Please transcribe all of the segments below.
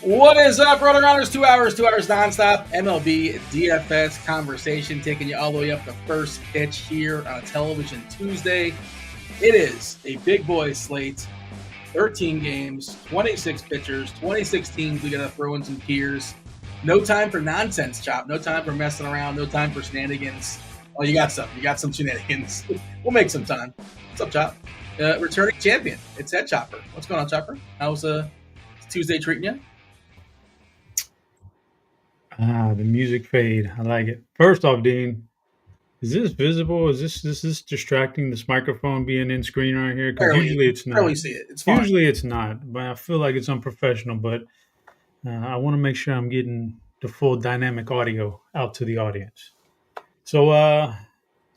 What is up, RotoGrinders? 2 hours nonstop MLB DFS conversation, taking you all the way up the first pitch here on television Tuesday. It is a big boy slate, 13 games, 26 pitchers, 26 teams. We got to throw in some peers. No time for nonsense, Chop. No time for messing around. No time for shenanigans. Oh, you got some. You got some shenanigans. We'll make some time. What's up, Chop? Returning champion. It's Head Chopper. What's going on, Chopper? How's Tuesday treating you? The music fade. I like it. First off, Dean, is this visible? Is this distracting? This microphone being in screen right here? Because usually it's not. Barely see it. It's fine. Usually it's not, but I feel like it's unprofessional. But I want to make sure I'm getting the full dynamic audio out to the audience. So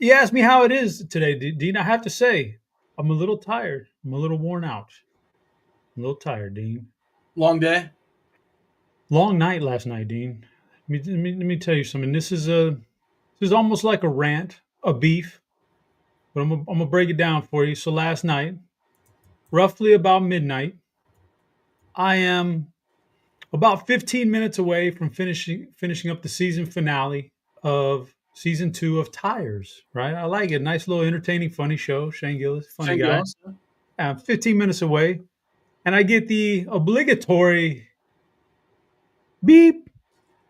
you asked me how it is today, Dean. I have to say, I'm a little tired. I'm a little worn out. I'm a little tired, Dean. Long day? Long night last night, Dean. Let me tell you something. This is almost like a rant, a beef, but I'm gonna break it down for you. So last night, roughly about midnight, I am about 15 minutes away from finishing up the season finale of season 2 of Tires. Right? I like it. Nice little entertaining, funny show. Shane Gillis, funny guy. 15 minutes away, and I get the obligatory beep.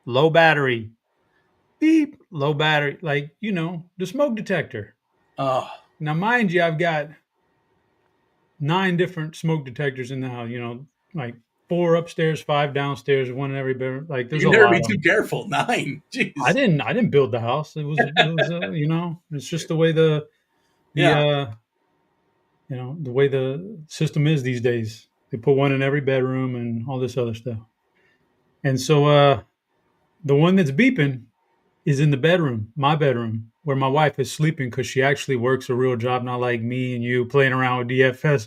Low battery. Beep. Low battery. Like, the smoke detector. Oh. Now, mind you, I've got 9 different smoke detectors in the house. Like 4 upstairs, 5 downstairs, 1 in every bedroom. Like, there's a lot. You better be too careful. 9. Jeez. I didn't build the house. It was it's just the way the way the system is these days. They put 1 in every bedroom and all this other stuff. And so, the one that's beeping is in the bedroom, my bedroom, where my wife is sleeping because she actually works a real job, not like me and you playing around with DFS.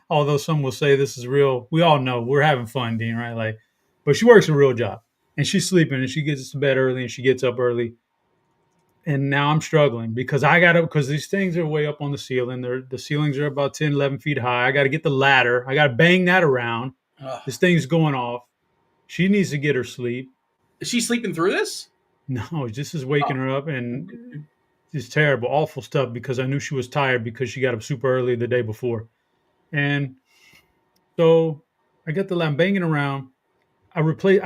Although some will say this is real. We all know we're having fun, Dean, right? But she works a real job and she's sleeping and she gets to bed early and she gets up early. And now I'm struggling because because these things are way up on the ceiling. The ceilings are about 10, 11 feet high. I got to get the ladder. I got to bang that around. This thing's going off. She needs to get her sleep. Is she sleeping through this? No, this is waking her up, and it's terrible, awful stuff because I knew she was tired because she got up super early the day before. And so I got the lamp banging around. I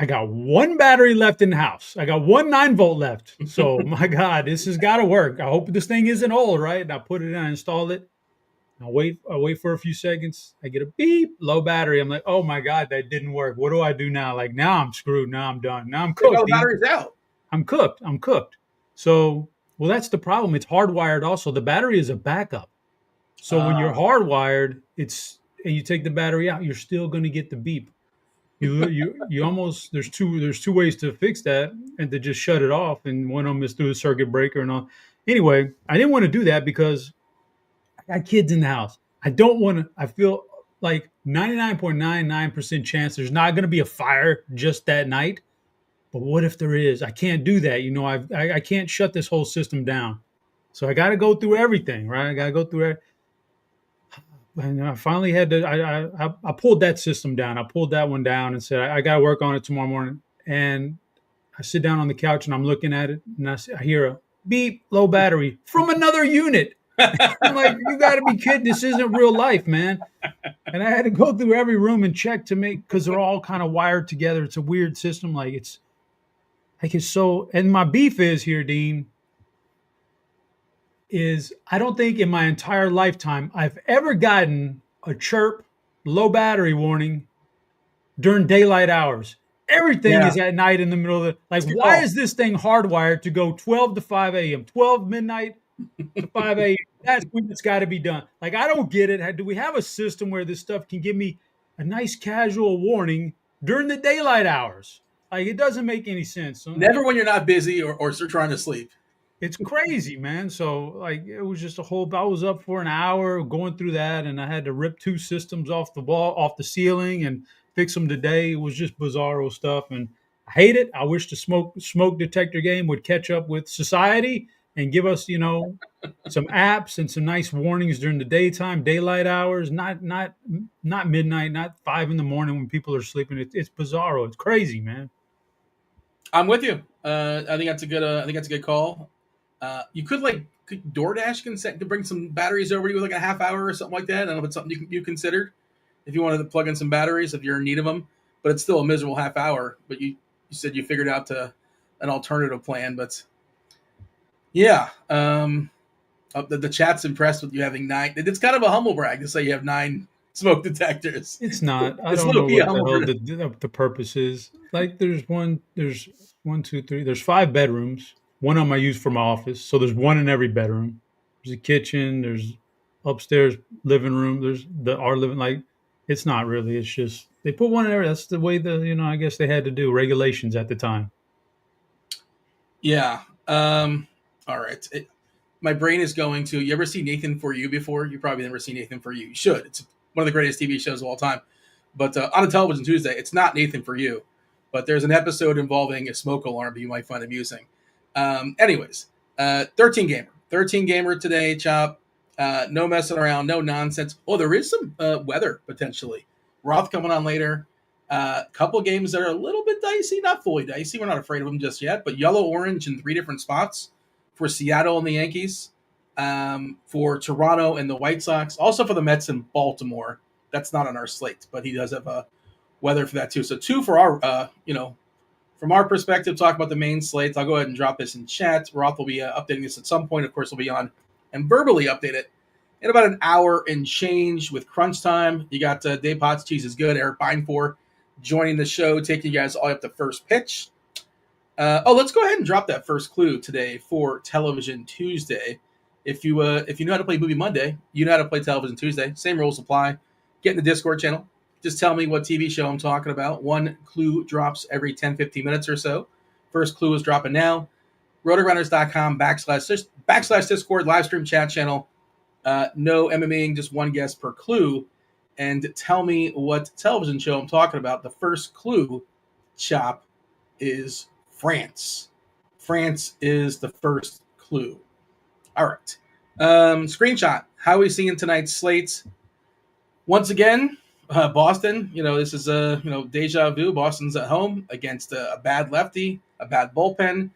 got 1 battery left in the house. I got 1 9-volt left. So, my God, this has got to work. I hope this thing isn't old, right? And I put it in, I installed it. I wait for a few seconds. I get a beep, low battery. I'm like, oh my God, that didn't work. What do I do now? Like, now I'm screwed. Now I'm done. Now I'm cooked. The battery's out. I'm cooked. So, well, that's the problem. It's hardwired also. The battery is a backup. So when you're hardwired, and you take the battery out, you're still going to get the beep. You almost, there's two ways to fix that and to just shut it off. And one of them is through the circuit breaker and all. Anyway, I didn't want to do that because I got kids in the house. I feel like 99.99% chance there's not going to be a fire just that night. But what if there is? I can't do that. I can't shut this whole system down. So I got to go through everything, right? I got to go through it. And I finally had to, I pulled that system down. I pulled that one down and said, I got to work on it tomorrow morning. And I sit down on the couch and I'm looking at it and I hear a beep, low battery from another unit. I'm like, you got to be kidding. This isn't real life, man. And I had to go through every room and check because they're all kind of wired together. It's a weird system. And my beef is here, Dean, is I don't think in my entire lifetime I've ever gotten a chirp, low battery warning during daylight hours. Everything is at night in the middle of why is this thing hardwired to go 12 to 5 a.m., 12 midnight to 5 a.m.? That's when it's got to be done. I don't get it. Do we have a system where this stuff can give me a nice casual warning during the daylight hours? It doesn't make any sense. So, never when you're not busy or trying to sleep. It's crazy, man. So it was just I was up for an hour going through that, and I had to rip 2 systems off the ceiling and fix them today. It was just bizarro stuff, and I hate it. I wish the smoke detector game would catch up with society and give us, some apps and some nice warnings during the daytime, daylight hours, not midnight, not 5 a.m. when people are sleeping. It's bizarro. It's crazy, man. I'm with you. I think that's a good. I think that's a good call. You could DoorDash consent to bring some batteries over to you with like a half hour or something like that. I don't know if it's something you considered if you wanted to plug in some batteries if you're in need of them, but it's still a miserable half hour. But you said you figured out an alternative plan. But yeah, the chat's impressed with you having 9. It's kind of a humble brag to say you have 9 smoke detectors. It's not. I It's don't low know key what the humble hell for them. the purpose is. Like, there's one, two, three. There's 5 bedrooms. One of them I use for my office. So there's one in every bedroom. There's a kitchen. There's upstairs living room. There's our living. Like, it's not really. It's just they put one in there. That's the way I guess they had to do regulations at the time. Yeah. All right. My brain is going to. You ever see Nathan For You before? You probably never seen Nathan For You. You should. It's one of the greatest TV shows of all time. But on a television Tuesday, it's not Nathan For You, but there's an episode involving a smoke alarm that you might find amusing. Anyways, 13 gamer. 13 gamer today, Chop. No messing around, no nonsense. Oh, there is some weather potentially. Roth coming on later. Couple games that are a little bit dicey, not fully dicey. We're not afraid of them just yet, but yellow, orange in 3 different spots for Seattle and the Yankees, for Toronto and the White Sox, also for the Mets and Baltimore. That's not on our slate, but he does have weather for that too. So 2 for our, from our perspective, talk about the main slate. I'll go ahead and drop this in chat. Roth will be updating this at some point. Of course, we'll be on and verbally update it in about an hour and change with crunch time. You got Dave Potts, Cheese is Good, Erik Beimfohr joining the show, taking you guys all up to first pitch. Let's go ahead and drop that first clue today for Television Tuesday. If you know how to play Movie Monday, you know how to play Television Tuesday. Same rules apply. Get in the Discord channel. Just tell me what TV show I'm talking about. One clue drops every 10, 15 minutes or so. First clue is dropping now. RotoGrinders.com // Discord live stream chat channel. No MMAing, just one guess per clue. And tell me what television show I'm talking about. The first clue, Chop, is France. France is the first clue. All right. Screenshot. How are we seeing tonight's slates? Once again, Boston. This is deja vu. Boston's at home against a bad lefty, a bad bullpen,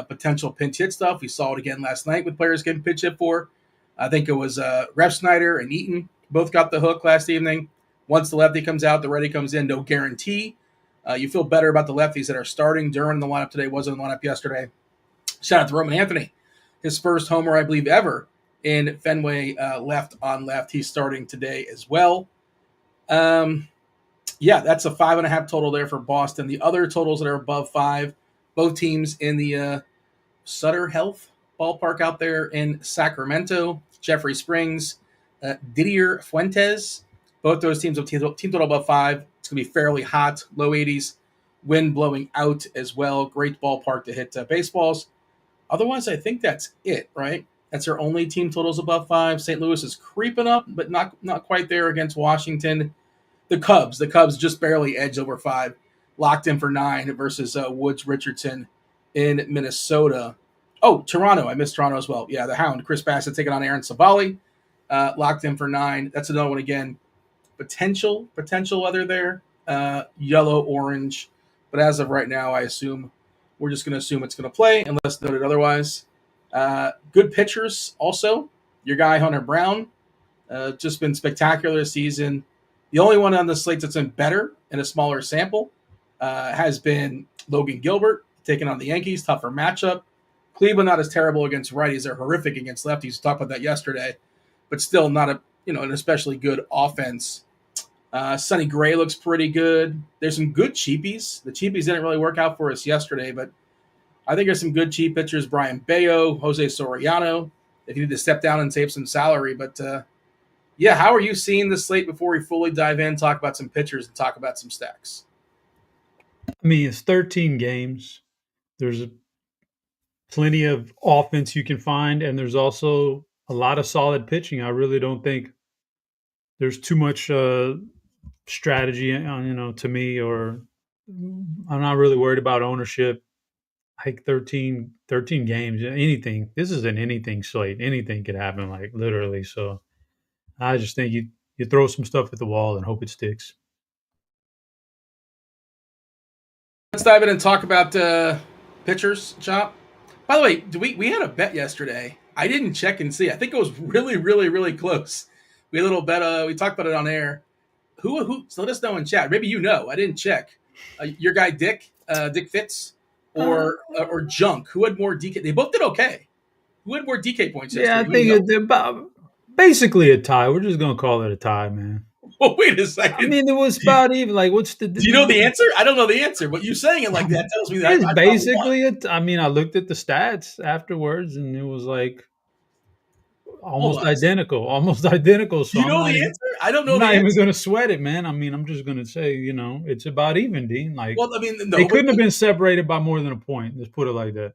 potential pinch hit stuff. We saw it again last night with players getting pinch hit for. I think it was Ref Snyder and Eaton both got the hook last evening. Once the lefty comes out, the righty comes in. No guarantee. You feel better about the lefties that are starting. Duran in the lineup today, wasn't in the lineup yesterday. Shout out to Roman Anthony. His first homer, I believe, ever in Fenway, left on left. He's starting today as well. That's a 5.5 total there for Boston. The other totals that are above 5, both teams in the Sutter Health ballpark out there in Sacramento. Jeffrey Springs, Didier Fuentes. Both those teams have team total above 5. It's going to be fairly hot, low 80s, wind blowing out as well. Great ballpark to hit baseballs. Otherwise, I think that's it, right? That's our only team totals above 5. St. Louis is creeping up, but not quite there against Washington. The Cubs just barely edged over 5, locked in for 9 versus Woods Richardson in Minnesota. Oh, Toronto. I missed Toronto as well. Yeah, the Hound. Chris Bassett taking on Aaron Savali. Locked in for 9. That's another one again. Potential weather there. Yellow, orange. But as of right now, we're just going to assume it's going to play unless noted otherwise. Good pitchers also. Your guy, Hunter Brown, just been spectacular this season. The only one on the slate that's been better in a smaller sample has been Logan Gilbert, taking on the Yankees. Tougher matchup. Cleveland not as terrible against righties. They're horrific against lefties. We talked about that yesterday. But still not an especially good offense. Sonny Gray looks pretty good. There's some good cheapies. The cheapies didn't really work out for us yesterday, but I think there's some good cheap pitchers. Brian Bayo, Jose Soriano, if you need to step down and save some salary. But, how are you seeing the slate before we fully dive in, talk about some pitchers, and talk about some stacks? I mean, it's 13 games. There's plenty of offense you can find, and there's also a lot of solid pitching. I really don't think there's too much strategy, to me, or I'm not really worried about ownership. like 13 games, anything. This is an anything slate. Anything could happen, like literally. So I just think you throw some stuff at the wall and hope it sticks. Let's dive in and talk about pitchers, Chop. By the way, we had a bet yesterday. I didn't check and see. I think it was really, really, really close. We had a little bet. We talked about it on air. Who? So let us know in chat. Maybe you know. I didn't check. Your guy Dick Fitz, or Junk. Who had more DK? They both did okay. Who had more DK points Yeah, I yesterday? think it's about basically a tie. We're just gonna call it a tie, man. Well, wait a I second. mean, it was about even. Like, what's the? Do you know the answer? I don't know the answer, but you saying it like that tells me that It's I probably won. basically it. I mean, I looked at the stats afterwards, and it was like Hold almost on. identical, almost identical. Do So you know the answer? I don't know I'm the not even answer. going to sweat it, man. I mean, I'm just going to say, it's about even, Dean. Like Well, I mean, they no, but couldn't have been separated by more than a point. Let's put it like that.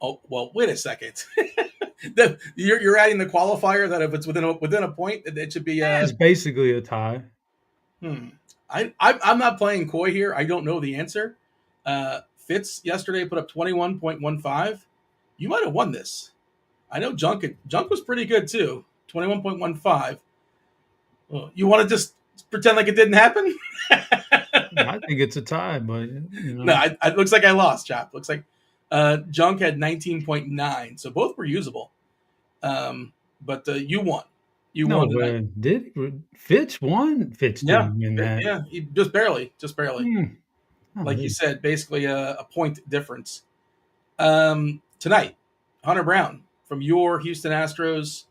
oh well. Wait a second. You're adding the qualifier that if it's within a point, it should be. It's basically a tie. I'm not playing coy here. I don't know the answer. Fitz yesterday put up 21.15. You might have won this. I know Junk was pretty good too. 21.15. Well, you want to just pretend like it didn't happen? I think it's a tie, but No, it looks like I lost, Chop. Looks like Junk had 19.9, so both were usable. But you won. You no won tonight. way. Did Fitz won? Fitz didn't win that. Yeah, just barely. Like you Golly. said, basically a point difference. Tonight, Hunter Brown from your Houston Astros,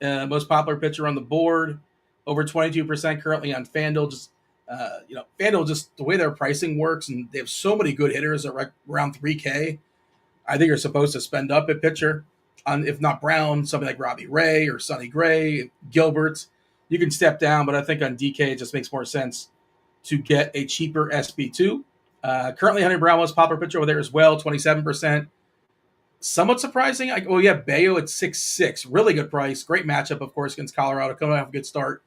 most popular pitcher on the board, over 22% currently on FanDuel. Just FanDuel, just the way their pricing works, and they have so many good hitters at around 3K. I think you're supposed to spend up at pitcher on, if not Brown, something like Robbie Ray or Sonny Gray, Gilbert. You can step down, but I think on DK it just makes more sense to get a cheaper SB2. Currently, Hunter Brown was popular pitcher over there as well, 27%. Somewhat surprising. Bayo at 6.6. Really good price. Great matchup, of course, against Colorado. Coming off a good start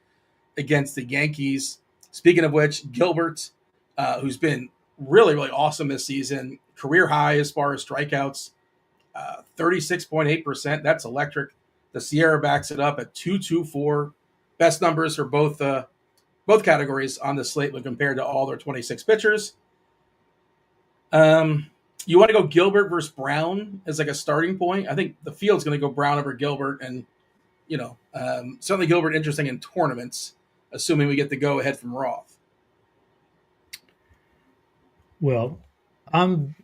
against the Yankees. Speaking of which, Gilbert, who's been really, really awesome this season, career high as far as strikeouts, 36.8%. That's electric. The Sierra backs it up at 2.24. Best numbers for both categories on the slate when compared to all their 26 pitchers. You want to go Gilbert versus Brown as like a starting point? I think the field's going to go Brown over Gilbert, and certainly Gilbert interesting in tournaments, assuming we get the go ahead from Roth. Well, I'm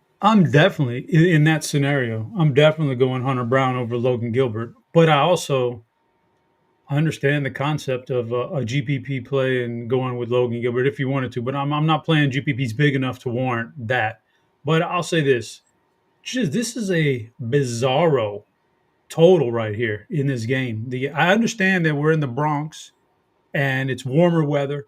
definitely in that scenario. I'm definitely going Hunter Brown over Logan Gilbert, but I also understand the concept of a GPP play and going with Logan Gilbert if you wanted to. But I'm not playing GPPs big enough to warrant that. But I'll say this: this is a bizarro total right here in this game. I understand that we're in the Bronx and it's warmer weather.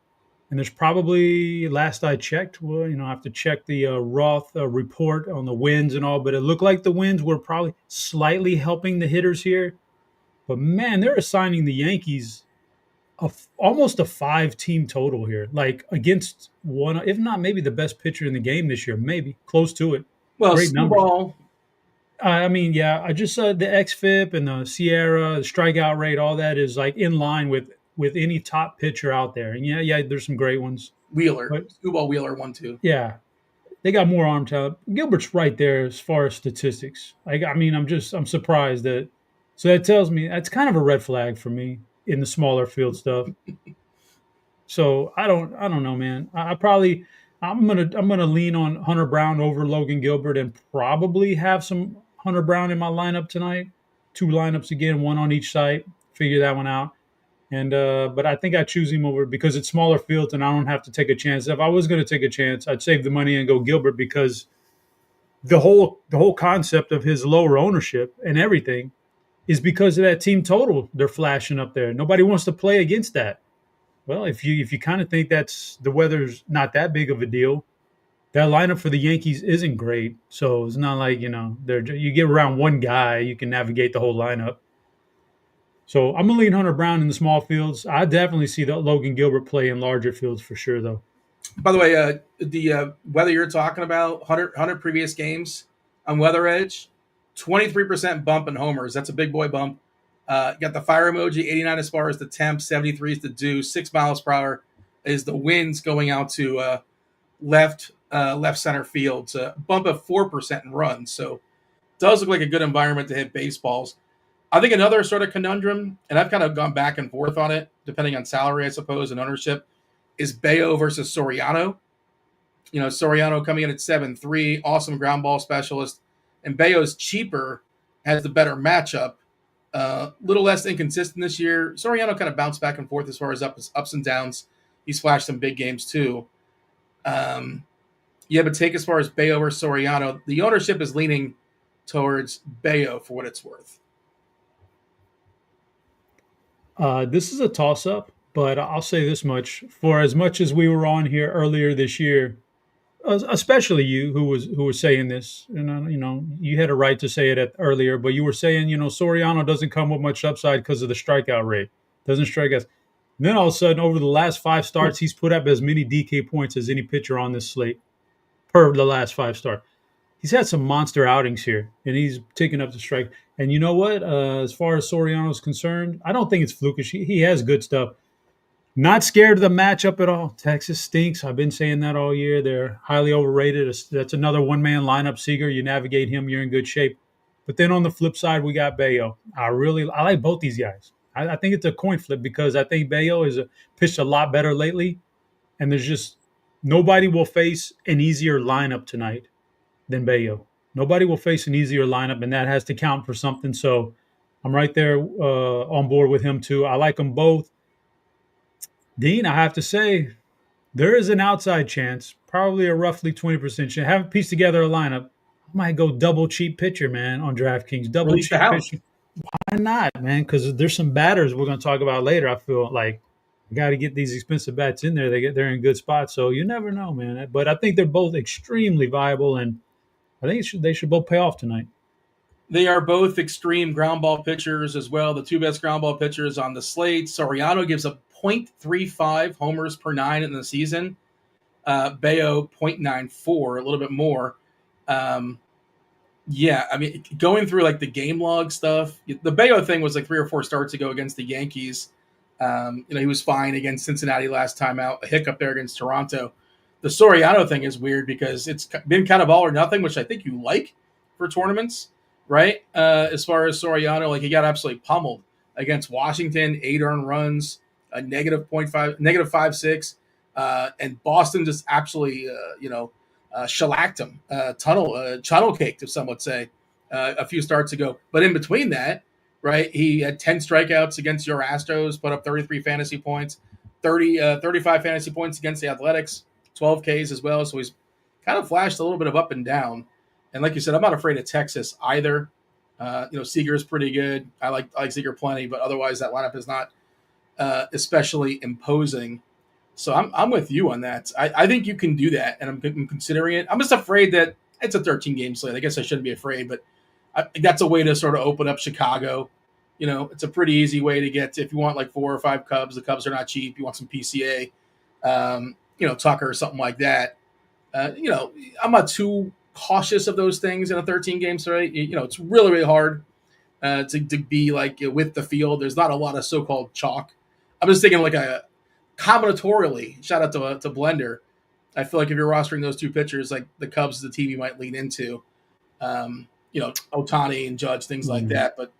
And there's probably, last I checked, well, I have to check the Roth report on the winds and all, but it looked like the winds were probably slightly helping the hitters here. But man, they're assigning the Yankees almost a 5-team total here, like against one, if not maybe the best pitcher in the game this year, maybe close to it. Well, Great numbers. Snowball. I mean, yeah, I just saw the XFIP and the Sierra, the strikeout rate, all that is like in line with any top pitcher out there. And yeah, there's some great ones. Snowball Wheeler 1-2. Yeah, they got more arm talent. Gilbert's right there as far as statistics. I'm surprised that. So that tells me that's kind of a red flag for me in the smaller field stuff. So I don't know, man. I'm gonna lean on Hunter Brown over Logan Gilbert and probably have some Hunter Brown in my lineup tonight. 2 lineups again, 1 on each site. Figure that one out. And but I think I choose him over because it's smaller fields and I don't have to take a chance. If I was going to take a chance, I'd save the money and go Gilbert because the whole concept of his lower ownership and everything is because of that team total they're flashing up there. Nobody wants to play against that. Well, if you kind of think that's the weather's not that big of a deal, that lineup for the Yankees isn't great. So it's not like you get around one guy, you can navigate the whole lineup. So I'm going to lean Hunter Brown in the small fields. I definitely see the Logan Gilbert play in larger fields for sure, though. By the way, the weather you're talking about, 100 previous games, on Weather Edge, 23% bump in homers. That's a big boy bump. Got the fire emoji, 89 as far as the temp, 73 is the dew, 6 miles per hour is the winds going out to left center field. So bump of 4% in runs. So does look like a good environment to hit baseballs. I think another sort of conundrum, and I've kind of gone back and forth on it, depending on salary, I suppose, and ownership, is Bello versus Soriano. Soriano coming in at 7.3, awesome ground ball specialist, and Bello's cheaper, has the better matchup. Little less inconsistent this year. Soriano kind of bounced back and forth as far as ups and downs. He's flashed some big games too. But take as far as Bello or Soriano, the ownership is leaning towards Bello for what it's worth. This is a toss-up, but I'll say this much: for as much as we were on here earlier this year, especially you, who was saying this, and you had a right to say it earlier, but you were saying, Soriano doesn't come with much upside because of the strikeout rate, doesn't strike us. And then all of a sudden, over the last 5 starts, he's put up as many DK points as any pitcher on this slate per the last 5 starts. He's had some monster outings here, and he's taken up the strike. And you know what? As far as Soriano is concerned, I don't think it's flukish. He has good stuff. Not scared of the matchup at all. Texas stinks. I've been saying that all year. They're highly overrated. That's another one-man lineup. Seager, you navigate him, you're in good shape. But then on the flip side, we got Bello. I like both these guys. I think it's a coin flip because I think Bello is pitched a lot better lately, and there's just nobody will face an easier lineup tonight than Bello. Nobody will face an easier lineup, and that has to count for something. So I'm right there on board with him too. I like them both. Dean, I have to say, there is an outside chance, probably a roughly 20% chance. Haven't pieced together a lineup. I might go double cheap pitcher, man, on DraftKings. Double cheap pitcher. Why not, man? Because there's some batters we're going to talk about later. I feel like I got to get these expensive bats in there. They're in good spots, so you never know, man. But I think they're both extremely viable, and I think they should both pay off tonight. They are both extreme ground ball pitchers as well. The 2 best ground ball pitchers on the slate. Soriano gives up 0.35 homers per 9 in the season. Bello 0.94, a little bit more. Going through like the game log stuff, the Bello thing was like 3 or 4 starts ago against the Yankees. He was fine against Cincinnati last time out, a hiccup there against Toronto. The Soriano thing is weird because it's been kind of all or nothing, which I think you like for tournaments, right? As far as Soriano, like he got absolutely pummeled against Washington, 8 earned runs, a negative 0.5, negative 5.6, and Boston just absolutely, shellacked him, tunnel caked, if some would say, a few starts ago. But in between that, right, he had 10 strikeouts against your Astros, put up 33 fantasy points, 35 fantasy points against the Athletics, 12 Ks as well. So he's kind of flashed a little bit of up and down. And like you said, I'm not afraid of Texas either. Seager is pretty good. I like Seager plenty, but otherwise that lineup is not especially imposing. So I'm with you on that. I think you can do that, and I'm considering it. I'm just afraid that it's a 13-game slate. I guess I shouldn't be afraid, but that's a way to sort of open up Chicago. It's a pretty easy way to get if you want like 4 or 5 Cubs. The Cubs are not cheap. You want some PCA, Tucker or something like that. I'm not too cautious of those things in a 13-game slate. It's really, really hard to be like with the field. There's not a lot of so-called chalk. I'm just thinking like a combinatorially, shout out to Blender. I feel like if you're rostering those 2 pitchers, like the Cubs, the team you might lean into, Ohtani and Judge, things like that. But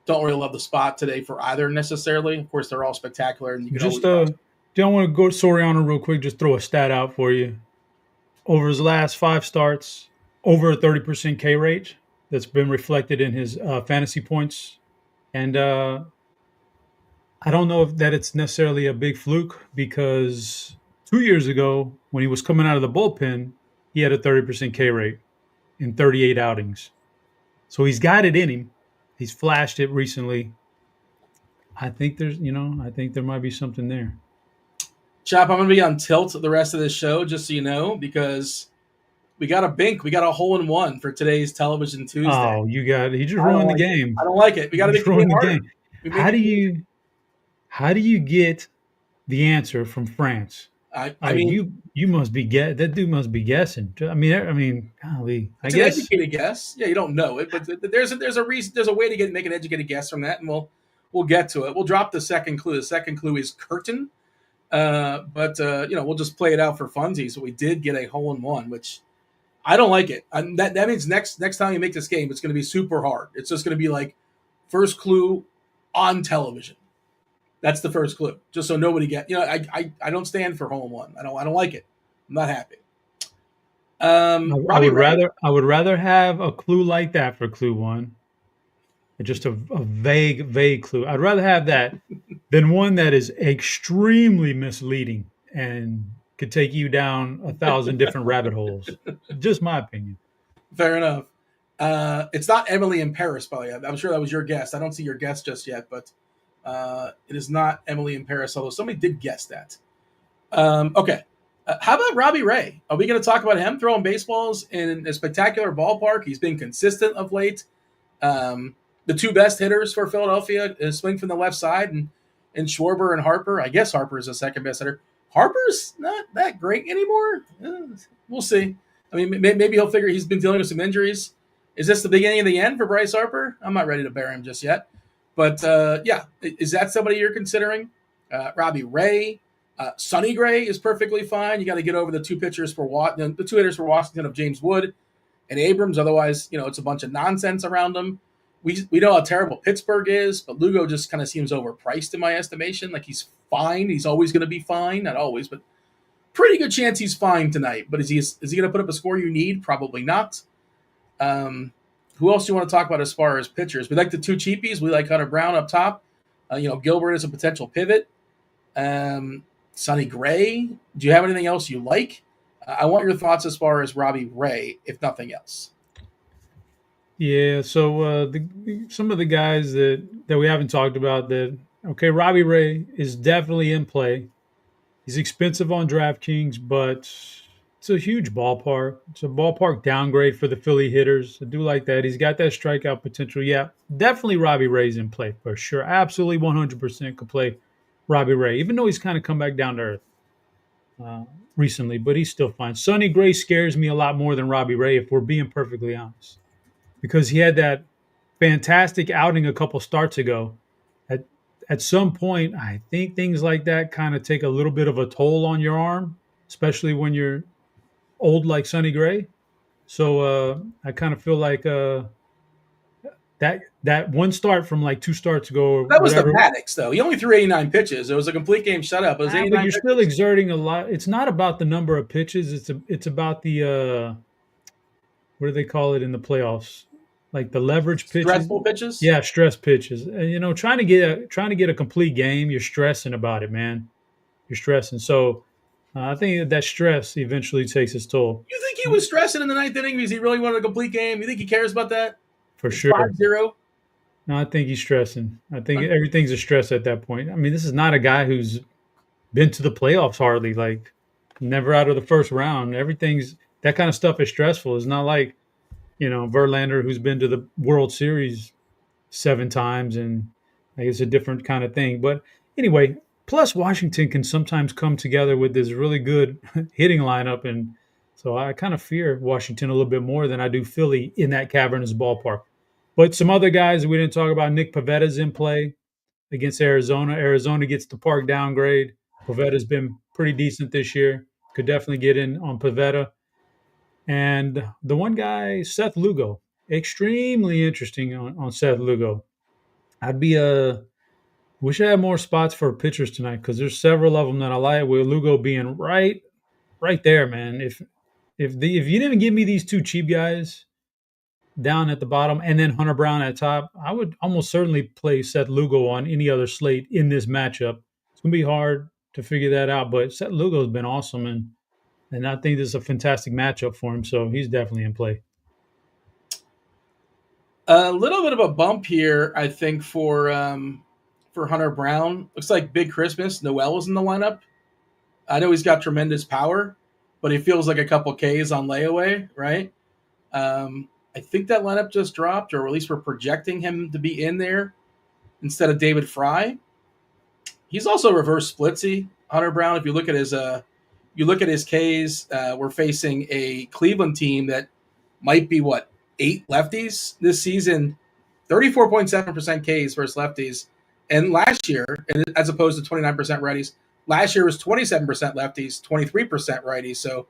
don't really love the spot today for either necessarily. Of course, they're all spectacular. And you can just don't want to go Soriano real quick. Just throw a stat out for you. Over his last 5 starts, over a 30% K rate that's been reflected in his fantasy points. And I don't know if that it's necessarily a big fluke because 2 years ago when he was coming out of the bullpen, he had a 30% K rate in 38 outings. So he's got it in him. He's flashed it recently. I think there might be something there. Chop, I'm going to be on tilt the rest of this show, just so you know, because we got a bink. We got a hole-in-one for today's Television Tuesday. Oh, you just ruined the game. I don't like it. We got to make the game harder. How do you get the answer from France? I mean, you must be that dude must be guessing. I mean, golly, I it's an guess. educated guess. Yeah, you don't know it, but there's a reason. There's a way to make an educated guess from that, and we'll get to it. We'll drop the second clue. The second clue is curtain. But we'll just play it out for funsies. So we did get a hole in one, which I don't like it. That means next time you make this game, it's going to be super hard. It's just going to be like first clue on television. That's the first clue, just so nobody get. I don't stand for hole in one. I don't like it. I'm not happy. I Robbie Ray. I would rather have a clue like that for clue one, just a vague clue. I'd rather have that than one that is extremely misleading and could take you down 1,000 different rabbit holes. Just my opinion. Fair enough. It's not Emily in Paris, by the way. I'm sure that was your guess. I don't see your guess just yet, but it is not Emily in Paris, although somebody did guess that. Okay. How about Robbie Ray? Are we going to talk about him throwing baseballs in a spectacular ballpark? He's been consistent of late. The two best hitters for Philadelphia swing from the left side, and Schwarber and Harper. I guess Harper is the second best hitter. Harper's not that great anymore. We'll see. I mean, maybe he'll figure he's been dealing with some injuries. Is this the beginning of the end for Bryce Harper? I'm not ready to bear him just yet. But, is that somebody you're considering? Robbie Ray. Sonny Gray is perfectly fine. You got to get over the two hitters for Washington of James Wood and Abrams. Otherwise, it's a bunch of nonsense around them. We know how terrible Pittsburgh is, but Lugo just kind of seems overpriced in my estimation. Like, he's fine. He's always going to be fine. Not always, but pretty good chance he's fine tonight. But is he going to put up a score you need? Probably not. Who else do you want to talk about as far as pitchers? We like the two cheapies. We like Hunter Brown up top. Gilbert is a potential pivot. Sonny Gray. Do you have anything else you like? I want your thoughts as far as Robbie Ray, if nothing else. Yeah, so some of the guys that we haven't talked about Robbie Ray is definitely in play. He's expensive on DraftKings, but it's a huge ballpark. It's a ballpark downgrade for the Philly hitters. I do like that. He's got that strikeout potential. Yeah, definitely Robbie Ray's in play for sure. Absolutely 100% could play Robbie Ray, even though he's kind of come back down to earth recently, but he's still fine. Sonny Gray scares me a lot more than Robbie Ray, if we're being perfectly honest, because he had that fantastic outing a couple starts ago. At some point, I think things like that kind of take a little bit of a toll on your arm, especially when you're old like Sonny Gray. So I kind of feel like that one start from like two starts ago. That was the Maddox, though. He only threw 89 pitches. It was a complete game shutout. It was 89 but you're still exerting a lot. It's not about the number of pitches. It's about the what do they call it in the playoffs? Like the leverage pitches. Stressful pitches? Yeah, stress pitches. And, trying to get a complete game, you're stressing about it, man. You're stressing. So I think that stress eventually takes its toll. You think he was stressing in the ninth inning because he really wanted a complete game? You think he cares about that? For sure. 5-0? No, I think he's stressing. I think everything's a stress at that point. I mean, this is not a guy who's been to the playoffs hardly, like never out of the first round. That kind of stuff is stressful. It's not like, Verlander, who's been to the World Series 7 times, and it's a different kind of thing. But anyway, plus Washington can sometimes come together with this really good hitting lineup, and so I kind of fear Washington a little bit more than I do Philly in that cavernous ballpark. But some other guys we didn't talk about, Nick Pavetta's in play against Arizona. Arizona gets the park downgrade. Pavetta's been pretty decent this year. Could definitely get in on Pavetta. And the one guy, Seth Lugo, extremely interesting on Seth Lugo. Wish I had more spots for pitchers tonight, because there's several of them that I like, with Lugo being right there, man. If you didn't give me these two cheap guys down at the bottom and then Hunter Brown at top, I would almost certainly play Seth Lugo on any other slate in this matchup. It's gonna be hard to figure that out, but Seth Lugo has been awesome, and I think this is a fantastic matchup for him, so he's definitely in play. A little bit of a bump here, I think, for Hunter Brown. Looks like Big Christmas. Noel is in the lineup. I know he's got tremendous power, but he feels like a couple Ks on layaway, right? I think that lineup just dropped, or at least we're projecting him to be in there instead of David Fry. He's also reverse splitsy, Hunter Brown. If you look at his you look at his Ks. We're facing a Cleveland team that might be 8 lefties this season. 34.7% Ks versus lefties, and last year, as opposed to 29% righties, last year was 27% lefties, 23% righties. So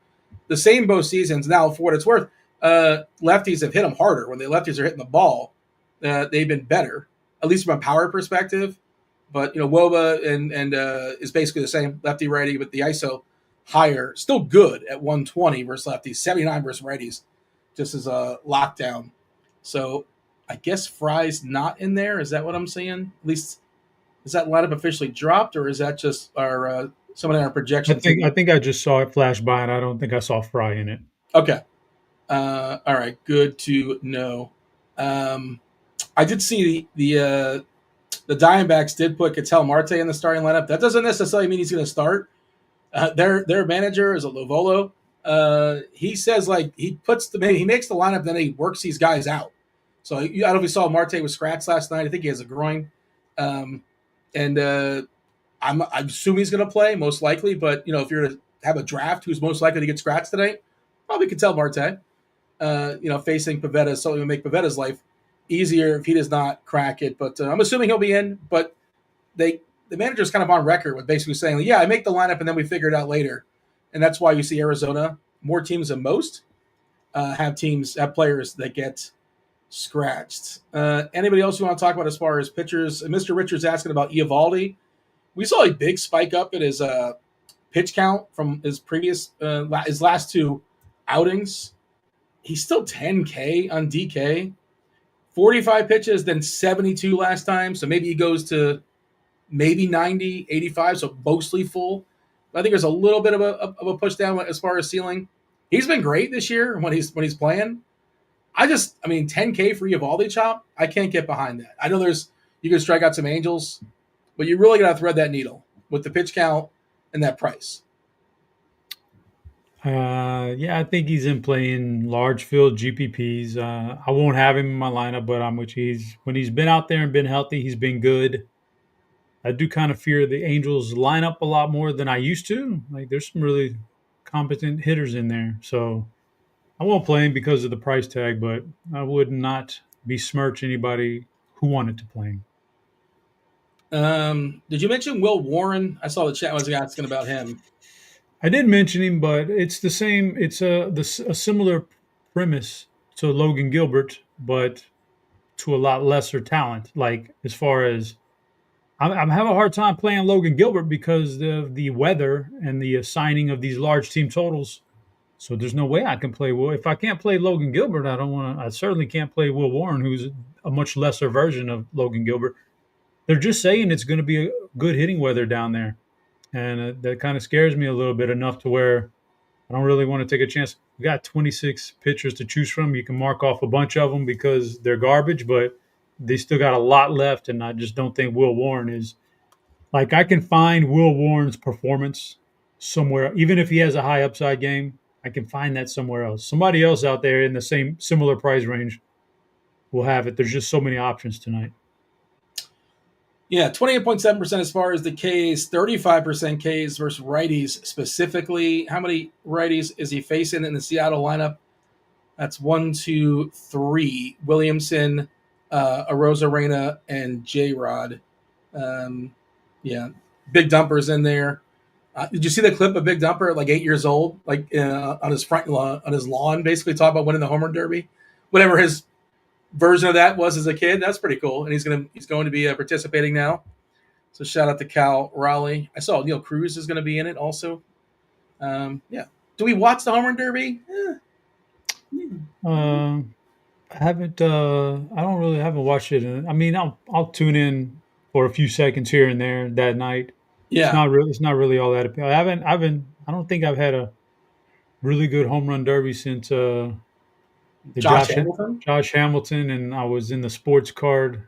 the same both seasons. Now, for what it's worth, lefties have hit them harder. When the lefties are hitting the ball, they've been better, at least from a power perspective. But Woba and is basically the same lefty righty, but the ISO higher, still good at 120 versus lefties, 79 versus righties, just as a lockdown. So I guess Fry's not in there. Is that what I'm saying? At least is that lineup officially dropped, or is that just our someone in our projection? I think I just saw it flash by, and I don't think I saw Fry in it. Okay. All right. Good to know. I did see the Diamondbacks did put Ketel Marte in the starting lineup. That doesn't necessarily mean he's going to start. Their manager is a Lovolo. He says he makes the lineup, then he works these guys out. So I don't know if you saw Marte was scratched last night. I think he has a groin, and I'm assuming he's going to play most likely. But if you're to have a draft, who's most likely to get scratched tonight? Probably Ketel Marte. Facing Pivetta, so it will make Pivetta's life easier if he does not crack it. But I'm assuming he'll be in. But the manager's kind of on record with basically saying, yeah, I make the lineup and then we figure it out later. And that's why you see Arizona, more teams than most, have players that get scratched. Anybody else you want to talk about as far as pitchers? Mr. Richards asking about Eovaldi. We saw a big spike up in his pitch count from his previous his last 2 outings. He's still 10K on DK. 45 pitches, then 72 last time. So maybe he goes to maybe 90, 85, so mostly full. But I think there's a little bit of a push down as far as ceiling. He's been great this year when he's playing. 10K for Eovaldi chop, I can't get behind that. I know you can strike out some angels, but you really got to thread that needle with the pitch count and that price. I think he's in playing large field GPPs. I won't have him in my lineup, but when he's been out there and been healthy, he's been good. I do kind of fear the Angels lineup a lot more than I used to. There's some really competent hitters in there, so I won't play him because of the price tag, but I would not besmirch anybody who wanted to play him. Did you mention Will Warren? I saw the chat was asking about him. I did mention him, but it's the same. It's a similar premise to Logan Gilbert, but to a lot lesser talent. As far as I'm having a hard time playing Logan Gilbert because of the weather and the assigning of these large team totals. So there's no way I can play Will. If I can't play Logan Gilbert, I certainly can't play Will Warren, who's a much lesser version of Logan Gilbert. They're just saying it's going to be a good hitting weather down there. And that kind of scares me a little bit, enough to where I don't really want to take a chance. We got 26 pitchers to choose from. You can mark off a bunch of them because they're garbage, but they still got a lot left. And I just don't think Will Warren is I can find Will Warren's performance somewhere, even if he has a high upside game. I can find that somewhere else. Somebody else out there in the similar price range will have it. There's just so many options tonight. Yeah, 28.7% as far as the Ks, 35% Ks versus righties specifically. How many righties is he facing in the Seattle lineup? That's 1, 2, 3. Williamson, Arozarena, and J-Rod. Big Dumper's in there. Did you see the clip of Big Dumper at 8 years old, on his front lawn, on his lawn, basically talking about winning the home run derby? Whatever his version of that was as a kid. That's pretty cool, and he's going to be participating now. So shout out to Cal Raleigh. I saw Neil Cruz is going to be in it also. Do we watch the home run derby? I haven't. I haven't watched it. I'll tune in for a few seconds here and there that night. Yeah, it's not really all that appealing. I don't think I've had a really good home run derby since Josh Hamilton, and I was in the sports card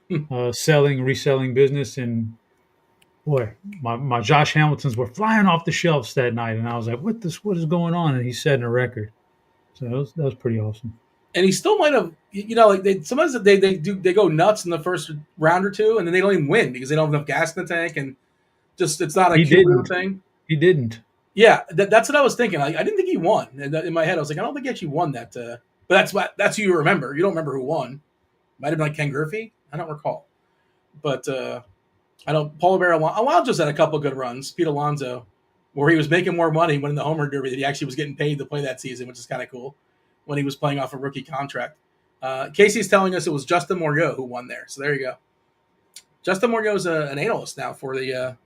reselling business, and boy, my Josh Hamiltons were flying off the shelves that night, and I was like, what is going on? And he's setting a record. So that was pretty awesome. And he still might have, sometimes they go nuts in the first round or two, and then they don't even win because they don't have enough gas in the tank, and just it's not a cumulative thing. He didn't. Yeah, that's what I was thinking. I didn't think he won. And in my head, I was like, I don't think he actually won that. But that's who you remember. You don't remember who won. Might have been like Ken Griffey. I don't recall. But I don't. Paul Alonso's had a couple good runs. Pete Alonso, where he was making more money winning the Homer Derby that he actually was getting paid to play that season, which is kind of cool. When he was playing off a rookie contract. Casey's telling us it was Justin Morneau who won there. So there you go. Justin Morneau is an analyst now for the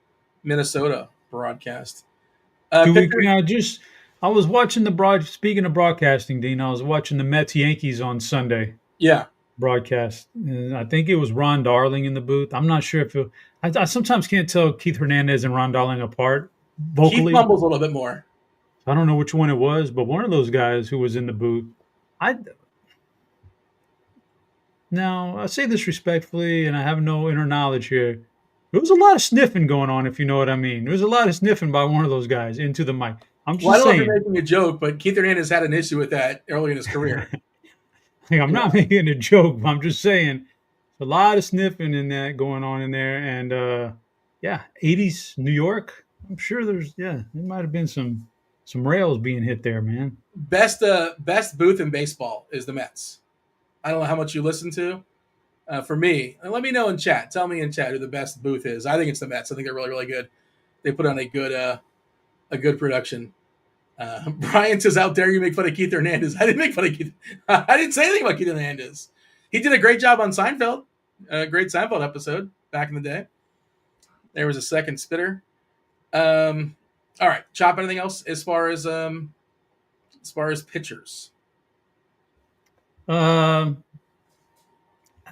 Minnesota broadcast. I was watching speaking of broadcasting, Dean, I was watching the Mets Yankees on Sunday. Yeah. Broadcast. And I think it was Ron Darling in the booth. I'm not sure if I sometimes can't tell Keith Hernandez and Ron Darling apart vocally. Keith mumbles a little bit more. I don't know which one it was, but one of those guys who was in the booth. Now, I say this respectfully, and I have no inner knowledge here. There was a lot of sniffing going on, if you know what I mean. There was a lot of sniffing by one of those guys into the mic. I'm just saying. I don't know if you're making a joke, but Keith Hernandez had an issue with that early in his career. I'm not making a joke. I'm just saying a lot of sniffing in that going on in there. And, 80s New York. I'm sure there might have been some rails being hit there, man. Best booth in baseball is the Mets. I don't know how much you listen to. For me, let me know in chat. Tell me in chat who the best booth is. I think it's the Mets. I think they're really, really good. They put on a good production. Brian says, "How dare you make fun of Keith Hernandez?" I didn't make fun of Keith. I didn't say anything about Keith Hernandez. He did a great job on Seinfeld. A great Seinfeld episode back in the day. There was a second spitter. All right, Chop. Anything else as far as pitchers? I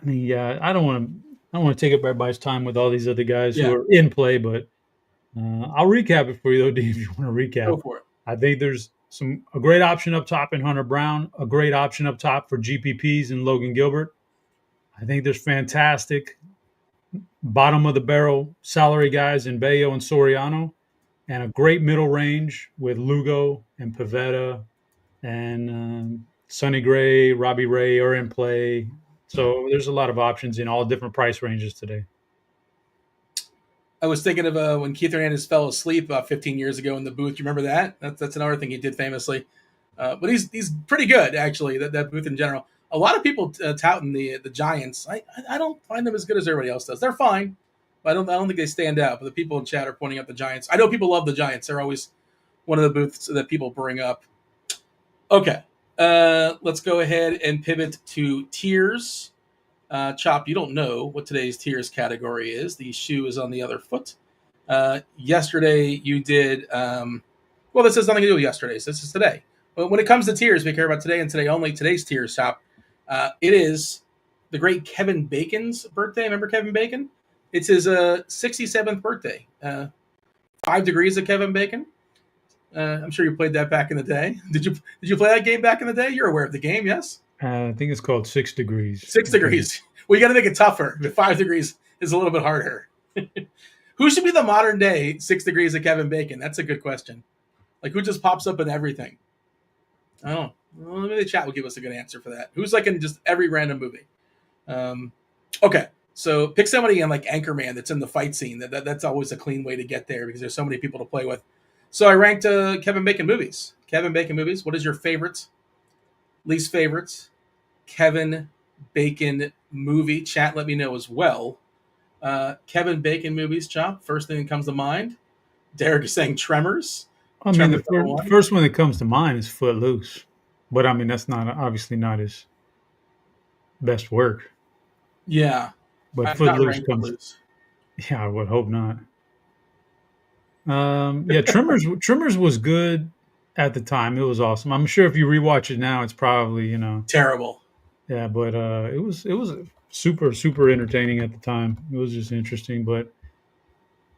don't want to take up everybody's time with all these other guys who are in play, but I'll recap it for you, though, Dave, if you want to recap. Go for it. I think there's a great option up top in Hunter Brown, a great option up top for GPPs and Logan Gilbert. I think there's fantastic bottom of the barrel salary guys in Bello and Soriano, and a great middle range with Lugo and Pivetta and Sonny Gray, Robbie Ray are in play. So there's a lot of options in all different price ranges today. I was thinking of when Keith Hernandez fell asleep 15 years ago in the booth. You remember that? That's another thing he did famously. But he's pretty good, actually, that booth in general. A lot of people touting the Giants. I don't find them as good as everybody else does. They're fine, but I don't think they stand out. But the people in chat are pointing out the Giants. I know people love the Giants. They're always one of the booths that people bring up. Okay. Let's go ahead and pivot to tiers. Chop, you don't know what today's tiers category is. The shoe is on the other foot. Yesterday you did, this has nothing to do with yesterday, so this is today. But when it comes to tiers, we care about today and today only. Today's tiers, Chop. It is the great Kevin Bacon's birthday. Remember Kevin Bacon? It's his 67th birthday. 5 Degrees of Kevin Bacon. I'm sure you played that back in the day. Did you play that game back in the day? You're aware of the game, yes? I think it's called 6 Degrees. 6 Degrees. Well, you got to make it tougher. The 5 Degrees is a little bit harder. Who should be the modern day 6 Degrees of Kevin Bacon? That's a good question. Like, who just pops up in everything? Oh, well, maybe the chat will give us a good answer for that. Who's like in just every random movie? Okay, so pick somebody in like Anchorman that's in the fight scene. That's always a clean way to get there because there's so many people to play with. So I ranked Kevin Bacon movies. Kevin Bacon movies. What is your favorite, least favorite Kevin Bacon movie? Chat, let me know as well. Kevin Bacon movies, Chop. First thing that comes to mind. Derek is saying Tremors. I mean, the first one that comes to mind is Footloose. But, I mean, that's obviously not his best work. Yeah. But Footloose comes. Yeah, I would hope not. Tremors was good at the time. It was awesome. I'm sure if you rewatch it now, it's probably, terrible. Yeah, but it was super, super entertaining at the time. It was just interesting. But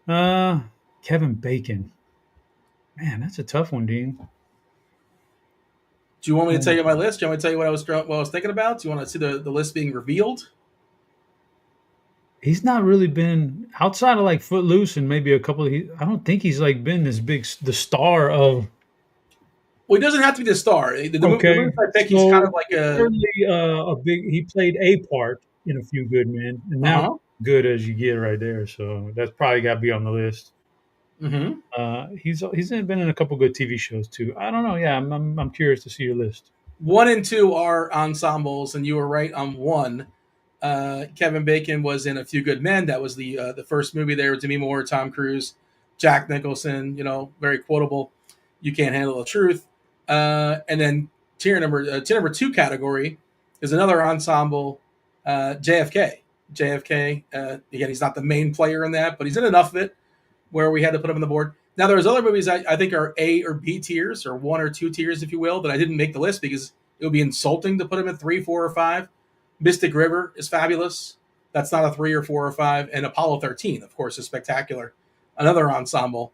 Kevin Bacon. Man, that's a tough one, Dean. Do you want me to tell you my list? Do you want me to tell you what I was thinking about? Do you want to see the list being revealed? He's not really been outside of like Footloose and maybe a couple of. I don't think he's like been the star of. Well, he doesn't have to be the star. The movie I pick, he's kind of like he played a part in A Few Good Men, and now good as you get right there. So that's probably got to be on the list. He's been in a couple good TV shows too. I don't know. Yeah, I'm curious to see your list. 1 and 2 are ensembles, and you were right on one. Kevin Bacon was in A Few Good Men. That was the first movie there with Demi Moore, Tom Cruise, Jack Nicholson. Very quotable. You Can't Handle the Truth. And then tier number 2 category is another ensemble, JFK. JFK. Again, he's not the main player in that, but he's in enough of it where we had to put him on the board. Now, there's other movies I think are A or B tiers, or 1 or 2 tiers, if you will, that I didn't make the list because it would be insulting to put him at 3, 4, or 5. Mystic River is fabulous. That's not a 3 or 4 or 5. And Apollo 13, of course, is spectacular. Another ensemble.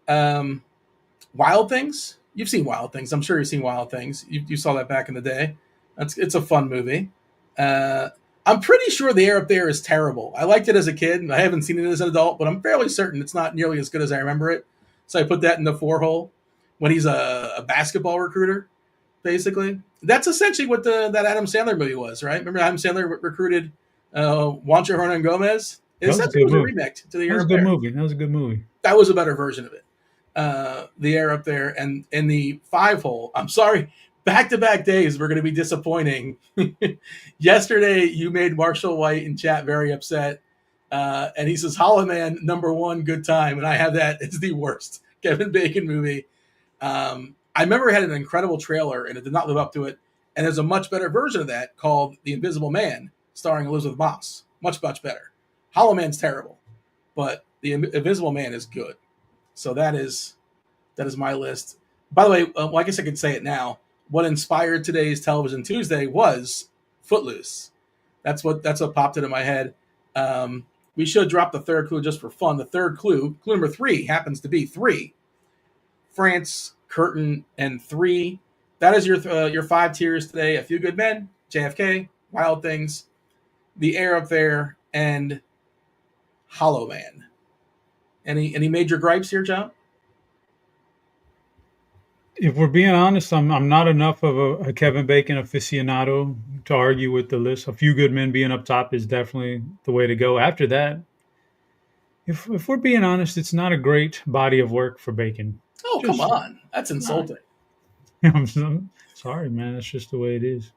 Wild Things. You've seen Wild Things. I'm sure you've seen Wild Things. You saw that back in the day. It's a fun movie. I'm pretty sure The Air Up There is terrible. I liked it as a kid, and I haven't seen it as an adult, but I'm fairly certain it's not nearly as good as I remember it. So I put that in the 4 hole when he's a basketball recruiter, basically. That's essentially what that Adam Sandler movie was, right? Remember Adam Sandler recruited Juancho Hernan Gomez? It essentially was a remake to The Air Up There. That was a good movie. That was a better version of it. The Air Up There. And in the 5 hole, I'm sorry, back-to-back days, we're going to be disappointing. Yesterday, you made Marshall White in chat very upset. And he says, Hollow Man, number 1, good time. And I have that. It's the worst Kevin Bacon movie. I remember it had an incredible trailer, and it did not live up to it. And there's a much better version of that called The Invisible Man, starring Elizabeth Moss. Much, much better. Hollow Man's terrible, but The Invisible Man is good. So that is my list. By the way, well, I guess I could say it now. What inspired today's Television Tuesday was Footloose. That's what popped into my head. We should drop the third clue just for fun. The third clue number 3, happens to be 3. France, Curtain, and 3. That is your 5 tiers today. A Few Good Men, JFK, Wild Things, The Air Up There, and Hollow Man. Any major gripes here, John? If we're being honest, I'm not enough of a Kevin Bacon aficionado to argue with the list. A Few Good Men being up top is definitely the way to go. After that, if we're being honest, it's not a great body of work for Bacon. Oh, come on. That's insulting. I'm sorry, man. That's just the way it is.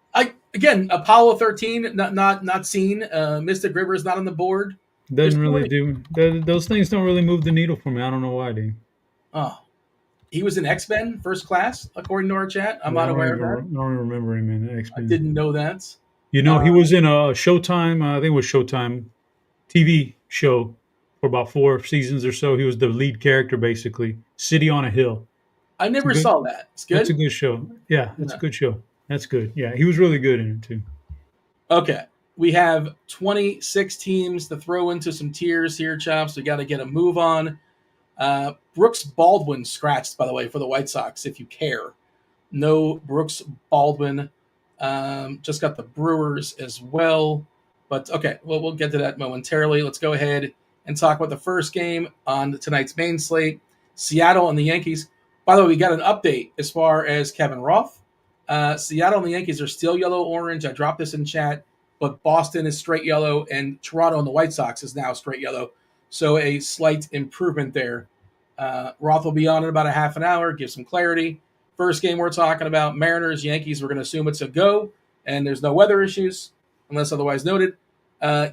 Again, Apollo 13, not seen. Mystic River is not on the board. Doesn't really do. Those things don't really move the needle for me. I don't know why, dude. Oh. He was in X-Men First Class, according to our chat. I'm not aware of that. I don't remember him in X-Men. I didn't know that. He was in a Showtime, I think it was Showtime TV show for about 4 seasons or so. He was the lead character, basically. City on a Hill. I never saw that. It's good? That's a good show. Yeah, it's a good show. That's good. Yeah, he was really good in it, too. Okay. We have 26 teams to throw into some tiers here, Chops. We got to get a move on. Brooks Baldwin scratched, by the way, for the White Sox, if you care. No Brooks Baldwin. Just got the Brewers as well. But, okay, well, we'll get to that momentarily. Let's go ahead and talk about the first game on tonight's main slate, Seattle and the Yankees. By the way, we got an update as far as Kevin Roth. Seattle and the Yankees are still yellow-orange. I dropped this in chat. But Boston is straight yellow, and Toronto and the White Sox is now straight yellow. So a slight improvement there. Roth will be on in about a half an hour, give some clarity. First game we're talking about, Mariners, Yankees, we're going to assume it's a go, and there's no weather issues, unless otherwise noted.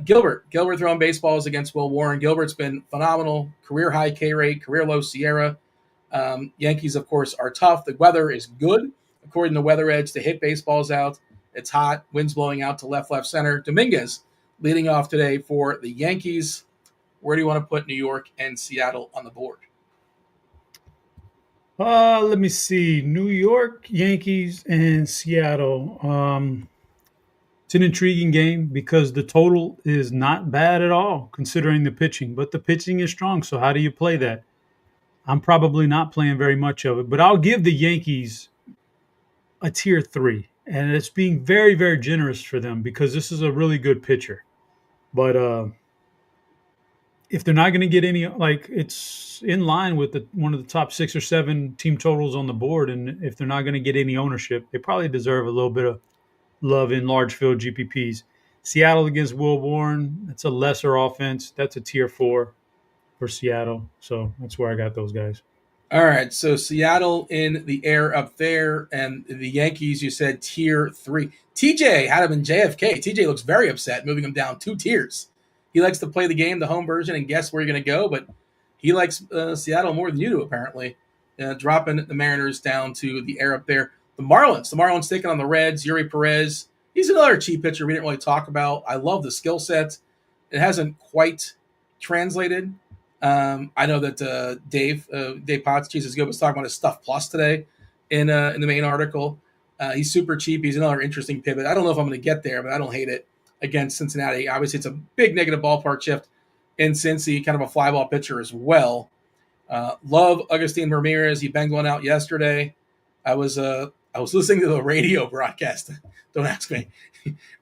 Gilbert throwing baseballs against Will Warren. Gilbert's been phenomenal, career high K rate, career low Sierra. Yankees, of course, are tough. The weather is good, according to Weather Edge, to hit baseballs out. It's hot, winds blowing out to left center. Dominguez leading off today for the Yankees. Where do you want to put New York and Seattle on the board? Let me see. New York, Yankees, and Seattle. It's an intriguing game because the total is not bad at all, considering the pitching. But the pitching is strong, so how do you play that? I'm probably not playing very much of it, but I'll give the Yankees a tier 3. And it's being very, very generous for them because this is a really good pitcher. But if they're not going to get any, it's in line with one of the top 6 or 7 team totals on the board. And if they're not going to get any ownership, they probably deserve a little bit of love in large field GPPs. Seattle against Will Warren, that's a lesser offense. That's a tier 4. for Seattle. So that's where I got those guys. All right, so Seattle in the air up there, and the Yankees, you said tier 3. TJ had him in JFK. TJ looks very upset, moving him down 2 tiers. He likes to play the game, the home version, and guess where you're going to go, but he likes Seattle more than you do, apparently. Dropping the Mariners down to the air up there. The Marlins taking on the Reds. Yuri Perez. He's another cheap pitcher we didn't really talk about. I love the skill set. It hasn't quite translated. I know that Dave Potts, CheeseIsGood, was talking about his Stuff Plus today in the main article. He's super cheap. He's another interesting pivot. I don't know if I'm going to get there, but I don't hate it against Cincinnati. Obviously, it's a big negative ballpark shift in Cincy, kind of a fly ball pitcher as well. Love Agustin Ramirez. He banged one out yesterday. I was listening to the radio broadcast. Don't ask me,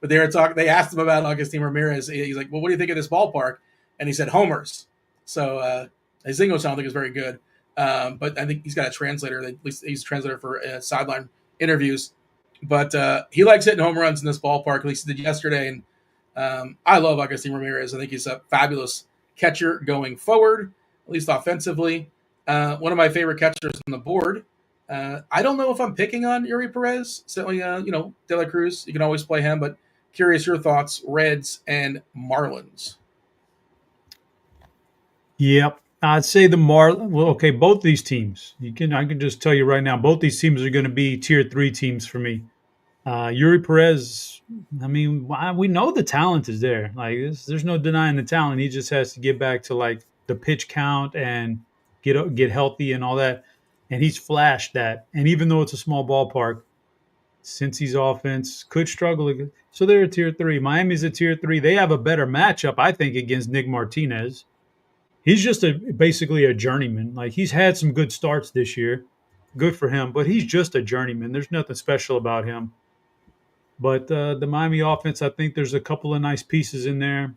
but they were talking. They asked him about Agustin Ramirez. He's like, "Well, what do you think of this ballpark?" And he said, "Homers." So his English I don't think is very good, but I think he's got a translator. At least he's a translator for sideline interviews. But he likes hitting home runs in this ballpark. At least he did yesterday. And I love Agustin Ramirez. I think he's a fabulous catcher going forward, at least offensively. One of my favorite catchers on the board. I don't know if I'm picking on Yuri Perez. Certainly, De La Cruz. You can always play him, but curious your thoughts, Reds and Marlins. Yep. I'd say the Marlins. Well, okay, both these teams. I can just tell you right now, both these teams are going to be tier 3 teams for me. Yuri Perez, I mean, we know the talent is there. Like, there's no denying the talent. He just has to get back to like the pitch count and get healthy and all that. And he's flashed that. And even though it's a small ballpark, Cincy's offense could struggle. So they're a tier 3. Miami's a tier 3. They have a better matchup, I think, against Nick Martinez. He's just basically a journeyman. Like, he's had some good starts this year. Good for him. But he's just a journeyman. There's nothing special about him. But the Miami offense, I think there's a couple of nice pieces in there.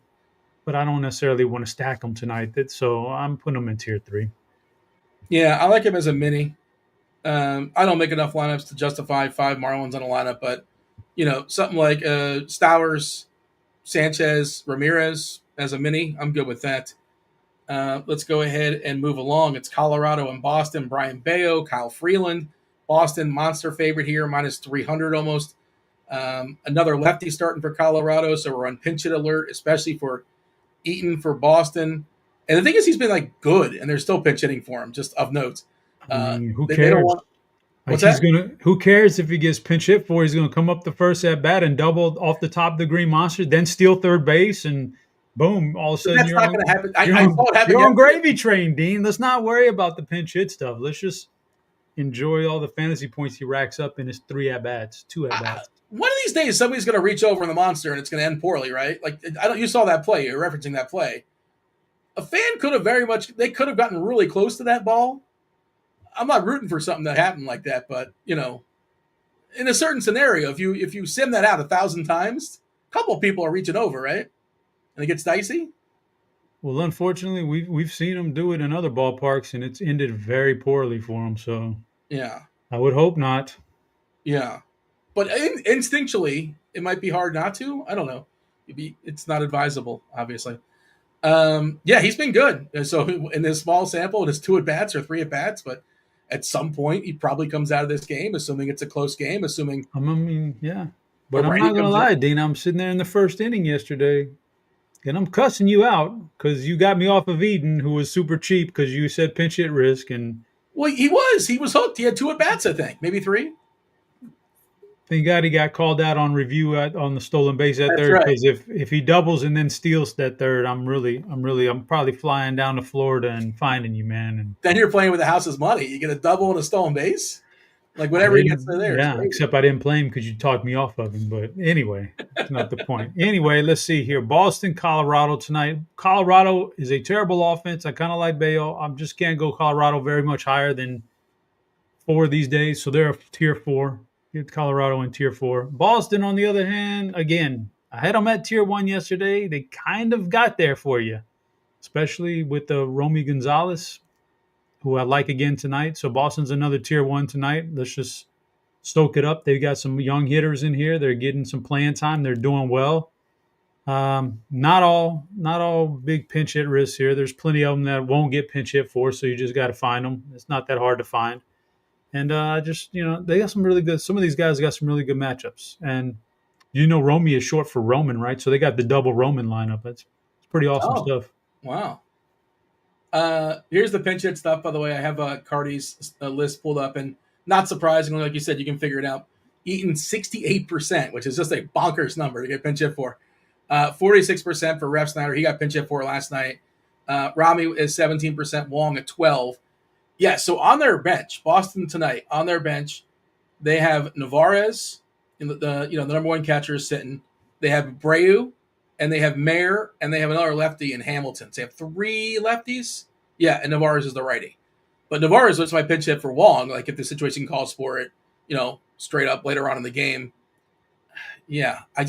But I don't necessarily want to stack them tonight. So I'm putting them in tier 3. Yeah, I like him as a mini. I don't make enough lineups to justify 5 Marlins on a lineup. But, something like Stowers, Sanchez, Ramirez as a mini, I'm good with that. Let's go ahead and move along. It's Colorado and Boston. Brian Bayo, Kyle Freeland. Boston, monster favorite here, minus 300 almost. Another lefty starting for Colorado, so we're on pinch hit alert, especially for Eaton for Boston. And the thing is, he's been good, and they're still pinch hitting for him, just of note. Who cares? Who cares if he gets pinch hit for? He's going to come up the first at bat and double off the top of the green monster, then steal third base, and boom! All of a sudden, you're not going to happen. You're on gravy train, Dean. Let's not worry about the pinch hit stuff. Let's just enjoy all the fantasy points he racks up in his 2 at bats. One of these days, somebody's going to reach over in the monster, and it's going to end poorly, right? Like, you saw that play. You're referencing that play. A fan could have they could have gotten really close to that ball. I'm not rooting for something that happened like that, but, in a certain scenario, if you sim that out 1,000 times, a couple of people are reaching over, right? And it gets dicey. Well, unfortunately, we've seen him do it in other ballparks, and it's ended very poorly for him. So, yeah, I would hope not. Yeah, but instinctually, it might be hard not to. I don't know. It's not advisable, obviously. He's been good. So in this small sample, it is 2 at bats or 3 at bats, but at some point, he probably comes out of this game, assuming it's a close game. But I'm not gonna lie, Dean. I'm sitting there in the first inning yesterday. And I'm cussing you out because you got me off of Eden, who was super cheap because you said pinch hit risk. And well, he was hooked. He had 2 at bats, I think, maybe 3. Thank God he got called out on review on the stolen base at third. Because if he doubles and then steals that third, I'm probably flying down to Florida and finding you, man. And then you're playing with the house's money. You get a double and a stolen base. Like whatever he gets there. Yeah, except I didn't play him because you talked me off of him. But anyway, that's not the point. Anyway, let's see here. Boston, Colorado tonight. Colorado is a terrible offense. I kind of like Bayo. I just can't go Colorado very much higher than 4 these days. So they're tier 4. Get Colorado in tier 4. Boston, on the other hand, again, I had them at tier 1 yesterday. They kind of got there for you, especially with the Romy Gonzalez, who I like again tonight. So Boston's another tier 1 tonight. Let's just stoke it up. They've got some young hitters in here. They're getting some playing time. They're doing well. Not all big pinch hit risks here. There's plenty of them that won't get pinch hit for, so you just got to find them. It's not that hard to find. And just they got some really good. Some of these guys got some really good matchups. And Romy is short for Roman, right? So they got the double Roman lineup. It's pretty awesome Oh, stuff. wow. Here's the pinch hit stuff, by the way. I have Cardi's list pulled up, and not surprisingly, like you said, you can figure it out. Eaton 68%, which is just a bonkers number to get pinch hit for. 46% for Ref Snyder. He got pinch hit for last night. Rami is 17%. Wong at 12. Yeah, so on their bench, Boston tonight, on their bench, they have Navarez, the number one catcher is sitting. They have Abreu, and they have Mayer, and they have another lefty in Hamilton. So they have three lefties. Yeah, and Navarez is the righty. But Navarez was my pinch hit for Wong, like if the situation calls for it, straight up later on in the game. Yeah, I'm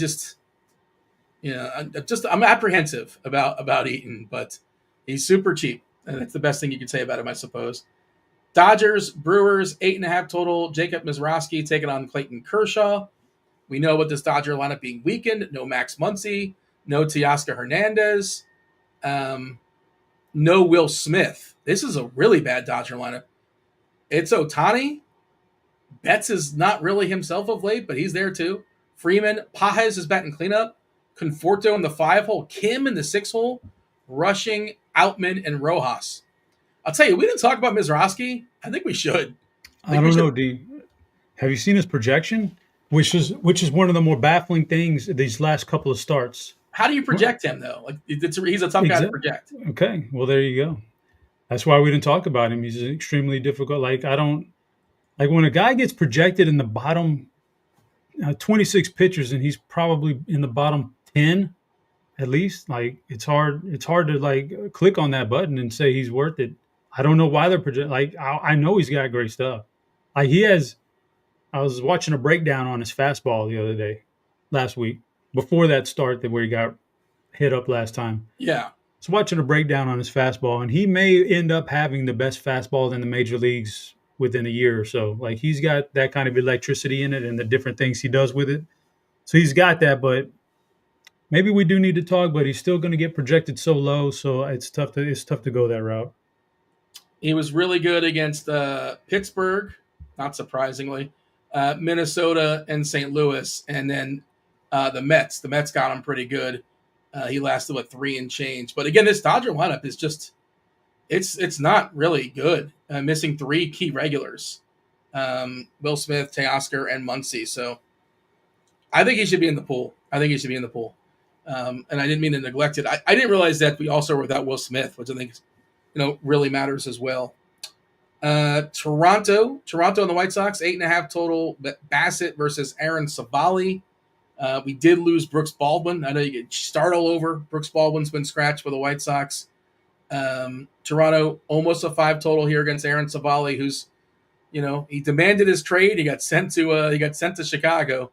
apprehensive about Eaton, but he's super cheap, and that's the best thing you can say about him, I suppose. Dodgers, Brewers, 8.5 total. Jacob Mizrachi taking on Clayton Kershaw. We know about this Dodger lineup being weakened. No Max Muncy, no Teoscar Hernandez, no Will Smith. This is a really bad Dodger lineup. It's Ohtani. Betts is not really himself of late, but he's there too. Freeman, Pajes is batting cleanup. Conforto in the 5-hole. Kim in the 6-hole. Rushing, Outman, and Rojas. I'll tell you, we didn't talk about Mizrachi. I think we should. I don't know, D. Have you seen his projection? Which is one of the more baffling things these last couple of starts. How do you project him, though? Like he's a tough guy to project. Okay, well, there you go. That's why we didn't talk about him. He's extremely difficult. When a guy gets projected in the bottom 26 pitchers and he's probably in the bottom 10 at least, it's hard to click on that button and say he's worth it. I don't know why they're projecting. I know he's got great stuff. I was watching a breakdown on his fastball the other day, last week, before that start where he got hit up last time. Yeah. So watching a breakdown on his fastball, and he may end up having the best fastball in the major leagues within a year or so. He's got that kind of electricity in it and the different things he does with it. So he's got that, but maybe we do need to talk, but he's still going to get projected so low, so it's tough to go that route. He was really good against Pittsburgh, not surprisingly, Minnesota and St. Louis, and then the Mets. The Mets got him pretty good. He lasted 3 and change. But again, this Dodger lineup is just it's not really good. Missing 3 key regulars, Will Smith, Teoscar, and Muncy. So I think he should be in the pool. And I didn't mean to neglect it. I didn't realize that we also were without Will Smith, which I think really matters as well. Toronto and the White Sox, 8.5 total. Bassett versus Aaron Savali. We did lose Brooks Baldwin. I know you could start all over. Brooks Baldwin's been scratched for the White Sox. Toronto almost a 5 total here against Aaron Savali, who's, he demanded his trade. He got sent to Chicago.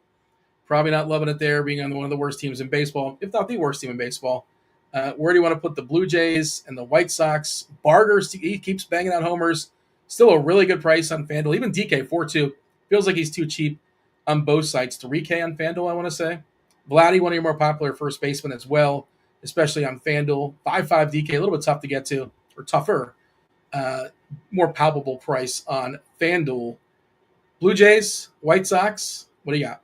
Probably not loving it there, being on one of the worst teams in baseball, if not the worst team in baseball. Where do you want to put the Blue Jays and the White Sox? Barger's, he keeps banging out homers. Still a really good price on FanDuel. Even DK 4.2 feels like he's too cheap on both sides. 3K on FanDuel, I want to say. Vladdy, one of your more popular first basemen as well, especially on FanDuel. 5.5 DK, a little bit tough to get to, or tougher. More palpable price on FanDuel. Blue Jays, White Sox, what do you got?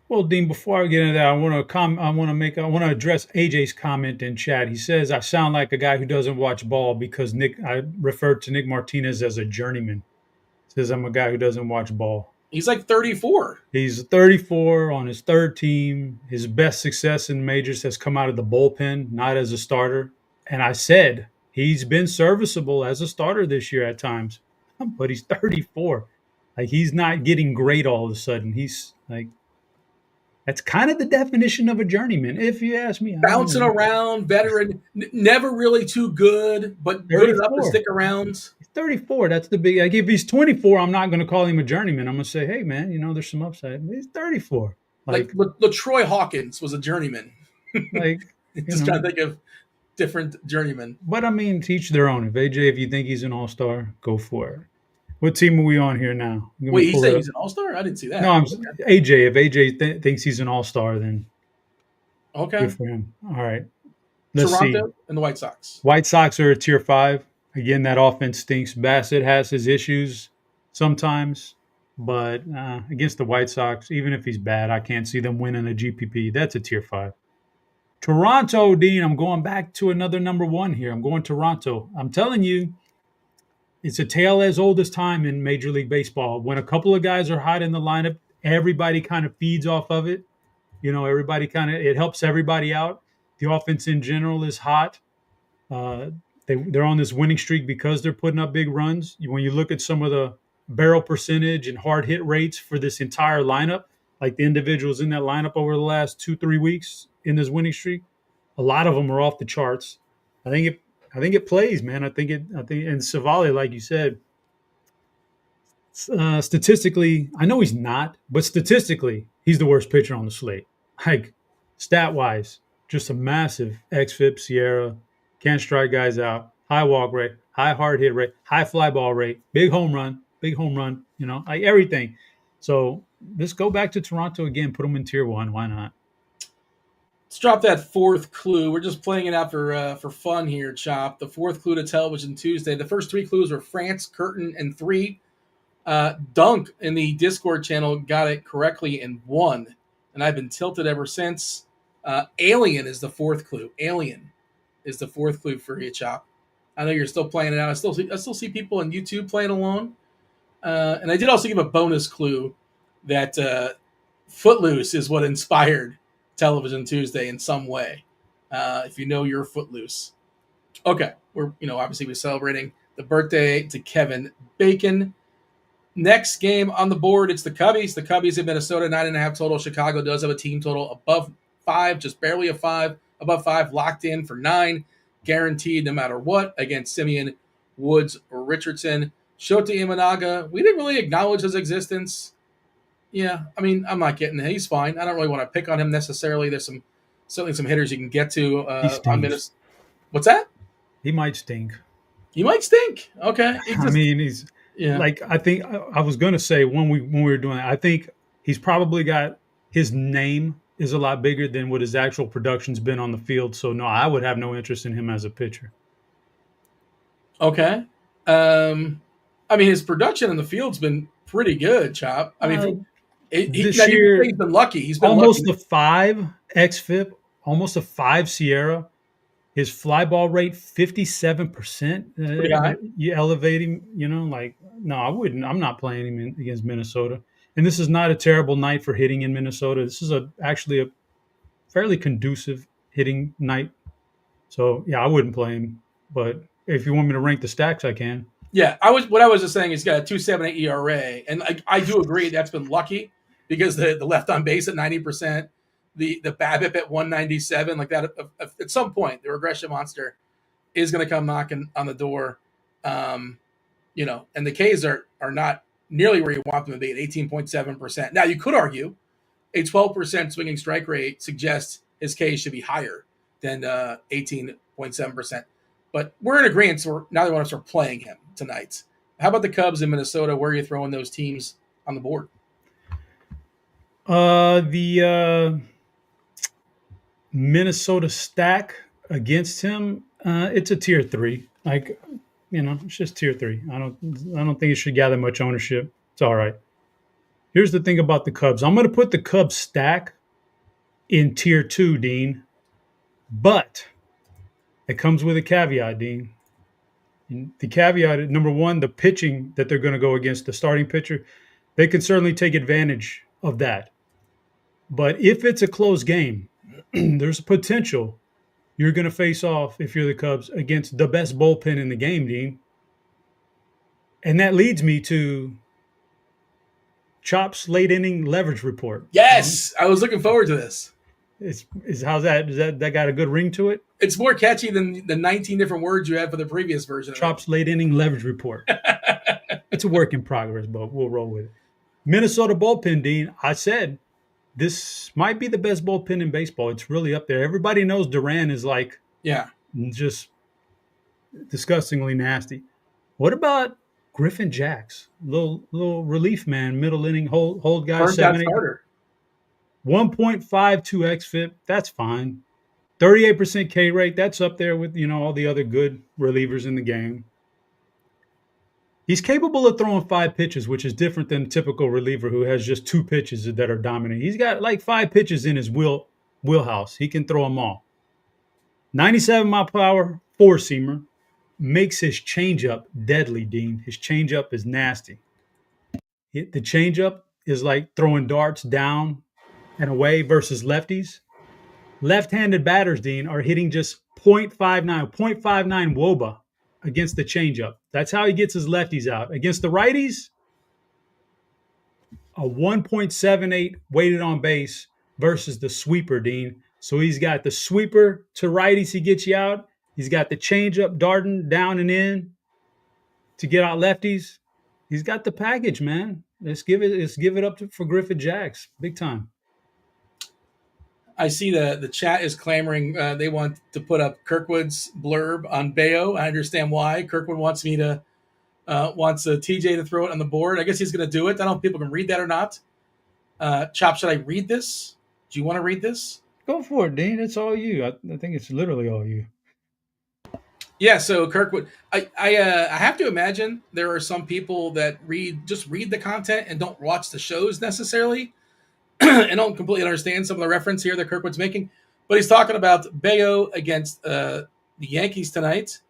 Well, Dean, before I get into that, I want to address AJ's comment in chat. He says I sound like a guy who doesn't watch ball because I referred to Nick Martinez as a journeyman. Says I'm a guy who doesn't watch ball. He's 34. He's 34 on his 3rd team. His best success in majors has come out of the bullpen, not as a starter. And I said he's been serviceable as a starter this year at times, but he's 34. He's not getting great all of a sudden. He's that's kind of the definition of a journeyman, if you ask me. Bouncing around, veteran, never really too good, but good enough to stick around. He's 34. That's the big. If he's 24, I'm not going to call him a journeyman. I'm going to say, hey, man, there's some upside. He's 34. LaTroy Hawkins was a journeyman. Just trying to think of different journeymen. But teach their own. If you think he's an all-star, go for it. What team are we on here now? Wait, he said he's an all-star? I didn't see that. No, AJ. If AJ thinks he's an all-star, then Okay. Good for him. All right. Let's see. Toronto and the White Sox. White Sox are a tier 5. Again, that offense stinks. Bassett has his issues sometimes, but against the White Sox, even if he's bad, I can't see them winning a GPP. That's a tier 5. Toronto, Dean, I'm going back to another number 1 here. I'm going Toronto. I'm telling you, it's a tale as old as time in Major League Baseball. When a couple of guys are hot in the lineup, everybody kind of feeds off of it. Everybody it helps everybody out. The offense in general is hot. Uh, they're on this winning streak because they're putting up big runs. When you look at some of the barrel percentage and hard hit rates for this entire lineup, like the individuals in that lineup over the last 2-3 weeks in this winning streak, a lot of them are off the charts. I think it plays, man. I think and Savali, like you said, statistically, I know he's not, but statistically, he's the worst pitcher on the slate. Like stat wise, just a massive xFIP Sierra, can't strike guys out, high walk rate, high hard hit rate, high fly ball rate, big home run, like everything. So let's go back to Toronto again, put them in tier 1. Why not? Let's drop that fourth clue. We're just playing it out for fun here, Chop. The fourth clue to Television Tuesday. The first 3 clues were France, Curtain, and 3. Dunk in the Discord channel got it correctly and won, and I've been tilted ever since. Alien is the fourth clue. Alien is the fourth clue for you, Chop. I know you're still playing it out. I still see people on YouTube playing along. And I did also give a bonus clue that Footloose is what inspired Television Tuesday in some way. If you know you're Footloose. Okay, we're obviously we're celebrating the birthday to Kevin Bacon. Next game on the board, it's the Cubbies. The Cubbies in Minnesota, 9.5 total. Chicago does have a team total above 5, just barely a 5, above 5, locked in for 9, guaranteed no matter what against Simeon, Woods, or Richardson. Shota Imanaga, we didn't really acknowledge his existence. Yeah, I mean, I'm not getting it. He's fine. I don't really want to pick on him necessarily. There's certainly some hitters you can get to on Minnesota. What's that? He might stink. He might stink. Okay. He's like, I think I was going to say when we were doing it, I think he's probably got his name is a lot bigger than what his actual production's been on the field. So no, I would have no interest in him as a pitcher. Okay. I mean, his production in the field's been pretty good, Chop. I mean, this year he's been lucky. He's been almost lucky. a 5 xFIP, almost a 5 Sierra. His fly ball rate 57%. You elevate him, no, I wouldn't. I'm not playing him against Minnesota. And this is not a terrible night for hitting in Minnesota. This is actually a fairly conducive hitting night. So yeah, I wouldn't play him. But if you want me to rank the stacks, I can. Yeah, what I was just saying is he's got a 2.78 ERA, and I do agree that's been lucky because the left on base at 90%. The BABIP at 197, like that. At some point, the regression monster is going to come knocking on the door, and the Ks are not nearly where you want them to be at 18.7%. Now, you could argue a 12% swinging strike rate suggests his Ks should be higher than 18.7%. But we're in agreement, so now they want to start playing him tonight. How about the Cubs in Minnesota? Where are you throwing those teams on the board? The Minnesota stack against him, it's a tier 3. Like, it's just tier 3. I don't think it should gather much ownership. It's all right. Here's the thing about the Cubs. I'm going to put the Cubs stack in tier 2, Dean. But it comes with a caveat, Dean. And the caveat, number 1, the pitching that they're going to go against, the starting pitcher, they can certainly take advantage of that. But if it's a close game, there's a potential you're going to face off, if you're the Cubs, against the best bullpen in the game, Dean. And that leads me to Chop's late inning leverage report. Yes, I was looking forward to this. How's that? That got a good ring to it? It's more catchy than the 19 different words you had for the previous version. Chop's late inning leverage report. It's a work in progress, but we'll roll with it. Minnesota bullpen, Dean. I said this might be the best bullpen in baseball. It's really up there. Everybody knows Duran is just disgustingly nasty. What about Griffin Jacks? Little relief man, middle inning, hold guy, 7-8. 1.52 xFIP, that's fine. 38% K rate, that's up there with, all the other good relievers in the game. He's capable of throwing 5 pitches, which is different than a typical reliever who has just 2 pitches that are dominant. He's got like 5 pitches in his wheelhouse. He can throw them all. 97 mile per hour, 4-seamer. Makes his changeup deadly, Dean. His changeup is nasty. The changeup is like throwing darts down and away versus lefties. Left-handed batters, Dean, are hitting just 0.59 WOBA against the changeup. That's how he gets his lefties out. Against the righties, a 1.78 weighted on base versus the sweeper, Dean. So he's got the sweeper to righties, he gets you out. He's got the changeup darting down and in to get out lefties. He's got the package, man. Let's give it up for Griffith Jacks. Big time. I see the chat is clamoring. They want to put up Kirkwood's blurb on Bayo. I understand why. Kirkwood wants me to wants TJ to throw it on the board. I guess he's going to do it. I don't know if people can read that or not. Chop, should I read this? Do you want to read this? Go for it, Dean. It's all you. I think it's literally all you. Yeah. So Kirkwood, I have to imagine there are some people that read the content and don't watch the shows necessarily. And don't completely understand some of the reference here that Kirkwood's making, but he's talking about Bayo against the Yankees tonight.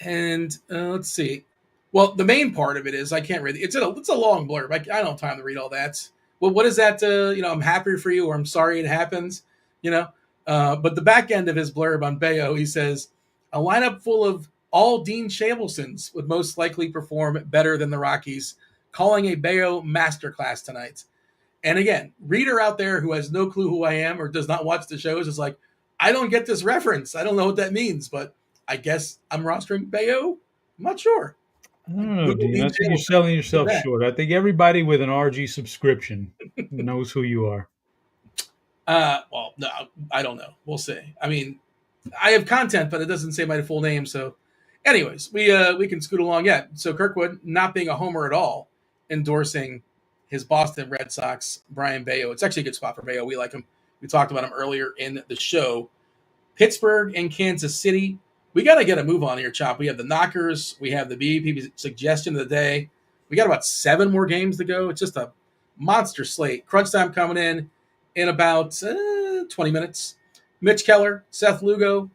And let's see. Well, the main part of it is I can't read it. It's a long blurb. I don't have time to read all that. Well, what is that? I'm happy for you, or I'm sorry it happens. But the back end of his blurb on Bayo, he says a lineup full of all Dean Shabelsons would most likely perform better than the Rockies, calling a Bayo masterclass tonight. And again, reader out there who has no clue who I am or does not watch the shows is like, I don't get this reference. I don't know what that means, but I guess I'm rostering Bayo. I'm not sure. I don't know, Dean. I think you're selling yourself short. I think everybody with an RG subscription knows who you are. Well, no, I don't know. We'll see. I mean, I have content, but it doesn't say my full name. So anyways, we can scoot along. Yeah. So Kirkwood, not being a homer at all, endorsing his Boston Red Sox, Brian Bayo. It's actually a good spot for Bayo. We like him. We talked about him earlier in the show. Pittsburgh and Kansas City. We got to get a move on here, Chop. We have the knockers. We have the BVP suggestion of the day. We got about 7 more games to go. It's just a monster slate. Crunch time coming in about 20 minutes. Mitch Keller, Seth Lugo.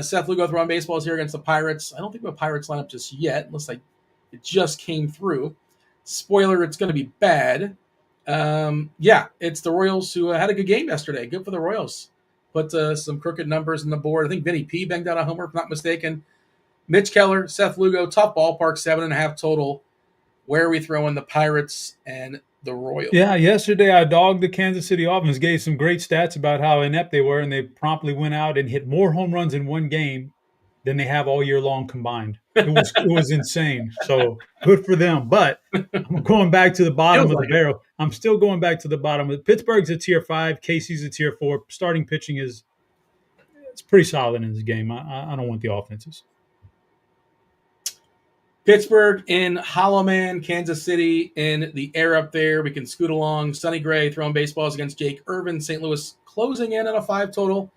Seth Lugo throwing baseballs here against the Pirates. I don't think we have a Pirates lineup just yet, unless it just came through. Spoiler, it's going to be bad. It's the Royals who had a good game yesterday. Good for the Royals. Put some crooked numbers on the board. I think Vinny P banged out a homer, if not mistaken. Mitch Keller, Seth Lugo, tough ballpark, 7.5 total. Where are we throwing the Pirates and the Royals? Yeah, yesterday I dogged the Kansas City offense, gave some great stats about how inept they were, and they promptly went out and hit more home runs in one game than they have all year long combined. It was insane. So good for them. But I'm going back to the bottom of the barrel. I'm still going back to the bottom. Pittsburgh's a tier 5. Casey's a tier 4. Starting pitching it's pretty solid in this game. I don't want the offenses. Pittsburgh in Hollow Man, Kansas City in the air up there. We can scoot along. Sonny Gray throwing baseballs against Jake Irvin. St. Louis closing in on a 5 total.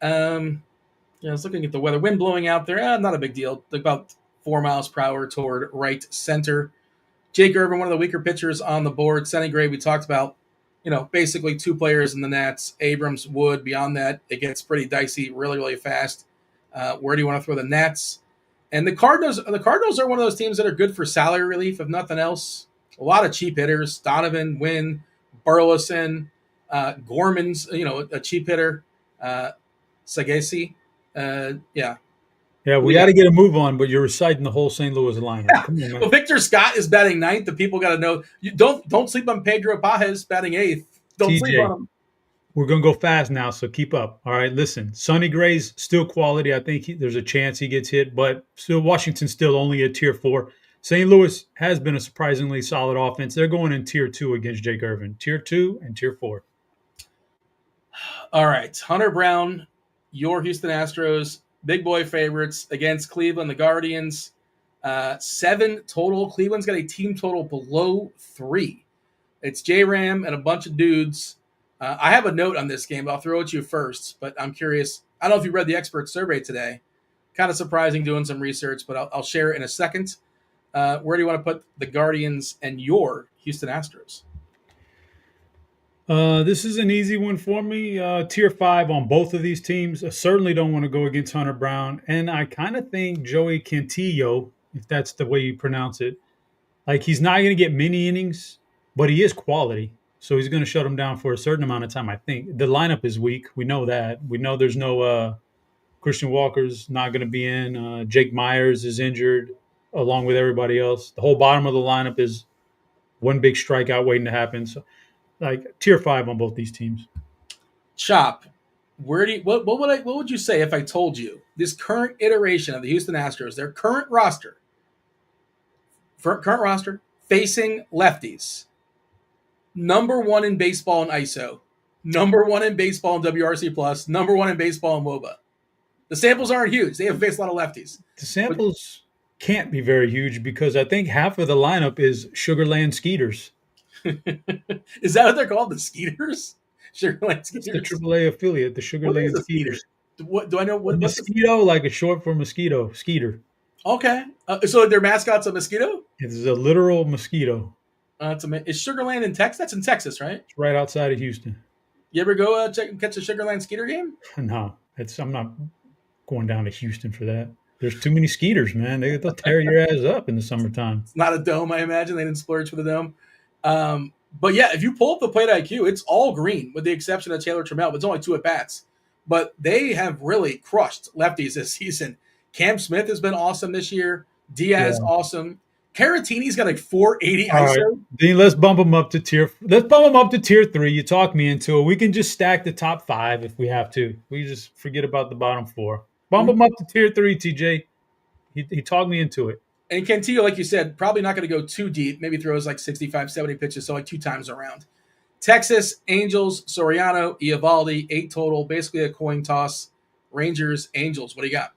I was looking at the weather. Wind blowing out there. Not a big deal. About 4 miles per hour toward right center. Jake Irvin, one of the weaker pitchers on the board. Sonny Gray, we talked about, basically 2 players in the Nats. Abrams, Wood. Beyond that, it gets pretty dicey really, really fast. Where do you want to throw the Nats? And the Cardinals are one of those teams that are good for salary relief, if nothing else. A lot of cheap hitters. Donovan, Wynn, Burleson, Gorman's, a cheap hitter. Sagasi. Yeah, we got to get a move on, but you're reciting the whole St. Louis lineup. Yeah. Come on, man. Well, Victor Scott is batting 9th. The people got to know. You don't sleep on Pedro Pages batting 8th. Don't TJ, sleep on him. We're going to go fast now, so keep up. All right, listen. Sonny Gray's still quality. I think there's a chance he gets hit, but still Washington's still only a tier 4. St. Louis has been a surprisingly solid offense. They're going in tier 2 against Jake Irvin. Tier 2 and tier 4. All right, Hunter Brown, your Houston Astros, big boy favorites against Cleveland, the Guardians. 7 total. Cleveland's got a team total below 3. It's J-Ram and a bunch of dudes I have a note on this game, but I'll throw it to you first. But I'm curious. I don't know if you read the expert survey today. Kind of surprising doing some research, but I'll share it in a second. Where do you want to put the Guardians and your Houston Astros? This is an easy one for me. Tier 5 on both of these teams. I certainly don't want to go against Hunter Brown. And I kind of think Joey Cantillo, if that's the way you pronounce it, like he's not going to get many innings, but he is quality. So he's going to shut him down for a certain amount of time, I think. The lineup is weak. We know that. We know there's no Christian Walker's not going to be in. Jake Myers is injured along with everybody else. The whole bottom of the lineup is one big strikeout waiting to happen. So, like tier 5 on both these teams. Chop, what would you say if I told you this current iteration of the Houston Astros, their current roster facing lefties, number 1 in baseball in ISO, number 1 in baseball in WRC plus, number 1 in baseball in WOBA. The samples aren't huge. They have faced a lot of lefties. The samples can't be very huge because I think half of the lineup is Sugarland Skeeters. Is that what they're called? The Skeeters? Sugarland Skeeters? It's the AAA affiliate, the Sugarland Skeeters. What do I know? What mosquito, like a short for mosquito, Skeeter. Okay. So their mascot's a mosquito? It's a literal mosquito. Is Sugarland in Texas? That's in Texas, right? It's right outside of Houston. You ever go catch a Sugarland Skeeter game? No. I'm not going down to Houston for that. There's too many Skeeters, man. They'll tear your ass up in the summertime. It's not a dome, I imagine. They didn't splurge for the dome. But yeah, if you pull up the plate IQ, it's all green with the exception of Taylor Trammell. But it's only 2 at-bats. But they have really crushed lefties this season. Cam Smith has been awesome this year. Diaz, awesome. Caratini's got like 480 ISO. Right. Then let's bump him up to tier 3. You talked me into it. We can just stack the top 5 if we have to. We just forget about the bottom 4. Bump him up to tier 3, TJ. He talked me into it. And Cantillo, like you said, probably not going to go too deep. Maybe throws like 65, 70 pitches, so like 2 times around. Texas, Angels, Soriano, Eovaldi, 8 total. Basically a coin toss. Rangers, Angels. What do you got?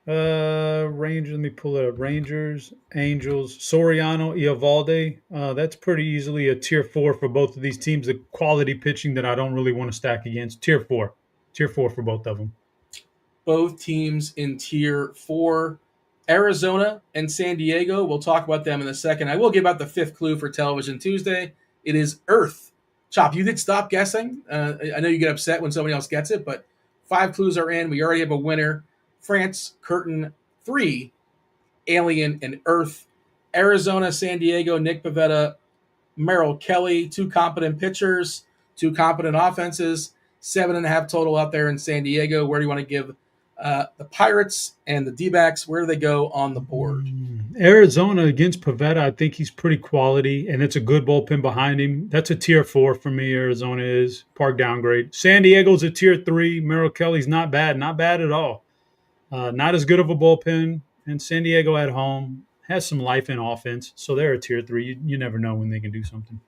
Rangers. Let me pull it up. Rangers, Angels, Soriano, Eovaldi. That's pretty easily a tier 4 for both of these teams. The quality pitching that I don't really want to stack against. Tier 4 for both of them. Both teams in tier 4. Arizona and San Diego. We'll talk about them in a second. I will give out the 5th clue for Television Tuesday. It is Earth. Chop, you did stop guessing. I know you get upset when somebody else gets it, but 5 clues are in. We already have a winner. France, Curtain, 3, Alien, and Earth. Arizona, San Diego, Nick Pivetta, Merrill Kelly, 2 competent pitchers, 2 competent offenses, 7.5 total out there in San Diego. Where do you want to give the Pirates and the D-backs? Where do they go on the board? Arizona against Pivetta, I think he's pretty quality, and it's a good bullpen behind him. That's a tier 4 for me, Arizona is. Park downgrade. San Diego's a tier 3. Merrill Kelly's not bad at all. Not as good of a bullpen, and San Diego at home has some life in offense, so they're a tier 3. You never know when they can do something.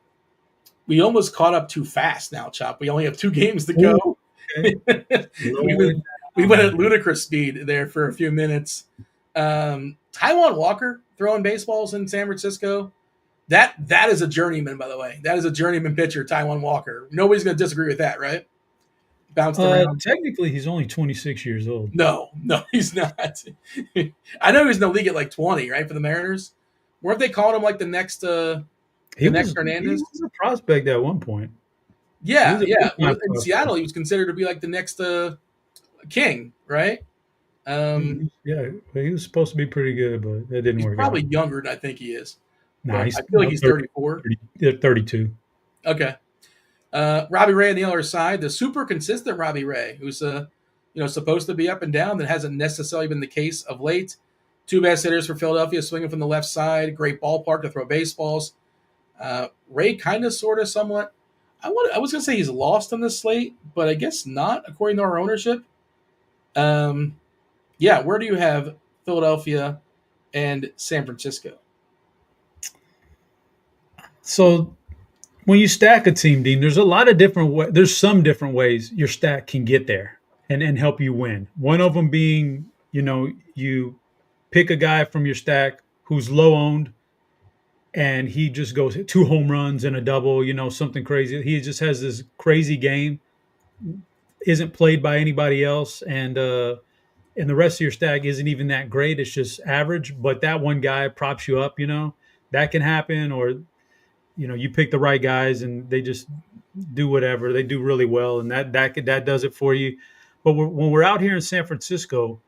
We almost caught up too fast now, Chop. We only have 2 games to go. Okay. we went at ludicrous speed there for a few minutes. Taijuan Walker throwing baseballs in San Francisco. That is a journeyman, by the way. That is a journeyman pitcher, Taijuan Walker. Nobody's going to disagree with that, right? Bounced around. Technically, he's only 26 years old. No, he's not. I know he was in the league at like 20, right, for the Mariners. Weren't they calling him like the next next Hernandez? He was a prospect at one point. Yeah. In Seattle, he was considered to be like the next King, right? He was supposed to be pretty good, but that didn't work. He's probably younger than I think he is. No, I feel like he's 34. 32. Okay. Robbie Ray on the other side, the super consistent Robbie Ray, who's supposed to be up and down, that hasn't necessarily been the case of late. 2 best hitters for Philadelphia, swinging from the left side. Great ballpark to throw baseballs. Ray kind of, sort of, somewhat. I was going to say he's lost on this slate, but I guess not, according to our ownership. Where do you have Philadelphia and San Francisco? So when you stack a team, Dean, there's a lot of different there's some different ways your stack can get there and help you win. One of them being, you pick a guy from your stack who's low owned and he just goes 2 home runs and a double, something crazy. He just has this crazy game, isn't played by anybody else, and the rest of your stack isn't even that great. It's just average, but that one guy props you up, that can happen. Or, you pick the right guys and they just do whatever. They do really well, and that does it for you. But when we're out here in San Francisco,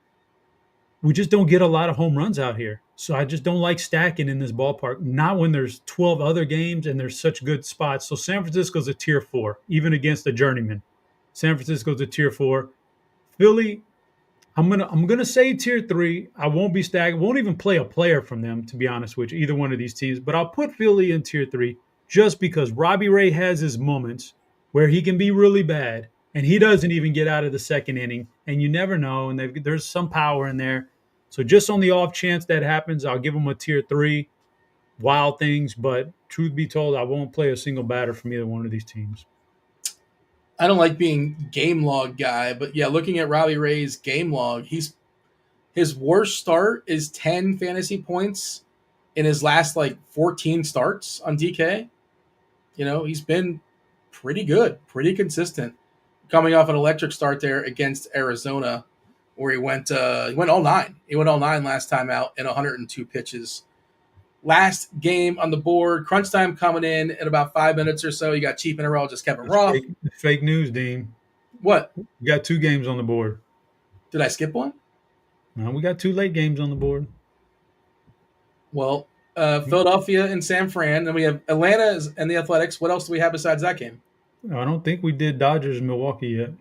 we just don't get a lot of home runs out here. So I just don't like stacking in this ballpark. Not when there's 12 other games and there's such good spots. So San Francisco's a tier 4, even against a journeyman. San Francisco's a tier 4. Philly, I'm gonna say tier 3. I won't be stacking. Won't even play a player from them, to be honest with you, either one of these teams. But I'll put Philly in tier 3 just because Robbie Ray has his moments where he can be really bad, and he doesn't even get out of the second inning, and you never know. And there's some power in there. So just on the off chance that happens, I'll give him a tier 3. Wild things, but truth be told, I won't play a single batter from either one of these teams. I don't like being game log guy, but yeah, looking at Robbie Ray's game log, his worst start is 10 fantasy points in his last 14 starts on DK. He's been pretty good, pretty consistent, coming off an electric start there against Arizona, where he went all 9. He went all 9 last time out in 102 pitches. Last game on the board, crunch time coming in about 5 minutes or so. You got cheap just Kevin Roth. Fake news, Dean. What? We got 2 games on the board. Did I skip one? No, we got 2 late games on the board. Well, Philadelphia and San Fran, and we have Atlanta and the Athletics. What else do we have besides that game? I don't think we did Dodgers Milwaukee yet.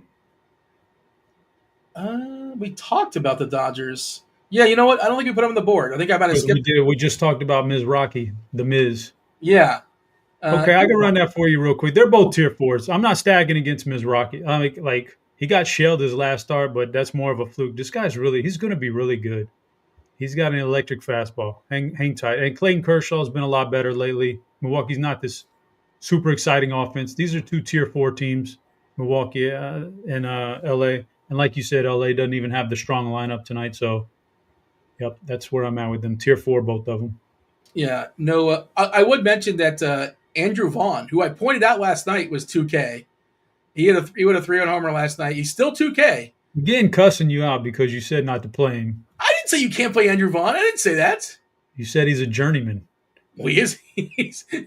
We talked about the Dodgers. Yeah, you know what? I don't think we put them on the board. I think I might have skipped. We just talked about Ms. Rocky, the Miz. Yeah. Okay, I can run that for you real quick. They're both tier 4s. I'm not stacking against Ms. Rocky. He got shelled his last start, but that's more of a fluke. This guy's he's going to be really good. He's got an electric fastball. Hang tight. And Clayton Kershaw's been a lot better lately. Milwaukee's not this super exciting offense. These are 2 tier 4 teams, Milwaukee and LA. And like you said, LA doesn't even have the strong lineup tonight. So, yep, that's where I'm at with them. Tier 4, both of them. Yeah, no, I would mention that Andrew Vaughn, who I pointed out last night, was 2K. He would a 3-run homer last night. He's still 2K. Again, cussing you out because you said not to play him. I didn't say you can't play Andrew Vaughn. I didn't say that. You said he's a journeyman. Well, he is.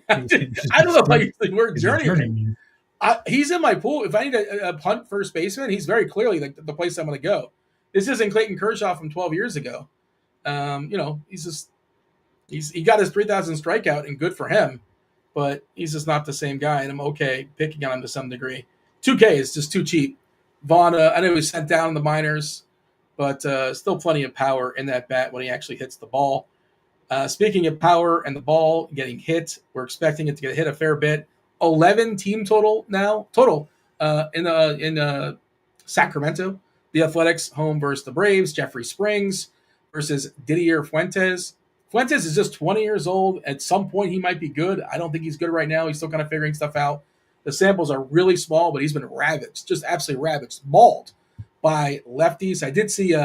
I don't know if I use the word journeyman. He's in my pool. If I need a punt first baseman, he's very clearly the place I'm going to go. This isn't Clayton Kershaw from 12 years ago. He got his 3,000 strikeout, and good for him. But he's just not the same guy, and I'm okay picking on him to some degree. 2K is just too cheap. Vaughn, I know he was sent down in the minors, but still plenty of power in that bat when he actually hits the ball. Speaking of power and the ball getting hit, we're expecting it to get hit a fair bit. 11 team total in Sacramento. The Athletics home versus the Braves. Jeffrey Springs versus Didier Fuentes. Fuentes is just 20 years old. At some point, he might be good. I don't think he's good right now. He's still kind of figuring stuff out. The samples are really small, but he's been ravaged, just absolutely ravaged, mauled by lefties. I did see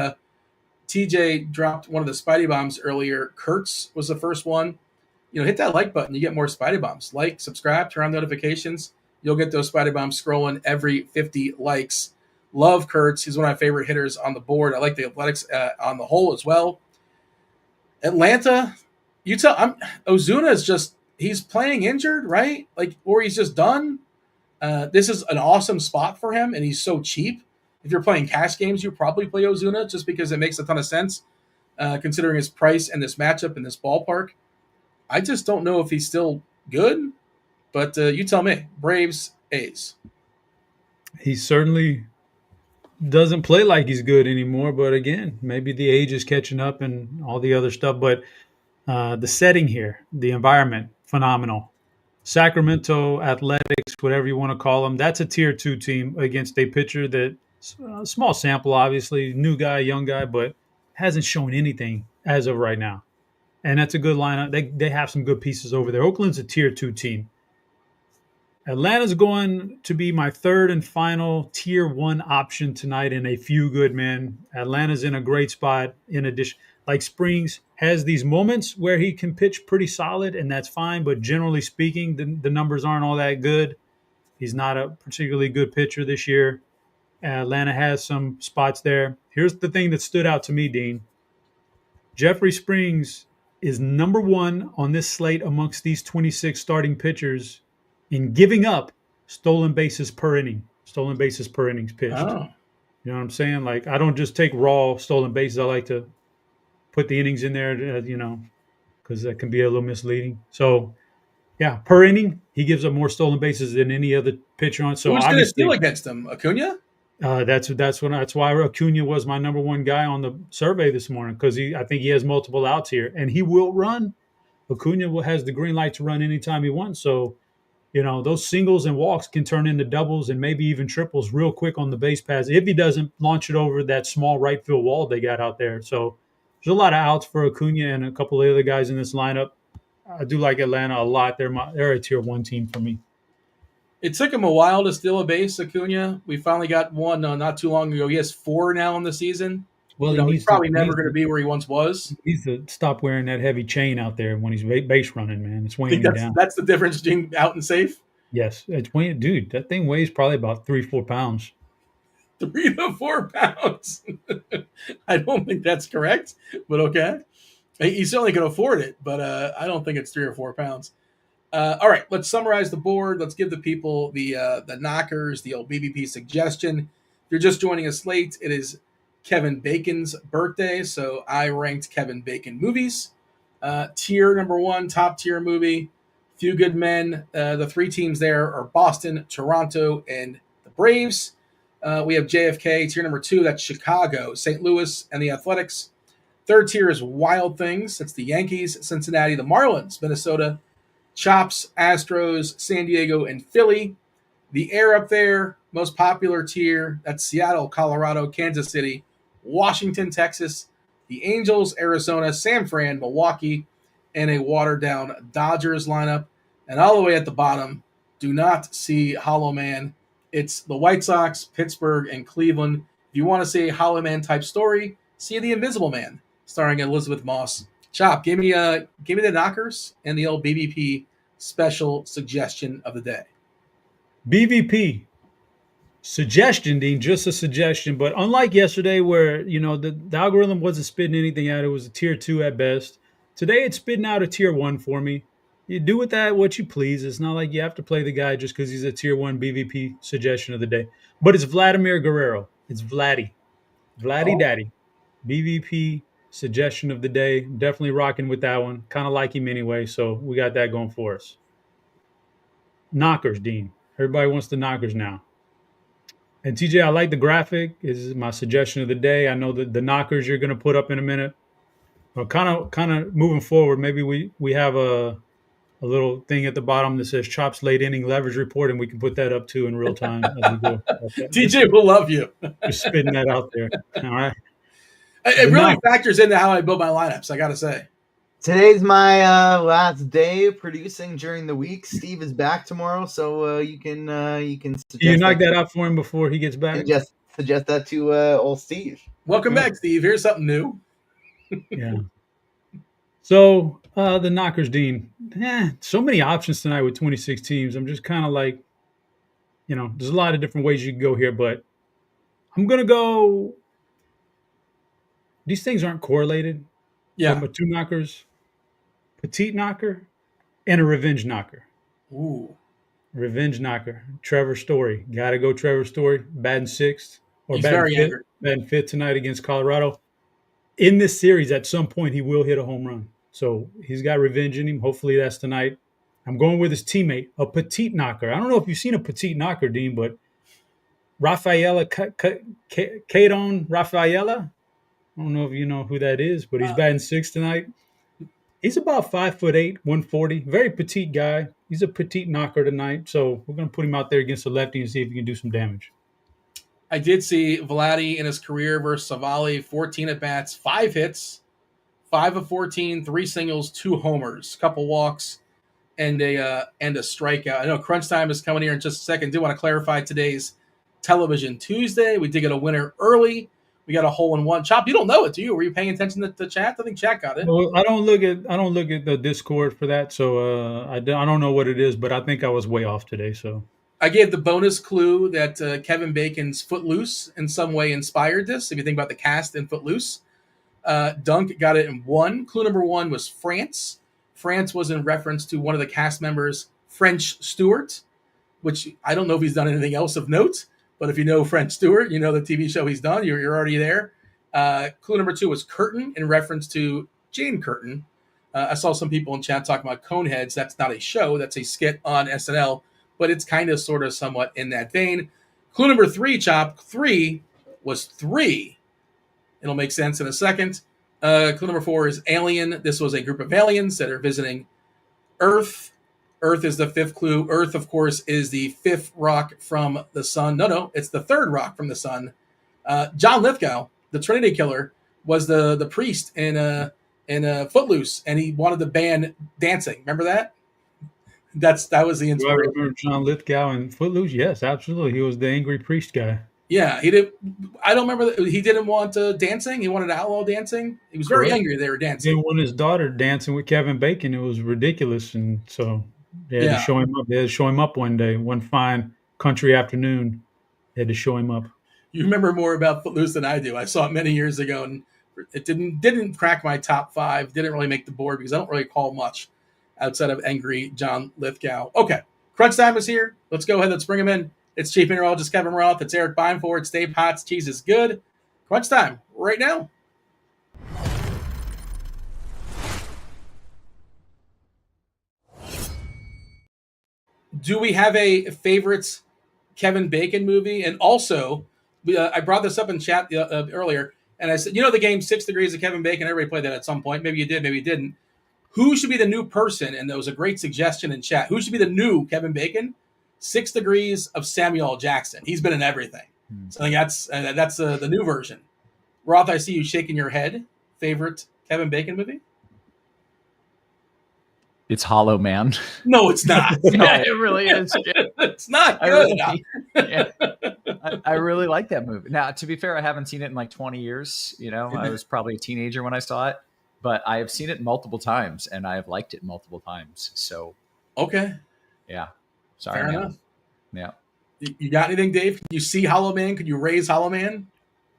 TJ dropped one of the Spidey bombs earlier. Kurtz was the first one. Hit that like button. You get more Spidey bombs. Like, subscribe, turn on notifications. You'll get those Spidey bombs scrolling every 50 likes. Love Kurtz. He's one of my favorite hitters on the board. I like the Athletics on the whole as well. Atlanta, Ozuna is just, he's playing injured, right? Or he's just done. This is an awesome spot for him, and he's so cheap. If you're playing cash games, you probably play Ozuna just because it makes a ton of sense, considering his price and this matchup in this ballpark. I just don't know if he's still good, but you tell me. Braves, A's. He certainly doesn't play like he's good anymore, but again, maybe the age is catching up and all the other stuff. But the setting here, the environment, phenomenal. Sacramento Athletics, whatever you want to call them, that's a tier 2 team against a pitcher that small sample, obviously, new guy, young guy, but hasn't shown anything as of right now. And that's a good lineup. They have some good pieces over there. Oakland's a tier 2 team. Atlanta's going to be my third and final tier 1 option tonight in a few good men. Atlanta's in a great spot. In addition, like Springs, has these moments where he can pitch pretty solid, and that's fine. But generally speaking, the numbers aren't all that good. He's not a particularly good pitcher this year. Atlanta has some spots there. Here's the thing that stood out to me, Dean. Jeffrey Springs is number one on this slate amongst these 26 starting pitchers in giving up stolen bases per inning, stolen bases per innings pitched. Oh. You know what I'm saying? Like, I don't just take raw stolen bases. I like to put the innings in there, because that can be a little misleading. So, yeah, per inning, he gives up more stolen bases than any other pitcher on. So Who's going to steal obviously, against him? Acuna? that's why Acuna was my number one guy on the survey this morning, because I think he has multiple outs here, and he will run. Acuna has the green light to run anytime he wants. So, those singles and walks can turn into doubles and maybe even triples real quick on the base pass if he doesn't launch it over that small right field wall they got out there. So there's a lot of outs for Acuna and a couple of other guys in this lineup. I do like Atlanta a lot. They're a tier one team for me. It took him a while to steal a base, Acuna. We finally got one not too long ago. He has 4 now in the season. Well, he's probably never going to be where he once was. He needs to stop wearing that heavy chain out there when he's base running, man. It's weighing him down. That's the difference between out and safe? Yes. It's weighing, dude, that thing weighs probably about 3-4 pounds. 3 to 4 pounds. I don't think that's correct, but okay. He certainly can afford it, but I don't think it's 3 or 4 pounds. All right, let's summarize the board. Let's give the people the knockers, the old BBP suggestion. If you're just joining us late, it is Kevin Bacon's birthday, so I ranked Kevin Bacon movies. Tier number 1, top tier movie, Few Good Men. The 3 teams there are Boston, Toronto, and the Braves. We have JFK. Tier number 2, that's Chicago, St. Louis, and the Athletics. Third tier is Wild Things. That's the Yankees, Cincinnati, the Marlins, Minnesota, Chops, Astros, San Diego, and Philly. The air up there, most popular tier, that's Seattle, Colorado, Kansas City, Washington, Texas, the Angels, Arizona, San Fran, Milwaukee, and a watered-down Dodgers lineup. And all the way at the bottom, do not see Hollow Man. It's the White Sox, Pittsburgh, and Cleveland. If you want to see a Hollow Man type story, see The Invisible Man, starring Elizabeth Moss. Chop, give me the knockers and the old BBP special suggestion of the day. BVP suggestion, Dean, just a suggestion. But unlike yesterday where, the algorithm wasn't spitting anything out, it was a tier 2 at best. Today it's spitting out a tier 1 for me. You do with that what you please. It's not like you have to play the guy just because he's a tier 1 BVP suggestion of the day. But it's Vladimir Guerrero. It's Vladdy Daddy. BVP suggestion of the day. Definitely rocking with that one. Kind of like him anyway, so we got that going for us. Knockers, Dean. Everybody wants the knockers now. And TJ, I like the graphic. This is my suggestion of the day. I know that the knockers you're going to put up in a minute. But kind of moving forward, maybe we have a little thing at the bottom that says Chops late inning leverage report, and we can put that up too in real time as we go. Okay. TJ will love you. Just spitting that out there. All right. It really factors into how I build my lineups, I got to say. Today's my last day producing during the week. Steve is back tomorrow, so you can suggest you knock that out for him before he gets back. Just suggest that to old Steve. Welcome back, Steve. Here's something new. Yeah. So the knockers, Dean. So many options tonight with 26 teams. I'm just kind of like, there's a lot of different ways you can go here, but I'm gonna go. These things aren't correlated. Yeah. But 2 knockers. Petite knocker and a revenge knocker. Ooh. Revenge knocker. Trevor Story. Got to go Trevor Story. Batting 6th or batting fifth tonight against Colorado. In this series, at some point, he will hit a home run. So he's got revenge in him. Hopefully that's tonight. I'm going with his teammate, a petite knocker. I don't know if you've seen a petite knocker, Dean, but Rafaela, Kadon Rafaela. I don't know if you know who that is, but he's batting 6th tonight. He's about 5'8", 140. Very petite guy. He's a petite knocker tonight. So we're going to put him out there against the lefty and see if he can do some damage. I did see Vladdy in his career versus Savali, 14 at-bats, 5 hits, 5 of 14, 3 singles, 2 homers, couple walks, and a strikeout. I know Crunch Time is coming here in just a second. I do want to clarify today's Television Tuesday. We did get a winner early. We got a hole in one. Chop, you don't know it, do you? Were you paying attention to the chat? I think chat got it. Well, I don't look at the Discord for that, so I don't know what it is, but I think I was way off today. So I gave the bonus clue that Kevin Bacon's Footloose in some way inspired this. If you think about the cast in Footloose, Dunk got it in 1. Clue number 1 was France. France was in reference to one of the cast members, French Stewart, which I don't know if he's done anything else of note. But if you know French Stewart, you know the TV show he's done. You're already there. Clue number 2 was Curtain in reference to Jane Curtin. I saw some people in chat talking about Coneheads. That's not a show. That's a skit on SNL. But it's kind of sort of somewhat in that vein. Clue number 3, Chop, 3 was 3. It'll make sense in a second. Clue number 4 is Alien. This was a group of aliens that are visiting Earth. Earth is the 5th clue. Earth, of course, is the 5th rock from the sun. No, it's the 3rd rock from the sun. John Lithgow, the Trinity Killer, was the priest in Footloose, and he wanted the band dancing. Remember that? That was the inspiration. Do I remember John Lithgow in Footloose? Yes, absolutely. He was the angry priest guy. Yeah, he did. I don't remember. He didn't want dancing. He wanted outlaw dancing. He was very angry they were dancing. He wanted his daughter dancing with Kevin Bacon. It was ridiculous, and so they had to show him up. They had to show him up one day, one fine country afternoon. They had to show him up. You remember more about Footloose than I do. I saw it many years ago, and it didn't crack my top 5. Didn't really make the board because I don't really call much outside of angry John Lithgow. Okay, crunch time is here. Let's go ahead. Let's bring him in. It's Chief Meteorologist Kevin Roth. It's Erik Beimfohr. It's Dave Potts. Cheese is good. Crunch time right now. Do we have a favorite Kevin Bacon movie? And also, I brought this up in chat earlier, and I said, the game 6 Degrees of Kevin Bacon? Everybody played that at some point. Maybe you did, maybe you didn't. Who should be the new person? And there was a great suggestion in chat. Who should be the new Kevin Bacon? 6 Degrees of Samuel L. Jackson. He's been in everything. So I think that's the new version. Roth, I see you shaking your head. Favorite Kevin Bacon movie? It's Hollow Man. No, it's not. Yeah, it really is. It's not good. I really like that movie. Now, to be fair, I haven't seen it in like 20 years. I was probably a teenager when I saw it, but I have seen it multiple times and I have liked it multiple times. So, okay. Yeah. Sorry. Fair enough. Yeah. You got anything, Dave? Can you see Hollow Man? Could you raise Hollow Man?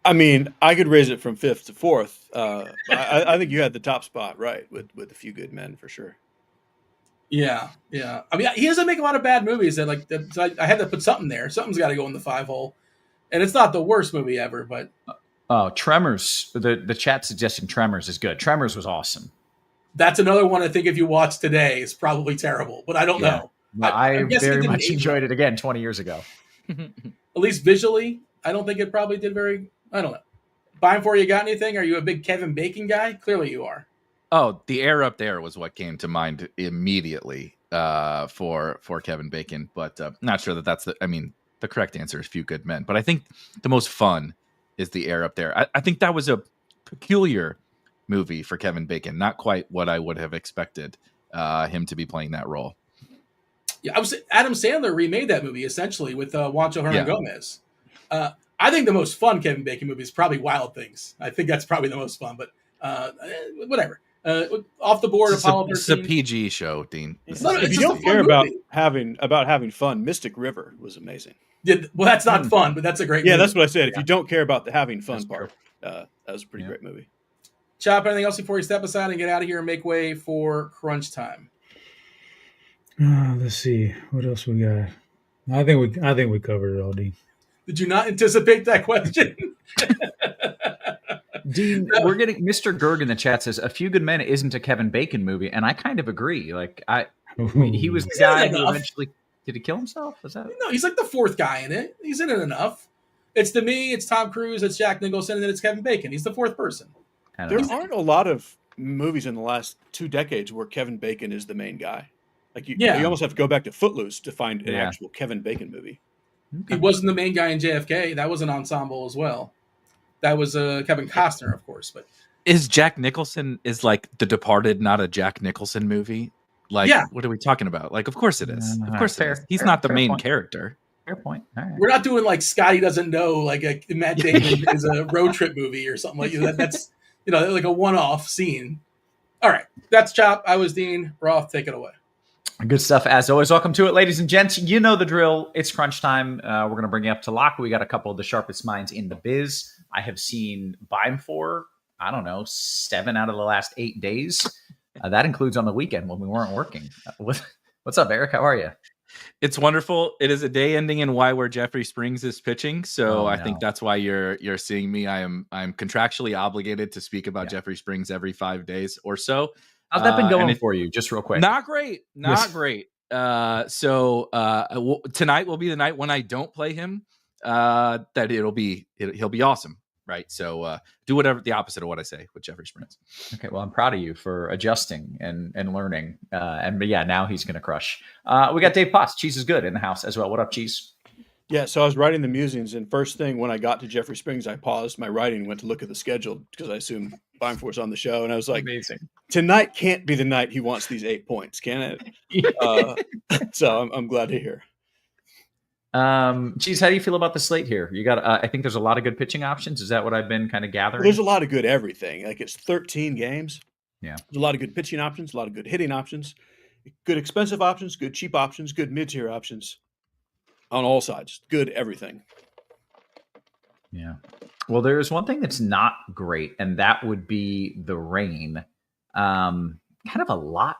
I mean, I could raise it from 5th to 4th. I think you had the top spot right with A Few Good Men for sure. Yeah. I mean, he doesn't make a lot of bad movies. So I had to put something there. Something's got to go in the 5 hole. And it's not the worst movie ever, but Tremors. The chat suggesting Tremors is good. Tremors was awesome. That's another one I think if you watch today is probably terrible, but I don't know. I very much enjoyed it again 20 years ago. At least visually, I don't think it probably did I don't know. Beimfohr, you got anything? Are you a big Kevin Bacon guy? Clearly you are. Oh, the air up there was what came to mind immediately for Kevin Bacon, but not sure that's the correct answer is Few Good Men. But I think the most fun is the air up there. I think that was a peculiar movie for Kevin Bacon. Not quite what I would have expected him to be playing that role. Yeah, Adam Sandler remade that movie essentially with Juancho Hernan Gomez. I think the most fun Kevin Bacon movie is probably Wild Things. I think that's probably the most fun, but whatever. Off the board, Apollo 13. It's a PG show, Dean. If you don't care about having fun, Mystic River was amazing. Well, that's not fun, but that's a great movie. Yeah, that's what I said. If you don't care about the having fun part, that was a pretty great movie. Chop, anything else before you step aside and get out of here and make way for crunch time? Let's see what else we got. I think we covered it all, Dean. Did you not anticipate that question? Dean, we're getting Mr. Gerg in the chat says A Few Good Men isn't a Kevin Bacon movie, and I kind of agree. Like he was the guy who eventually did he kill himself? Is that no? He's like the 4th guy in it. He's in it enough. It's it's Tom Cruise, it's Jack Nicholson, and then it's Kevin Bacon. He's the 4th person. There aren't a lot of movies in the last 2 decades where Kevin Bacon is the main guy. Like you almost have to go back to Footloose to find an actual Kevin Bacon movie. Okay. He wasn't the main guy in JFK. That was an ensemble as well. That was Kevin Costner, of course. But is Jack Nicholson like The Departed not a Jack Nicholson movie? Like, what are we talking about? Like, of course it is. Of course it is. He's not the main character. Fair point. All right. We're not doing like Scotty Doesn't Know, like a Matt Damon is a road trip movie or something like that. That's, like a one-off scene. All right. That's Chop. I was Dean. Roth, take it away. Good stuff, as always. Welcome to it, ladies and gents. You know the drill. It's crunch time. We're going to bring you up to lock. We got a couple of the sharpest minds in the biz. I have seen Beimfohr, 7 out of the last 8 days. That includes on the weekend when we weren't working. What's up, Erik? How are you? It's wonderful. It is a day ending in where Jeffrey Springs is pitching, so I think that's why you're seeing me. I'm contractually obligated to speak about Jeffrey Springs every 5 days or so. How's that been going for you? Just real quick. Not great. Great. So tonight will be the night when I don't play him. That he'll be awesome. Right. So do whatever the opposite of what I say with Jeffrey Springs. Okay. Well, I'm proud of you for adjusting and learning. But now he's going to crush. We got Dave Potts. Cheese is good in the house as well. What up, Cheese? Yeah. So I was writing the musings, and first thing when I got to Jeffrey Springs, I paused my writing, went to look at the schedule because I assumed Beimfohr's on the show, and I was like, amazing. Tonight can't be the night he wants these 8 points, can it? So I'm glad to hear. Cheese, how do you feel about the slate here? You got, I think there's a lot of good pitching options. Is that what I've been kind of gathering? There's a lot of good everything. Like it's 13 games. Yeah. There's a lot of good pitching options, a lot of good hitting options, good expensive options, good cheap options, good mid-tier options on all sides. Good everything. Yeah. Well, there's one thing that's not great, and that would be the rain. Kind of a lot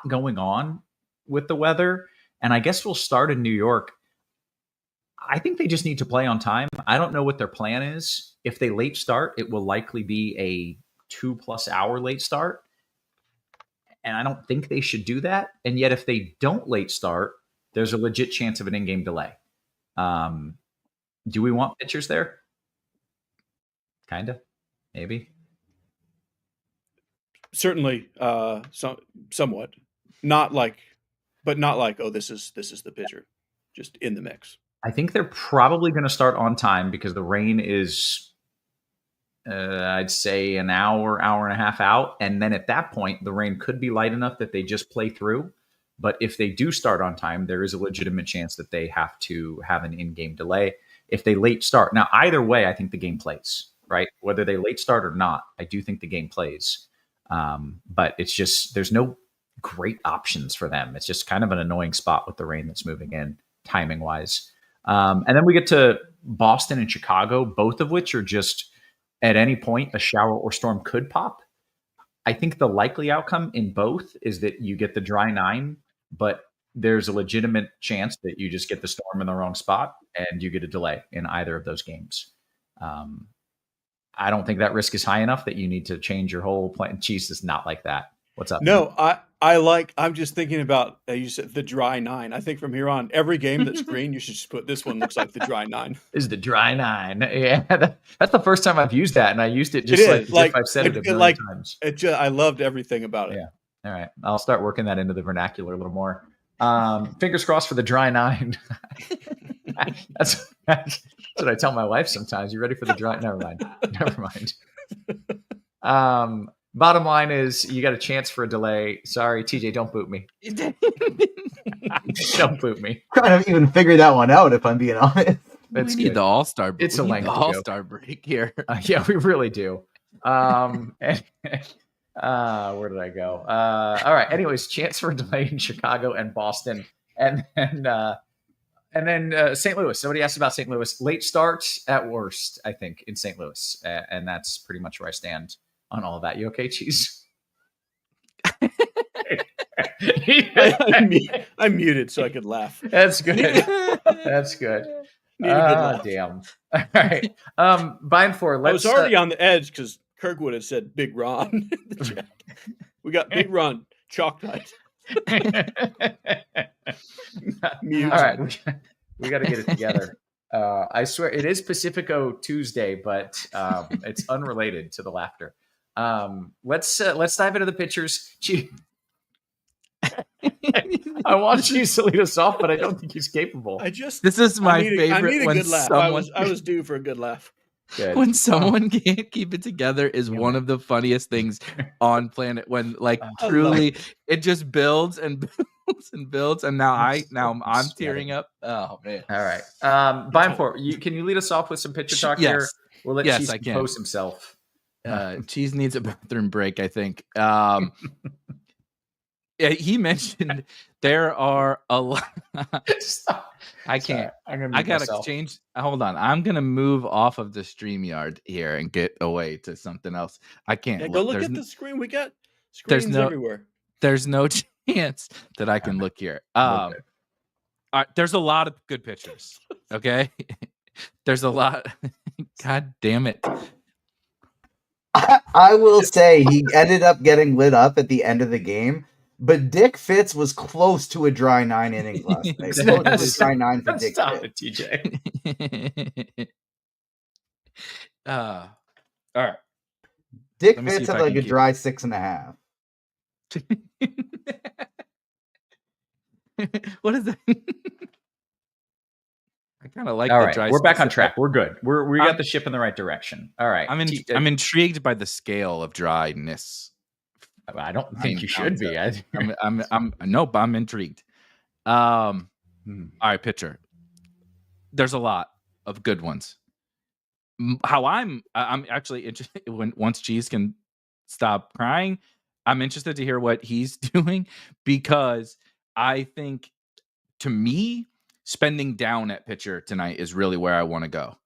going on with the weather. And I guess we'll start in New York. I think they just need to play on time. I don't know what their plan is. If they late start, it will likely be a 2+ hour late start. And I don't think they should do that. And yet if they don't late start, there's a legit chance of an in-game delay. Do we want pitchers there? Kind of, maybe. Certainly, somewhat. Not like, oh, this is the pitcher, just in the mix. I think they're probably going to start on time because the rain is, I'd say, an hour and a half out. And then at that point, the rain could be light enough that they just play through. But if they do start on time, there is a legitimate chance that they have to have an in-game delay. If they late start. Now, either way, I think the game plays, right? Whether they late start or not, I do think the game plays. But it's just, there's no great options for them. It's just kind of an annoying spot with the rain that's moving in timing-wise. And then we get to Boston and Chicago, both of which are just at any point a shower or storm could pop. I think the likely outcome in both is that you get the dry 9, but there's a legitimate chance that you just get the storm in the wrong spot and you get a delay in either of those games. I don't think that risk is high enough that you need to change your whole plan. Cheese is not like that. What's up? No, I'm just thinking about, you said the dry 9. I think from here on, every game that's green, you should just put this one looks like the dry 9. Is the dry 9. Yeah, that's the first time I've used that, and I used it just like I've said it a million times. I loved everything about it. Yeah. All right. I'll start working that into the vernacular a little more. Fingers crossed for the dry 9. That's what I tell my wife sometimes. You ready for the dry? Never mind. Bottom line is you got a chance for a delay. Sorry, TJ, don't boot me. Don't boot me. Trying to even figure that one out, if I'm being honest. We need the All-Star break. It's a length All-Star break here. Yeah, we really do. Where did I go? All right. Anyways, chance for a delay in Chicago and Boston. And then St. Louis. Somebody asked about St. Louis. Late starts at worst, I think, in St. Louis. And that's pretty much where I stand on all of that. You okay, Cheese? I'm muted so I could laugh. That's good. That's good. Damn. All right. Beimfohr, I was already on the edge because Kirkwood had said Big Ron in the chat. We got Big Ron chalk night. All right. We got to get it together. I swear it is Pacifico Tuesday, but it's unrelated to the laughter. Let's dive into the pitchers. I want you to lead us off, but I don't think he's capable. This is my favorite. I need a when good laugh. I was due for a good laugh. Good. When someone can't keep it together is one of the funniest things on planet. When truly it just builds and and builds, and now I'm tearing up. Oh man! All right, Beimfohr, can you lead us off with some pitcher talk here? Yes. We'll let Cheese I can. compose himself. Cheese needs a bathroom break, I think. Yeah, he mentioned there are a lot. I can't. Sorry, I gotta change. Hold on. I'm gonna move off of the StreamYard here and get away to something else. I can't. Yeah, go look at the screen. We got screens everywhere. There's no chance that I can look here. All right, there's a lot of good pitchers. Okay, there's a lot. God damn it. I will say he ended up getting lit up at the end of the game, but Dick Fitz was close to a dry 9 innings last night. Close to a dry 9 for Dick Fitz. TJ. All right. Dick Fitz had like a dry 6.5. What is that? I kind of like. All right, we're back on track. We're good. We got the ship in the right direction. All right. I'm intrigued by the scale of dryness. I don't think you should be. I'm intrigued. All right, pitcher. There's a lot of good ones. How I'm actually interested once Cheese can stop crying. I'm interested to hear what he's doing, because I think, to me, spending down at pitcher tonight is really where I want to go.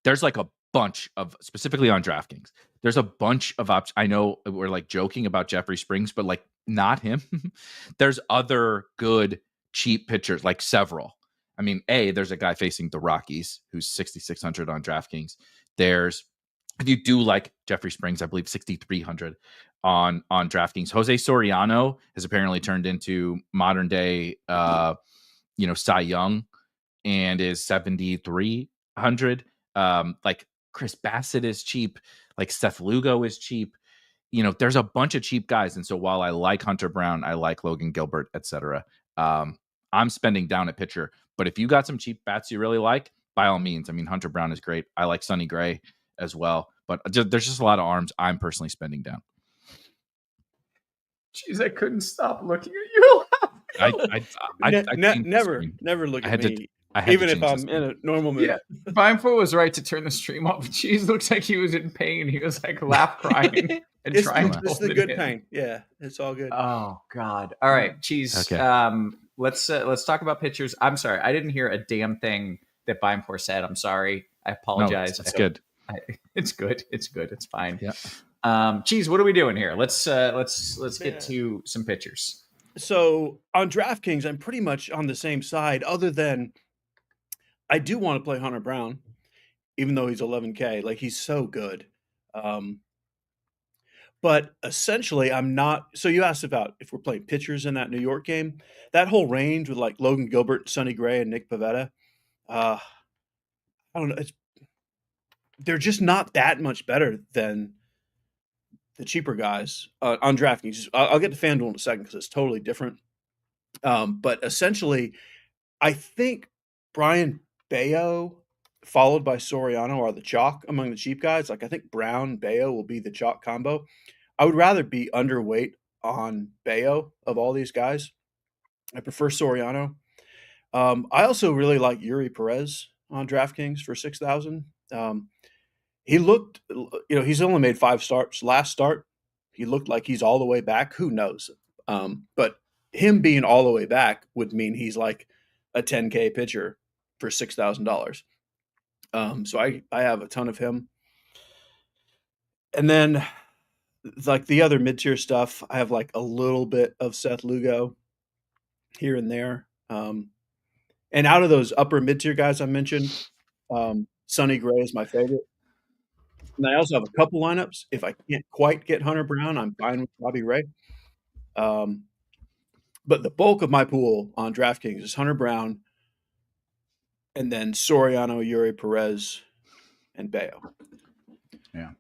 There's like a bunch of, specifically on DraftKings, there's a bunch of options. I know we're like joking about Jeffrey Springs, but like not him. There's other good cheap pitchers, like several. I mean, there's a guy facing the Rockies who's 6,600 on DraftKings. There's, if you do like Jeffrey Springs, I believe 6,300 on DraftKings. Jose Soriano has apparently turned into modern day, Cy Young, and is 7,300. Like Chris Bassett is cheap. Like Seth Lugo is cheap. There's a bunch of cheap guys. And so while I like Hunter Brown, I like Logan Gilbert, etc. I'm spending down at pitcher. But if you got some cheap bats you really like, by all means. I mean, Hunter Brown is great. I like Sonny Gray as well. But there's just a lot of arms I'm personally spending down. Jeez, I couldn't stop looking at you. Never look at me. Even if I'm in a normal mood. Yeah, Beimfohr was right to turn the stream off. Cheese looks like he was in pain. He was like laugh crying and trying to. It's the good pain. Yeah, it's all good. Oh God! All right, Cheese. Okay. Let's talk about pitchers. I'm sorry, I didn't hear a damn thing that Beimfohr said. I'm sorry. I apologize. No, it's good. It's good. It's good. It's fine. Yeah. Cheese, what are we doing here? Let's get to some pitchers. So on DraftKings, I'm pretty much on the same side, other than I do want to play Hunter Brown, even though he's 11K. Like, he's so good. But essentially, I'm not. So you asked about if we're playing pitchers in that New York game. That whole range with like Logan Gilbert, Sonny Gray, and Nick Pivetta. I don't know. They're just not that much better than the cheaper guys on DraftKings. I'll get to FanDuel in a second because it's totally different. But essentially, I think Brian Bayo followed by Soriano are the chalk among the cheap guys. Like, I think Brown, Bayo will be the chalk combo. I would rather be underweight on Bayo of all these guys. I prefer Soriano. I also really like Yuri Perez on DraftKings for 6,000. He looked, he's only made 5 starts. Last start, he looked like he's all the way back. Who knows? But him being all the way back would mean he's like a 10K pitcher for $6,000. So I have a ton of him. And then like the other mid-tier stuff, I have like a little bit of Seth Lugo here and there. And out of those upper mid-tier guys I mentioned, Sonny Gray is my favorite. And I also have a couple lineups. If I can't quite get Hunter Brown, I'm fine with Robbie Ray. But the bulk of my pool on DraftKings is Hunter Brown, and then Soriano, Yuri Perez, and Bayo. Yeah.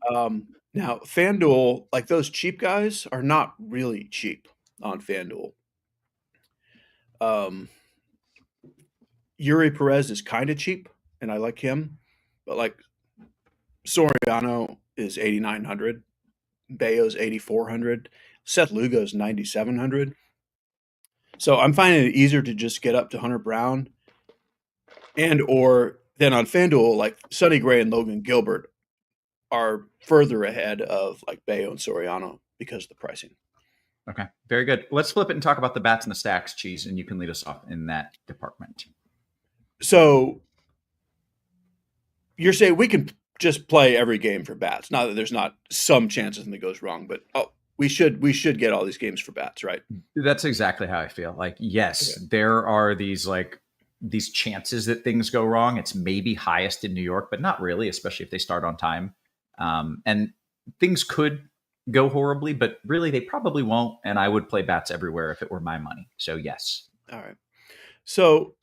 Now, FanDuel, like those cheap guys, are not really cheap on FanDuel. Yuri Perez is kind of cheap, and I like him. But like Soriano is 8,900. Bayo's 8,400. Seth Lugo's 9,700. So I'm finding it easier to just get up to Hunter Brown, and or then on FanDuel, like Sonny Gray and Logan Gilbert are further ahead of like Bayo and Soriano because of the pricing. Okay, very good. Let's flip it and talk about the bats and the stacks, Cheese, and you can lead us off in that department. So you're saying we can just play every game for bats? Not that there's not some chances something goes wrong, but we should get all these games for bats, right? That's exactly how I feel. Like, yes, there are these chances that things go wrong. It's maybe highest in New York, but not really, especially if they start on time. And things could go horribly, but really they probably won't. And I would play bats everywhere if it were my money. So yes. All right. So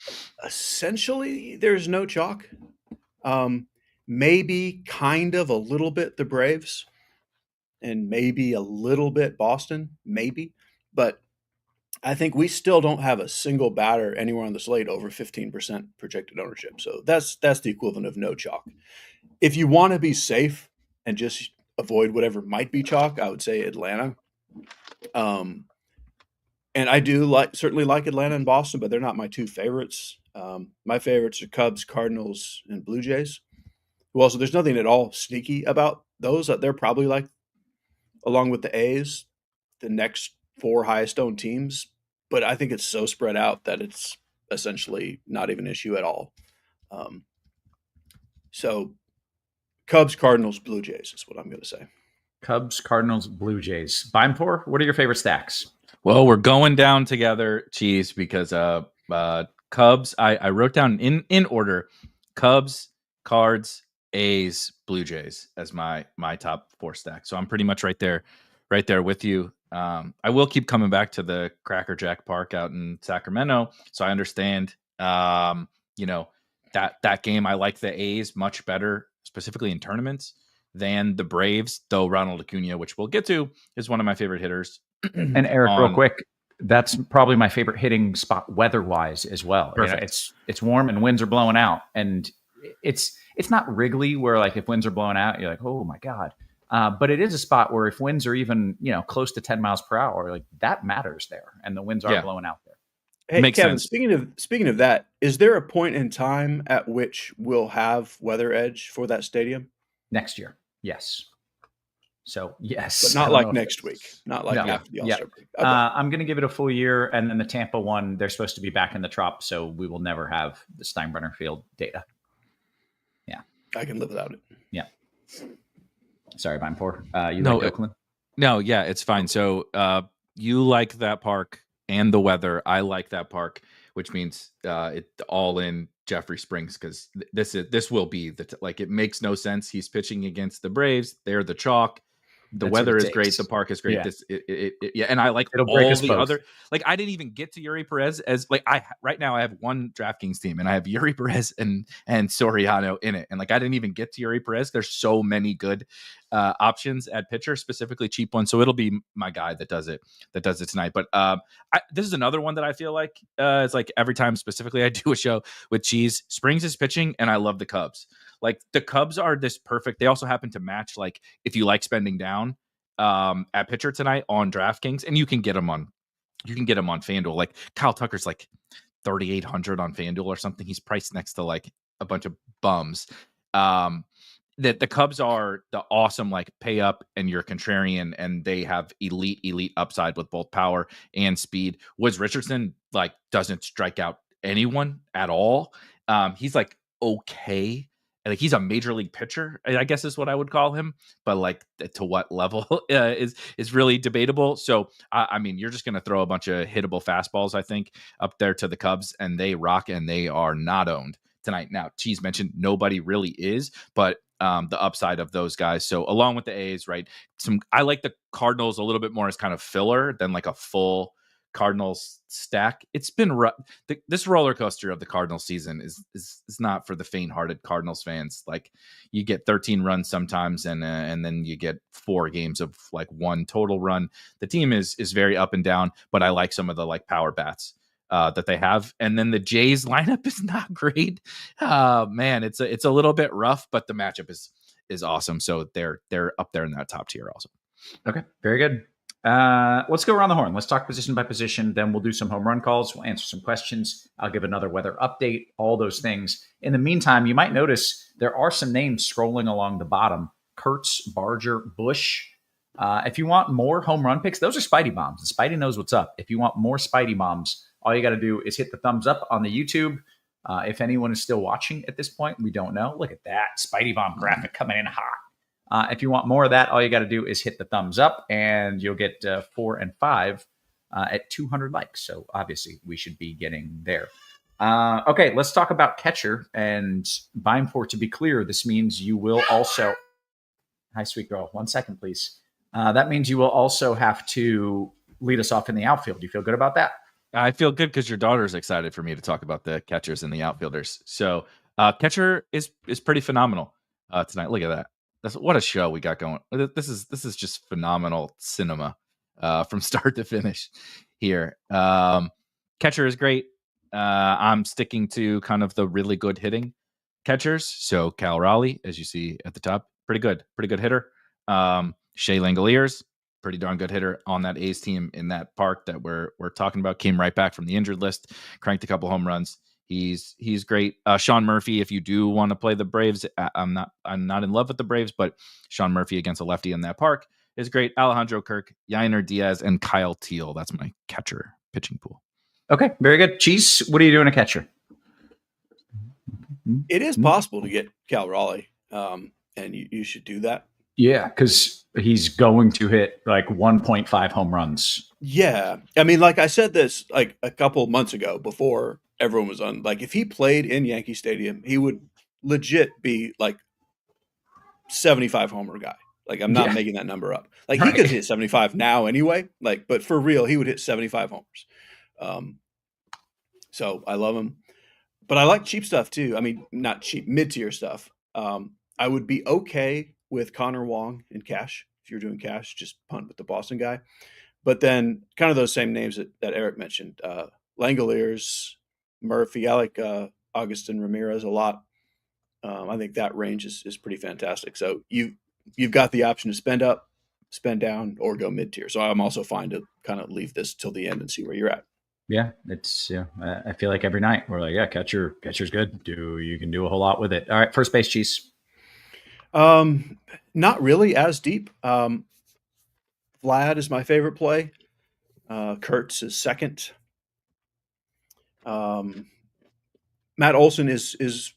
essentially there's no chalk. Maybe kind of a little bit the Braves and maybe a little bit Boston, maybe, but I think we still don't have a single batter anywhere on the slate over 15% projected ownership. So that's the equivalent of no chalk. If you want to be safe and just avoid whatever might be chalk, I would say Atlanta. And I do certainly like Atlanta and Boston, but they're not my two favorites. My favorites are Cubs, Cardinals, and Blue Jays. Well, so there's nothing at all sneaky about those. They're probably like, along with the A's, the next 4 highest owned teams. But I think it's so spread out that it's essentially not even an issue at all. So Cubs, Cardinals, Blue Jays is what I'm going to say. Cubs, Cardinals, Blue Jays. Beimfohr, what are your favorite stacks? Well, we're going down together, Cheese, because Cubs, I wrote down in order, Cubs, Cards, A's, Blue Jays as my top 4 stacks. So I'm pretty much right there with you. I will keep coming back to the Cracker Jack Park out in Sacramento. So I understand, that game. I like the A's much better, specifically in tournaments, than the Braves, though Ronald Acuna, which we'll get to, is one of my favorite hitters. And Eric, real quick, that's probably my favorite hitting spot weather-wise as well. It's warm and winds are blowing out, and it's not Wrigley where like if winds are blowing out, you're like, oh my God. But it is a spot where if winds are even, close to 10 miles per hour, like that matters there, and the winds are blowing out there. Hey, Makes Kevin, sense. Speaking of that, is there a point in time at which we'll have weather edge for that stadium? Next year, yes. So yes, but not like next week, not like after the All-Star break. Okay. I'm going to give it a full year, and then the Tampa one, they're supposed to be back in the Trop, so we will never have the Steinbrenner Field data. Yeah, I can live without it. Yeah. Sorry, Beimfohr. You like Oakland? No, yeah, it's fine. So you like that park and the weather. I like that park, which means it all in Jeffrey Springs, because this will be it makes no sense. He's pitching against the Braves. They're the chalk. The weather is great. The park is great. Yeah. And I like It'll all the both. other. Like, I didn't even get to Yuri Perez as right now I have one DraftKings team and I have Yuri Perez and Soriano in it, and I didn't even get to Yuri Perez. There's so many good options at pitcher, specifically cheap ones. So it'll be my guy that does it tonight. But this is another one that I feel like it's like every time specifically I do a show with Cheese, Springs is pitching, and I love the Cubs. Like, the Cubs are this perfect. They also happen to match, like, if you like spending down at pitcher tonight on DraftKings, and you can get them on FanDuel. Like, Kyle Tucker's like 3,800 on FanDuel or something. He's priced next to like a bunch of bums. That the Cubs are the awesome, like, pay up and you're contrarian, and they have elite upside with both power and speed. Woods Richardson doesn't strike out anyone at all. He's like okay. Like, he's a major league pitcher, I guess is what I would call him, but to what level is really debatable. So I mean, you're just going to throw a bunch of hittable fastballs, I think, up there to the Cubs, and they rock, and they are not owned tonight. Now, Cheese mentioned nobody really is, but the upside of those guys. So along with the A's, right? I like the Cardinals a little bit more as kind of filler than like a full Cardinals stack. It's been rough. This roller coaster of the Cardinals season is not for the faint-hearted Cardinals fans. Like, you get 13 runs sometimes, and then you get 4 games of like 1 total run. The team is very up and down, but I like some of the like power bats that they have. And then the Jays lineup is not great. Man, it's a little bit rough, but the matchup is awesome. So they're up there in that top tier also. Okay, very good. Let's go around the horn. Let's talk position by position. Then we'll do some home run calls. We'll answer some questions. I'll give another weather update, all those things. In the meantime, you might notice there are some names scrolling along the bottom. Kurtz, Barger, Bush. If you want more home run picks, those are Spidey bombs. And Spidey knows what's up. If you want more Spidey bombs, all you got to do is hit the thumbs up on the YouTube. If anyone is still watching at this point, we don't know. Look at that Spidey bomb graphic coming in hot. If you want more of that, all you got to do is hit the thumbs up, and you'll get 4 and 5 at 200 likes. So obviously, we should be getting there. Okay, let's talk about catcher. And Beimfohr, to be clear, this means you will also... Hi, sweet girl. 1 second, please. That means you will also have to lead us off in the outfield. Do you feel good about that? I feel good because your daughter's excited for me to talk about the catchers and the outfielders. So catcher is pretty phenomenal tonight. Look at that. What a show we got going. This is just phenomenal cinema from start to finish here. Catcher is great. I'm sticking to kind of the really good hitting catchers. So Cal Raleigh, as you see at the top, pretty good hitter. Shea Langoliers, pretty darn good hitter on that A's team in that park that we're talking about. Came right back from the injured list, cranked a couple home runs. He's great. Sean Murphy, if you do want to play the Braves, I'm not in love with the Braves, but Sean Murphy against a lefty in that park is great. Alejandro Kirk, Yainer Diaz, and Kyle Teal. That's my catcher pitching pool. Okay, very good. Cheese, what are you doing a catcher? It is possible to get Cal Raleigh, and you should do that. Yeah, because he's going to hit like 1.5 home runs. Yeah. I mean, like I said this like a couple months ago before everyone was on. Like if he played in Yankee Stadium, he would legit be like 75 homer guy. Like I'm not making that number up. Like he could hit 75 now anyway. Like, but for real, he would hit 75 homers. So I love him. But I like cheap stuff too. I mean, not cheap, mid-tier stuff. I would be okay with Connor Wong in cash. If you're doing cash, just punt with the Boston guy. But then kind of those same names that Erik mentioned. Langoliers, Murphy. I like Augustin Ramirez a lot. I think that range is pretty fantastic. So you've got the option to spend up, spend down, or go mid-tier. So I'm also fine to kind of leave this till the end and see where you're at. Yeah, it's I feel like every night we're like, yeah, catcher's good. You can do a whole lot with it. All right, first base, Cheese. Not really as deep. Vlad is my favorite play. Kurtz is second. Matt Olson is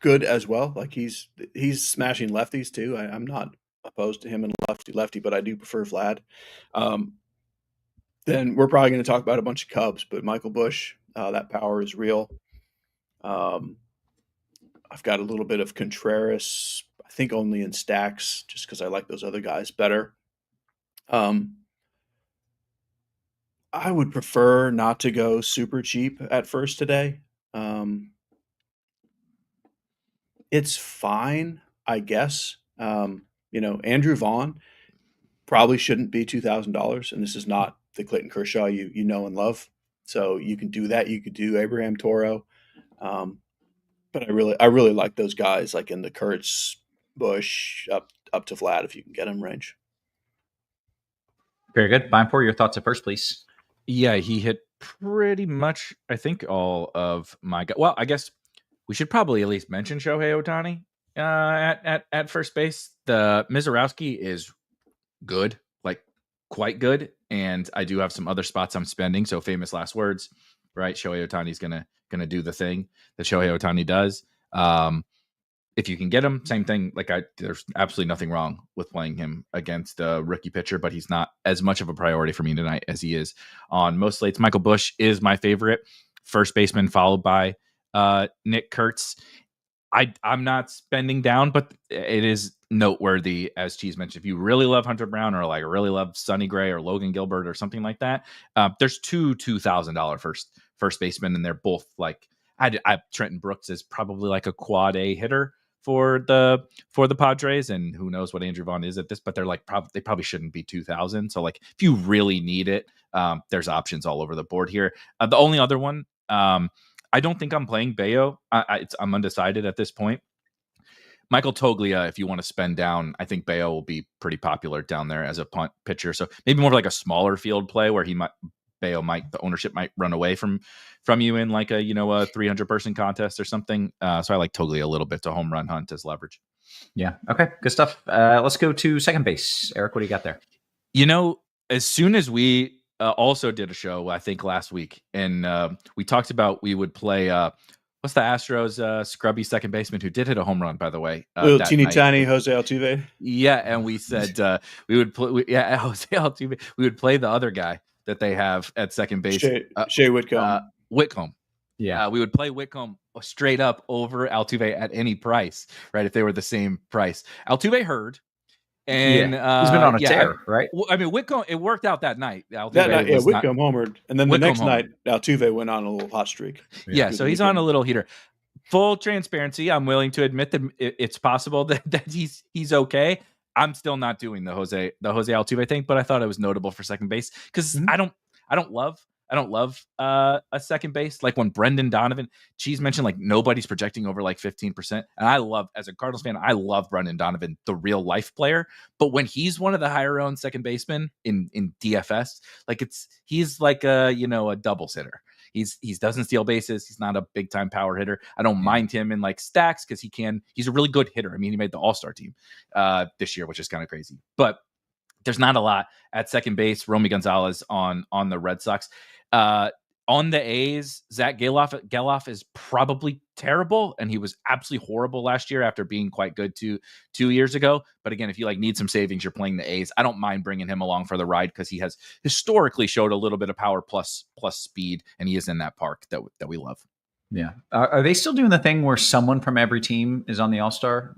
good as well. Like he's smashing lefties too. I'm not opposed to him and lefty, but I do prefer Vlad. Then we're probably going to talk about a bunch of Cubs, but Michael Busch, that power is real. I've got a little bit of Contreras, I think only in stacks, just because I like those other guys better. I would prefer not to go super cheap at first today. It's fine, I guess. Andrew Vaughn probably shouldn't be $2,000, and this is not the Clayton Kershaw you know and love. So you can do that. You could do Abraham Toro. But I really like those guys like in the Kurtz, Bush, up to Vlad if you can get him range. Very good. Beimfohr, your thoughts at first, please. Yeah, he hit pretty much, I think, all of my guys. Well, I guess we should probably at least mention Shohei Ohtani at first base. The Mizorowski is good, like quite good. And I do have some other spots I'm spending. So famous last words, right? Shohei Ohtani's gonna do the thing that Shohei Ohtani does. If you can get him, same thing. Like there's absolutely nothing wrong with playing him against a rookie pitcher, but he's not as much of a priority for me tonight as he is on most slates. Michael Busch is my favorite first baseman, followed by Nick Kurtz. I'm not spending down, but it is noteworthy, as Cheese mentioned. If you really love Hunter Brown or like really love Sonny Gray or Logan Gilbert or something like that, there's two $2,000 first basemen, and they're both like Trenton Brooks is probably like a quad A hitter for the Padres, and who knows what Andrew Vaughn is at this, but they're like they probably shouldn't be 2,000. So like if you really need it, there's options all over the board here. The only other one. I don't think I'm playing Bayo. I'm undecided at this point. Michael Toglia, if you want to spend down, I think Bayo will be pretty popular down there as a punt pitcher. So maybe more like a smaller field play where the ownership might run away from you in like a 300 person contest or something. So I like Toglia a little bit to home run hunt as leverage. Yeah. Okay. Good stuff. Let's go to second base. Eric, what do you got there? As soon as we also did a show, I think last week, and we talked about we would play. What's the Astros scrubby second baseman who did hit a home run, by the way? Little teeny tiny Jose Altuve. Yeah, and we said we would play. Jose Altuve. We would play the other guy that they have at second base, Shea Whitcomb. Whitcomb. Yeah, we would play Whitcomb straight up over Altuve at any price, right? If they were the same price. Altuve heard. And he's been on a tear, right? I mean, Whitcomb, it worked out that night. Whitcomb homered. And then the next night, Altuve went on a little hot streak. Yeah, so he's on a little heater. Full transparency, I'm willing to admit that it's possible that he's okay. I'm still not doing the Jose Altuve thing, but I thought it was notable for second base because I don't love a second base. Like when Brendan Donovan, Cheese mentioned like nobody's projecting over like 15%. And as a Cardinals fan, I love Brendan Donovan, the real life player. But when he's one of the higher owned second basemen in DFS, like he's like a doubles hitter. He doesn't steal bases. He's not a big time power hitter. I don't mind him in like stacks because he's a really good hitter. I mean, he made the All-Star team this year, which is kind of crazy. But there's not a lot at second base. Romy Gonzalez on the Red Sox. On the A's, Zach Geloff is probably terrible, and he was absolutely horrible last year after being quite good 2 years ago. But again, if you need some savings, you're playing the A's. I don't mind bringing him along for the ride because he has historically showed a little bit of power plus speed, and he is in that park that we love. Yeah. Are they still doing the thing where someone from every team is on the All-Star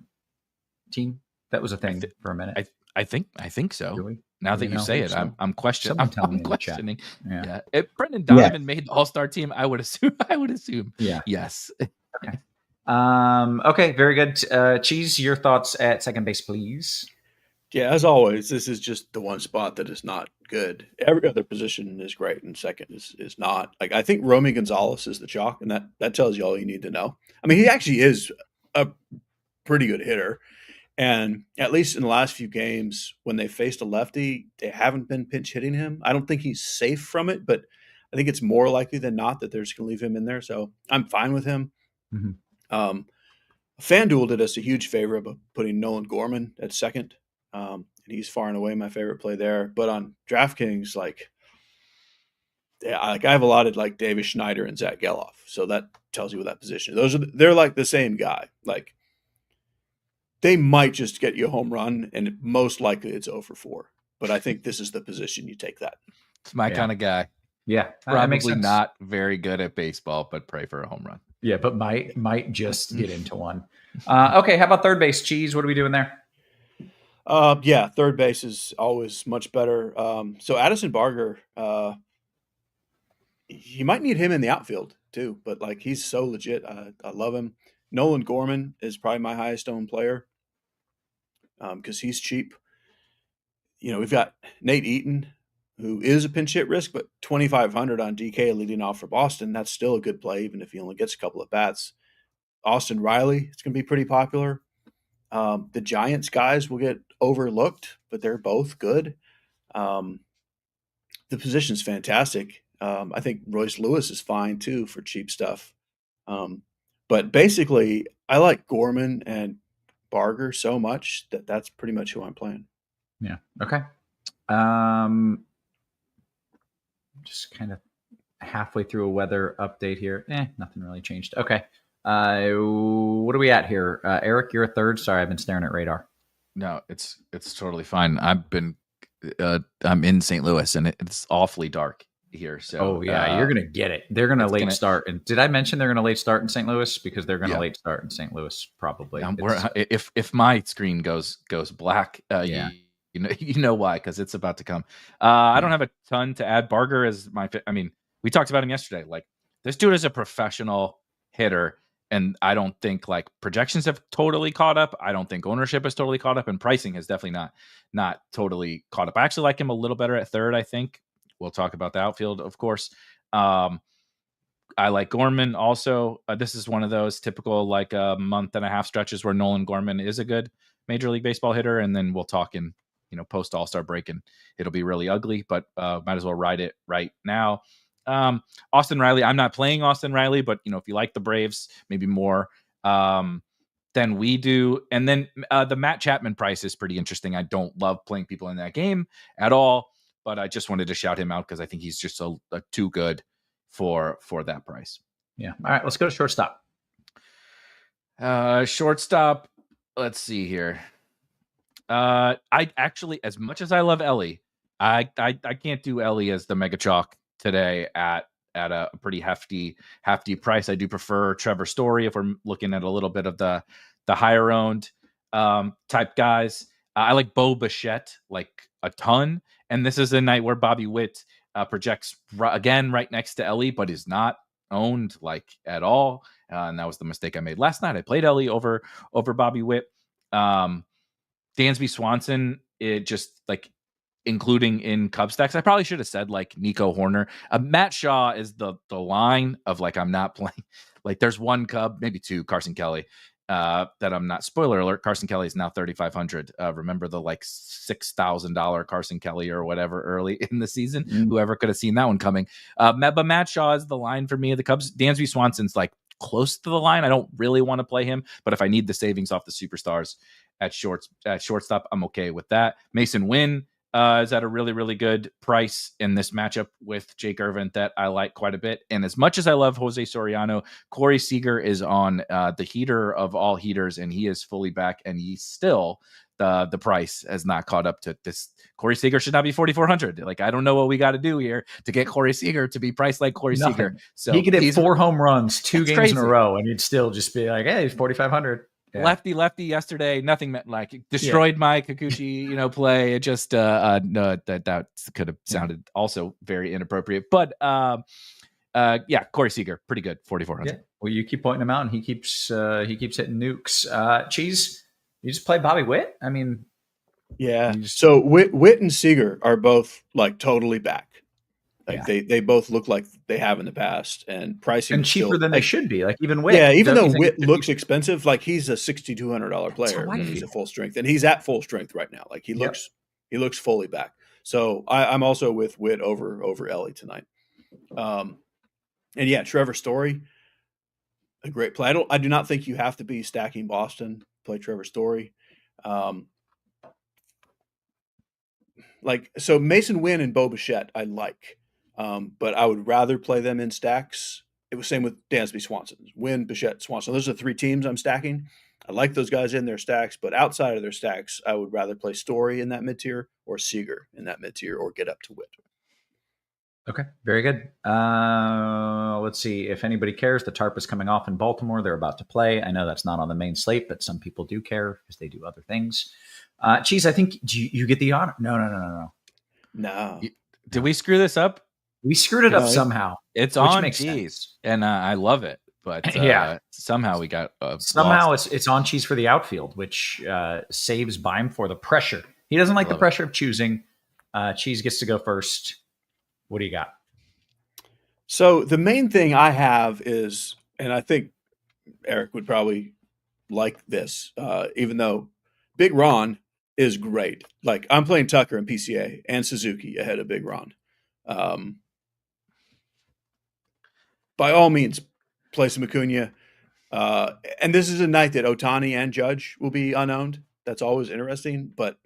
team? That was a thing for a minute. I think so. Really? Now that you say it, so. I'm questioning. I'm questioning. Yeah. If Brendan Donovan made the All-Star team, I would assume. Yeah. Yes. Okay. Okay. Very good. Cheese, your thoughts at second base, please. Yeah, as always, this is just the one spot that is not good. Every other position is great, and second is not. Like I think Romy Gonzalez is the chalk, and that tells you all you need to know. I mean, he actually is a pretty good hitter. And at least in the last few games, when they faced a lefty, they haven't been pinch hitting him. I don't think he's safe from it, but I think it's more likely than not that they're just going to leave him in there. So I'm fine with him. Mm-hmm. FanDuel did us a huge favor of putting Nolan Gorman at second. And he's far and away my favorite play there. But on DraftKings, I have a lot of like Davis Schneider and Zach Geloff. So that tells you what that position is. They're like the same guy. Like, they might just get you a home run, and most likely it's 0-4. But I think this is the position you take that. It's my kind of guy. Yeah, probably not very good at baseball, but pray for a home run. Yeah, but might just get into one. Okay, how about third base, Cheese? What are we doing there? Yeah, third base is always much better. So Addison Barger, you might need him in the outfield too, but like he's so legit. I love him. Nolan Gorman is probably my highest owned player because he's cheap. We've got Nate Eaton, who is a pinch hit risk, but 2,500 on DK leading off for Boston. That's still a good play, even if he only gets a couple of bats. Austin Riley, it's going to be pretty popular. The Giants guys will get overlooked, but they're both good. The position's fantastic. I think Royce Lewis is fine too for cheap stuff. But basically, I like Gorman and Barger so much that's pretty much who I'm playing. Yeah. Okay. Just kind of halfway through a weather update here. Nothing really changed. Okay. What are we at here? Eric, you're a third. Sorry, I've been staring at radar. No, it's totally fine. I'm in St. Louis and it's awfully dark here. So you're gonna get it. They're gonna late start. And did I mention they're gonna late start in St. Louis? Because they're gonna late start in St. Louis probably. If my screen goes black, you know why? Because it's about to come. I don't have a ton to add. Barger is we talked about him yesterday. Like this dude is a professional hitter. And I don't think like projections have totally caught up. I don't think ownership is totally caught up, and pricing has definitely not totally caught up. I actually like him a little better at third. I think we'll talk about the outfield, of course. I like Gorman also. This is one of those typical like a month and a half stretches where Nolan Gorman is a good Major League Baseball hitter, and then we'll talk in post All-Star break, and it'll be really ugly, but might as well ride it right now. Austin Riley, I'm not playing Austin Riley, but if you like the Braves, maybe more than we do. And then the Matt Chapman price is pretty interesting. I don't love playing people in that game at all, but I just wanted to shout him out because I think he's just a too good for that price. Yeah. All right, let's go to shortstop. Shortstop. Let's see here. I actually, as much as I love Ellie, I can't do Ellie as the mega chalk today at a pretty hefty price. I do prefer Trevor Story if we're looking at a little bit of the higher owned type guys. I like Bo Bichette like a ton, and this is a night where Bobby Witt projects again right next to Ellie, but is not owned like at all. And that was the mistake I made last night. I played Ellie over Bobby Witt. Dansby Swanson, it just like including in Cub stacks. I probably should have said like Nico Horner. Matt Shaw is the line of like I'm not playing. Like there's one Cub, maybe two, Carson Kelly, that I'm not. Spoiler alert: Carson Kelly is now 3,500. Remember the like $6,000 Carson Kelly or whatever early in the season? Whoever could have seen that one coming. But Matt Shaw is the line for me of the Cubs. Dansby Swanson's like close to the line. I don't really want to play him, but if I need the savings off the superstars at shortstop, I'm okay with that. Mason Wynn is at a really, really good price in this matchup with Jake Irvin that I like quite a bit. And as much as I love Jose Soriano, Corey Seager is on the heater of all heaters, and he is fully back, and he's still the price has not caught up to this. Corey Seager should not be 4,400. Like, I don't know what we got to do here to get Corey Seager to be priced like Corey Seager. So he could hit 4 home runs, 2 games crazy in a row, and you'd still just be like, hey, he's 4,500. Yeah. Lefty yesterday, nothing meant like destroyed my Kikuchi, play. It just no, that could have sounded also very inappropriate. But Corey Seager, pretty good, 4,400. Yeah. Well, you keep pointing him out, and he keeps hitting nukes. Cheese, you just play Bobby Witt? I mean, yeah. So Witt and Seager are both like totally back. Like they both look like they have in the past, and pricing and cheaper still, than they should be. Like even Witt, even though Witt looks expensive, like he's a $6,200 player. He's a full strength, and he's at full strength right now. Like he looks fully back. So I'm also with Witt over Ellie tonight. Trevor Story, a great play. I do not think you have to be stacking Boston to play Trevor Story. So Mason Wynn and Bo Bichette, I like. But I would rather play them in stacks. It was same with Dansby Swanson. Wynn, Bichette, Swanson. Those are the 3 teams I'm stacking. I like those guys in their stacks, but outside of their stacks, I would rather play Story in that mid-tier or Seager in that mid-tier or get up to Witt. Okay, very good. Let's see if anybody cares. The tarp is coming off in Baltimore. They're about to play. I know that's not on the main slate, but some people do care because they do other things. Cheese, I think you get the honor. No. Did we screw this up? We screwed it up somehow. It's on Cheese, and I love it. But somehow we got lost. It's on Cheese for the outfield, which saves Beimfohr the pressure. He doesn't like the pressure of choosing. Cheese gets to go first. What do you got? So the main thing I have is, and I think Erik would probably like this, even though Big Ron is great. Like I'm playing Tucker and PCA and Suzuki ahead of Big Ron. By all means, play some Acuna. And this is a night that Ohtani and Judge will be unowned. That's always interesting, but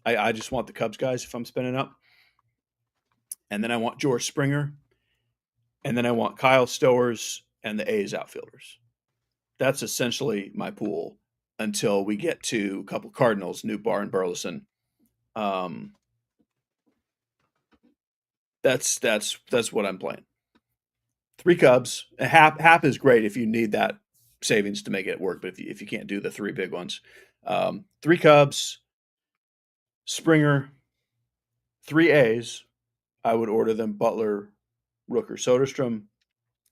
I just want the Cubs guys if I'm spinning up. And then I want George Springer. And then I want Kyle Stowers and the A's outfielders. That's essentially my pool until we get to a couple Cardinals, Nootbaar and Burleson. That's what I'm playing. 3 Cubs. Hap is great if you need that savings to make it work, but if you can't do the 3 big ones. 3 Cubs, Springer, 3 A's. I would order them Butler, Rooker, Soderstrom,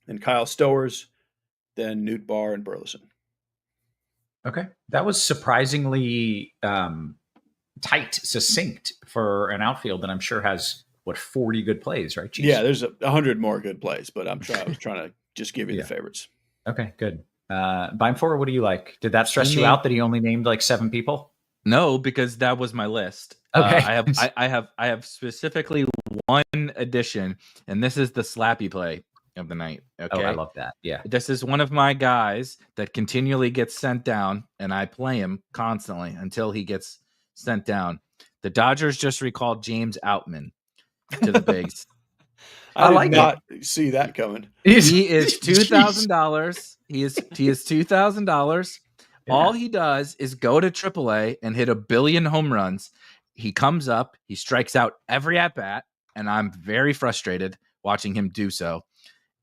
then Kyle Stowers, then Nootbaar and Burleson. Okay. That was surprisingly tight, succinct for an outfield that I'm sure has 40 good plays, right? Jeez. Yeah, there's 100 more good plays, but I was trying to just give you the favorites. Okay, good. Beimfohr, what do you like? Did that stress you out that he only named like 7 people? No, because that was my list. Okay. I have specifically one addition, and this is the slappy play of the night. Okay. Oh, I love that. Yeah. This is one of my guys that continually gets sent down, and I play him constantly until he gets sent down. The Dodgers just recalled James Outman to the bigs. I did not see that coming. He is $2,000. He is $2,000. Yeah. All he does is go to AAA and hit 1 billion home runs. He comes up, he strikes out every at bat, and I'm very frustrated watching him do so.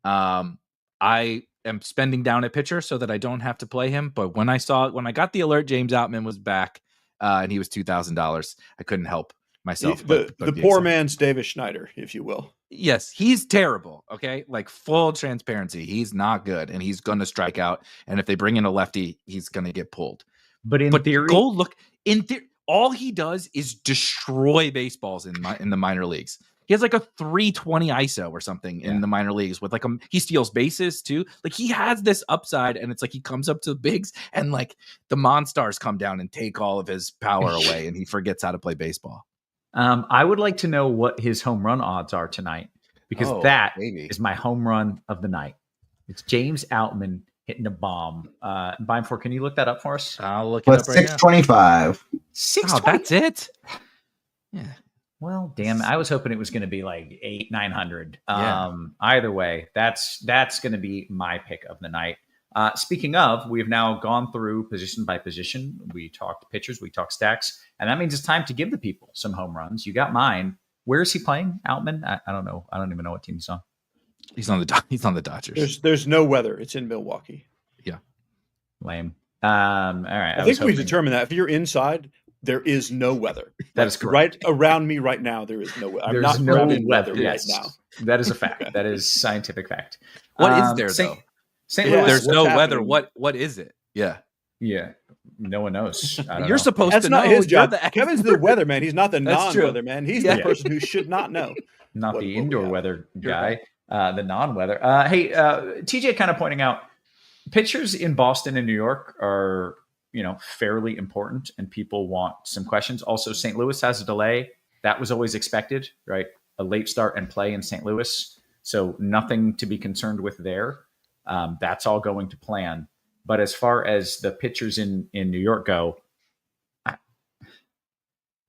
I am spending down a pitcher so that I don't have to play him. But when I got the alert, James Outman was back, and he was $2,000. I couldn't help myself. The poor man's Davis Schneider, if you will. Yes, he's terrible. Okay, like full transparency, he's not good, and he's going to strike out. And if they bring in a lefty, he's going to get pulled. But in theory, go look in theory. All he does is destroy baseballs in the minor leagues. He has like a 320 ISO or something in the minor leagues with like he steals bases too. Like he has this upside, and it's like he comes up to the bigs and like the Monstars come down and take all of his power away, and he forgets how to play baseball. I would like to know what his home run odds are tonight, because that is my home run of the night. It's James Outman hitting a bomb. Beimfohr, can you look that up for us? I'll look it up right 625. 625. Oh, that's it. Yeah. Well, damn, I was hoping it was going to be like 800-900. Yeah. Either way, that's going to be my pick of the night. Speaking of, we have now gone through position by position. We talked pitchers, we talked stacks, and that means it's time to give the people some home runs. You got mine. Where is he playing? Outman? I don't know. I don't even know what team he's on. He's on the Dodgers. There's no weather. It's in Milwaukee. Yeah. Lame. All right. I think we determined that if you're inside, there is no weather. That is correct. Right around me right now, there is no weather. I'm There's not no grabbing weather yes. right now. That is a fact. That is scientific fact. What is there though? St. Louis. There's no weather. What is it? Yeah. Yeah. No one knows. You're supposed That's to not know. his job. Kevin's the weatherman. He's not the non-weather man. He's the Yeah. person who should not know. Not the indoor weather guy, the non-weather. Hey, TJ kind of pointing out pitchers in Boston and New York are, fairly important, and people want some questions. Also, St. Louis has a delay. That was always expected, right? A late start and play in St. Louis. So nothing to be concerned with there. That's all going to plan. But as far as the pitchers in New York go,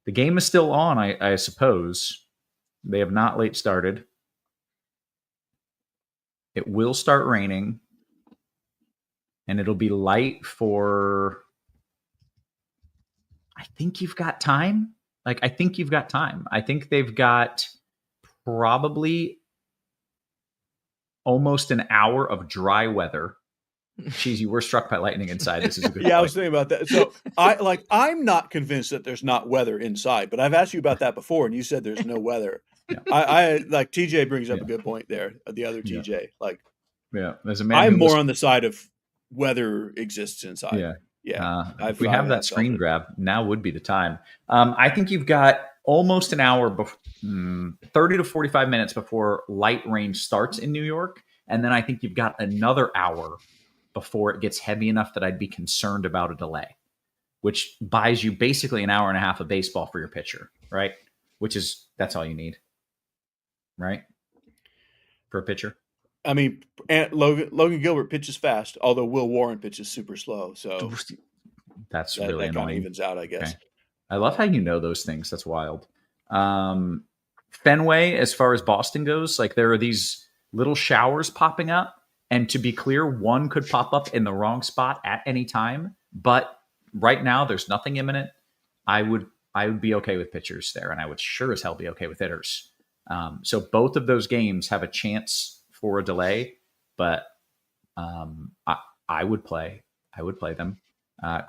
the game is still on, I suppose. They have not late started. It will start raining, and it'll be light for, I think you've got time. I think you've got time. I think they've got probably almost an hour of dry weather. Cheese, you were struck by lightning inside. This is a good point. I was thinking about that. So I'm not convinced that there's not weather inside, but I've asked you about that before, and you said there's no weather. Yeah. I like TJ brings up a good point there. The other TJ, there's a man. I'm more on the side of weather exists inside. If we have that screen grab, now would be the time. I think you've got almost an hour, 30 to 45 minutes before light rain starts in New York, and then I think you've got another hour before it gets heavy enough that I'd be concerned about a delay, which buys you basically an hour and a half of baseball for your pitcher, right? That's all you need, right? For a pitcher. I mean, Logan Gilbert pitches fast, although Will Warren pitches super slow. So that's really annoying. Kind of evens out, I guess. Okay. I love how you know those things. That's wild. Fenway, as far as Boston goes, there are these little showers popping up. And to be clear, one could pop up in the wrong spot at any time. But right now, there's nothing imminent. I would be okay with pitchers there, and I would sure as hell be okay with hitters. So both of those games have a chance for a delay, but I would play them.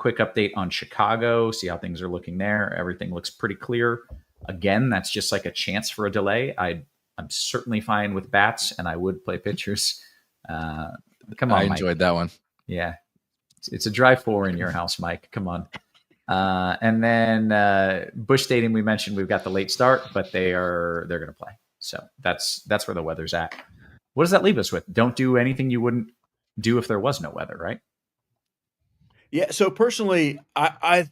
Quick update on Chicago. See how things are looking there. Everything looks pretty clear. Again, that's just like a chance for a delay. I'm certainly fine with bats, and I would play pitchers. Come on, I enjoyed that one. Yeah, it's a dry 4 in your house, Mike. Come on. And then Busch Stadium, we mentioned we've got the late start, but they're going to play. So that's where the weather's at. what does that leave us with? Don't do anything you wouldn't do if there was no weather, right? Yeah. So personally, I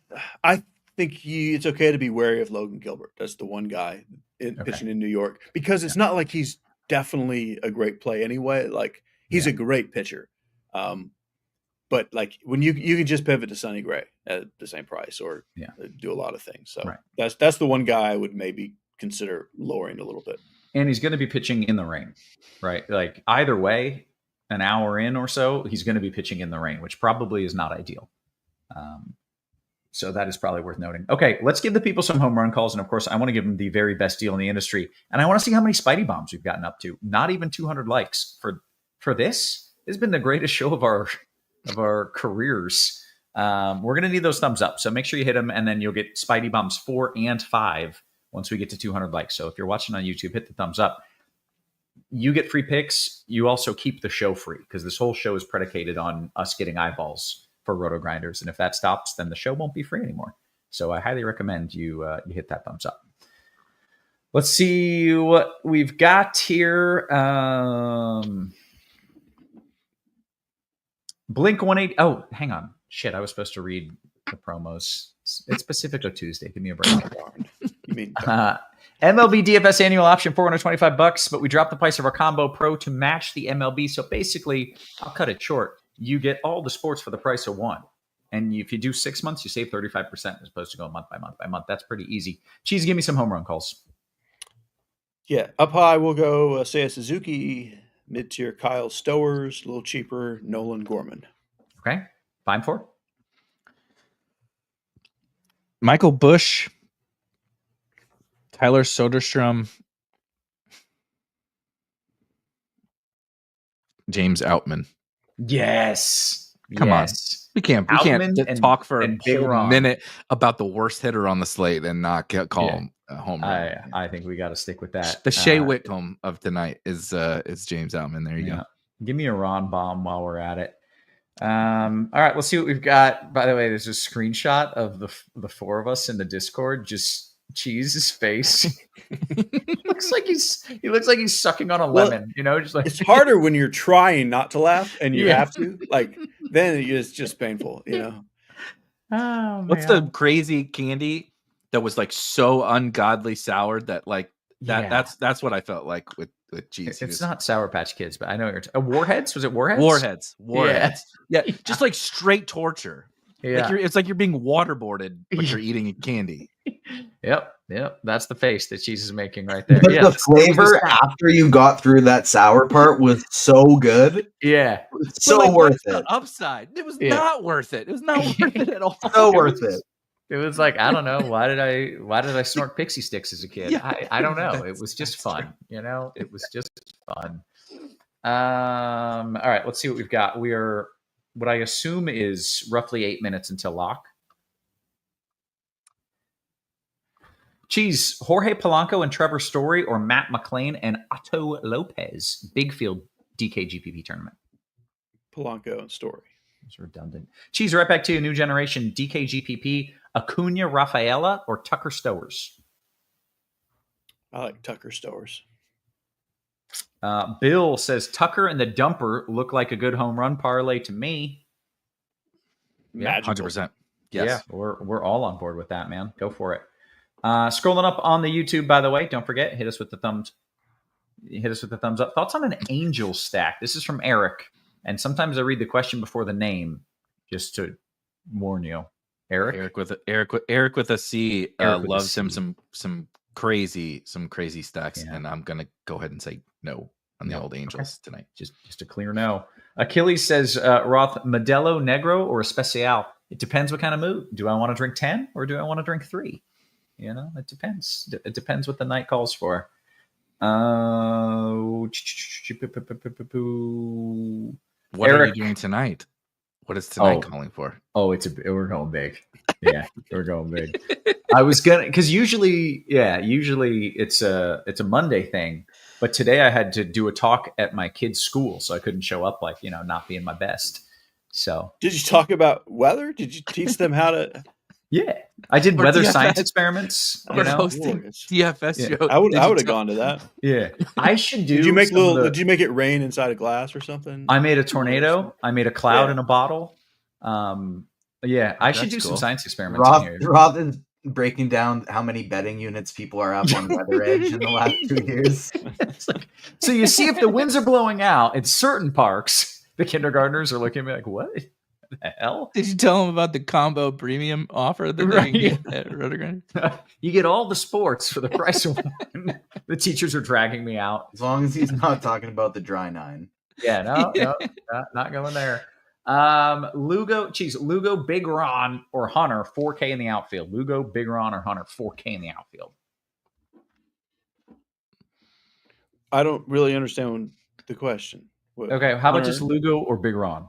think it's okay to be wary of Logan Gilbert. That's the one guy pitching in New York, because it's not like he's definitely a great play anyway. Like, he's a great pitcher. But like, when you can just pivot to Sonny Gray at the same price, or do a lot of things. So that's the one guy I would maybe consider lowering a little bit. And he's going to be pitching in the rain, right? Like, either way, an hour in or so, he's going to be pitching in the rain, which probably is not ideal. So that is probably worth noting. Okay, let's give the people some home run calls. And of course, I want to give them the very best deal in the industry. And I want to see how many Spidey bombs we've gotten up to. Not even 200 likes for this. It's been the greatest show of our careers. We're going to need those thumbs up. So make sure you hit them, and then you'll get Spidey bombs 4 and 5 once we get to 200 likes. So if you're watching on YouTube, hit the thumbs up. You get free picks. You also keep the show free, because this whole show is predicated on us getting eyeballs for RotoGrinders. And if that stops, then the show won't be free anymore. So I highly recommend you hit that thumbs up. Let's see what we've got here. Blink 180. Oh, hang on. Shit, I was supposed to read the promos. It's Pacifico Tuesday. Give me a break. You mean MLB DFS annual option, $425, but we dropped the price of our Combo Pro to match the MLB. So basically, I'll cut it short. You get all the sports for the price of one. And if you do 6 months, you save 35% as opposed to going month by month by month. That's pretty easy. Cheese, give me some home run calls. Yeah, up high we'll go Seiya Suzuki, mid-tier Kyle Stowers, a little cheaper Nolan Gorman. Okay, Beimfohr. Michael Busch, Tyler Soderstrom, James Outman. Yes. Come on. We can't talk for a whole minute about the worst hitter on the slate and not call him a home run. I think we got to stick with that. The Shea Whitcomb of tonight is James Outman. There you go. Give me a Ron bomb while we're at it. All right, let's see what we've got. By the way, there's a screenshot of the four of us in the Discord. Just Cheese's face. He looks like he's sucking on a lemon. Just like it's harder when you're trying not to laugh and you have to. Like, then it's just painful. Oh, what's the crazy candy that was like so ungodly sour that like that? Yeah. That's what I felt like with Cheese. It's not Sour Patch Kids, but I know you're Warheads. Was it Warheads? Warheads. Yeah, just like straight torture. Yeah, like it's like you're being waterboarded, but you're eating candy. Yep. That's the face that Cheese is making right there. But the flavor after you got through that sour part was so good. Yeah, so worth it. The upside, it was not worth it. It was not worth it at all. So worth it. It was like, I don't know, why did I snort pixie sticks as a kid? Yeah, I don't know. It was just fun, It was just fun. All right, let's see what we've got. We are what I assume is roughly 8 minutes until lock. Cheese, Jorge Polanco and Trevor Story, or Matt McLean and Otto Lopez, big field DKGPP tournament. Polanco and Story. It's redundant. Cheese, right back to you. New generation DKGPP, Acuna Rafaela or Tucker Stowers? I like Tucker Stowers. Bill says Tucker and the Dumper look like a good home run parlay to me. Yeah, 100%. Yes. Yeah, we're all on board with that, man. Go for it. Scrolling up on the YouTube, by the way, don't forget, hit us with the thumbs up. Thoughts on an angel stack? This is from Erik, and sometimes I read the question before the name just to warn you. Erik with a C loves him some crazy stacks, and I'm gonna go ahead and say no on the old Angels tonight. Just a clear no. Achilles says Roth, Modelo Negro or Especial? It depends what kind of mood. Do I want to drink 10 or do I want to drink 3? It depends. It depends what the night calls for. What Erik, are you doing tonight? What is tonight calling for? Oh, we're going big. Yeah, we're going big. I was because usually it's a Monday thing, but today I had to do a talk at my kid's school, so I couldn't show up not being my best. So did you talk about weather? Did you teach them how to Yeah, I did Or weather DFS. science experiments. We're hosting Glorious. DFS Yeah. show. I would Did you have tell- gone to that. Yeah, I should do. Did you make some of the- Did you make it rain inside a glass or something? I made a tornado. I made a cloud Yeah. in a bottle. Yeah, I should That's do some cool. science experiments in here. Roth is breaking down how many betting units people are up on Weather Edge in the last 2 years. It's like, so you see if the winds are blowing out in certain parks, the kindergartners are looking at me like, what the hell? Did you tell them about the combo premium offer that Right. they can get at RotoGrinders? You get all the sports for the price of one. The teachers are dragging me out. As long as he's not talking about the dry 9. Yeah, no, not going there. Lugo, Big Ron, or Hunter, 4K in the outfield. Lugo, Big Ron, or Hunter, 4K in the outfield. I don't really understand the question. Okay, how about just Lugo or Big Ron?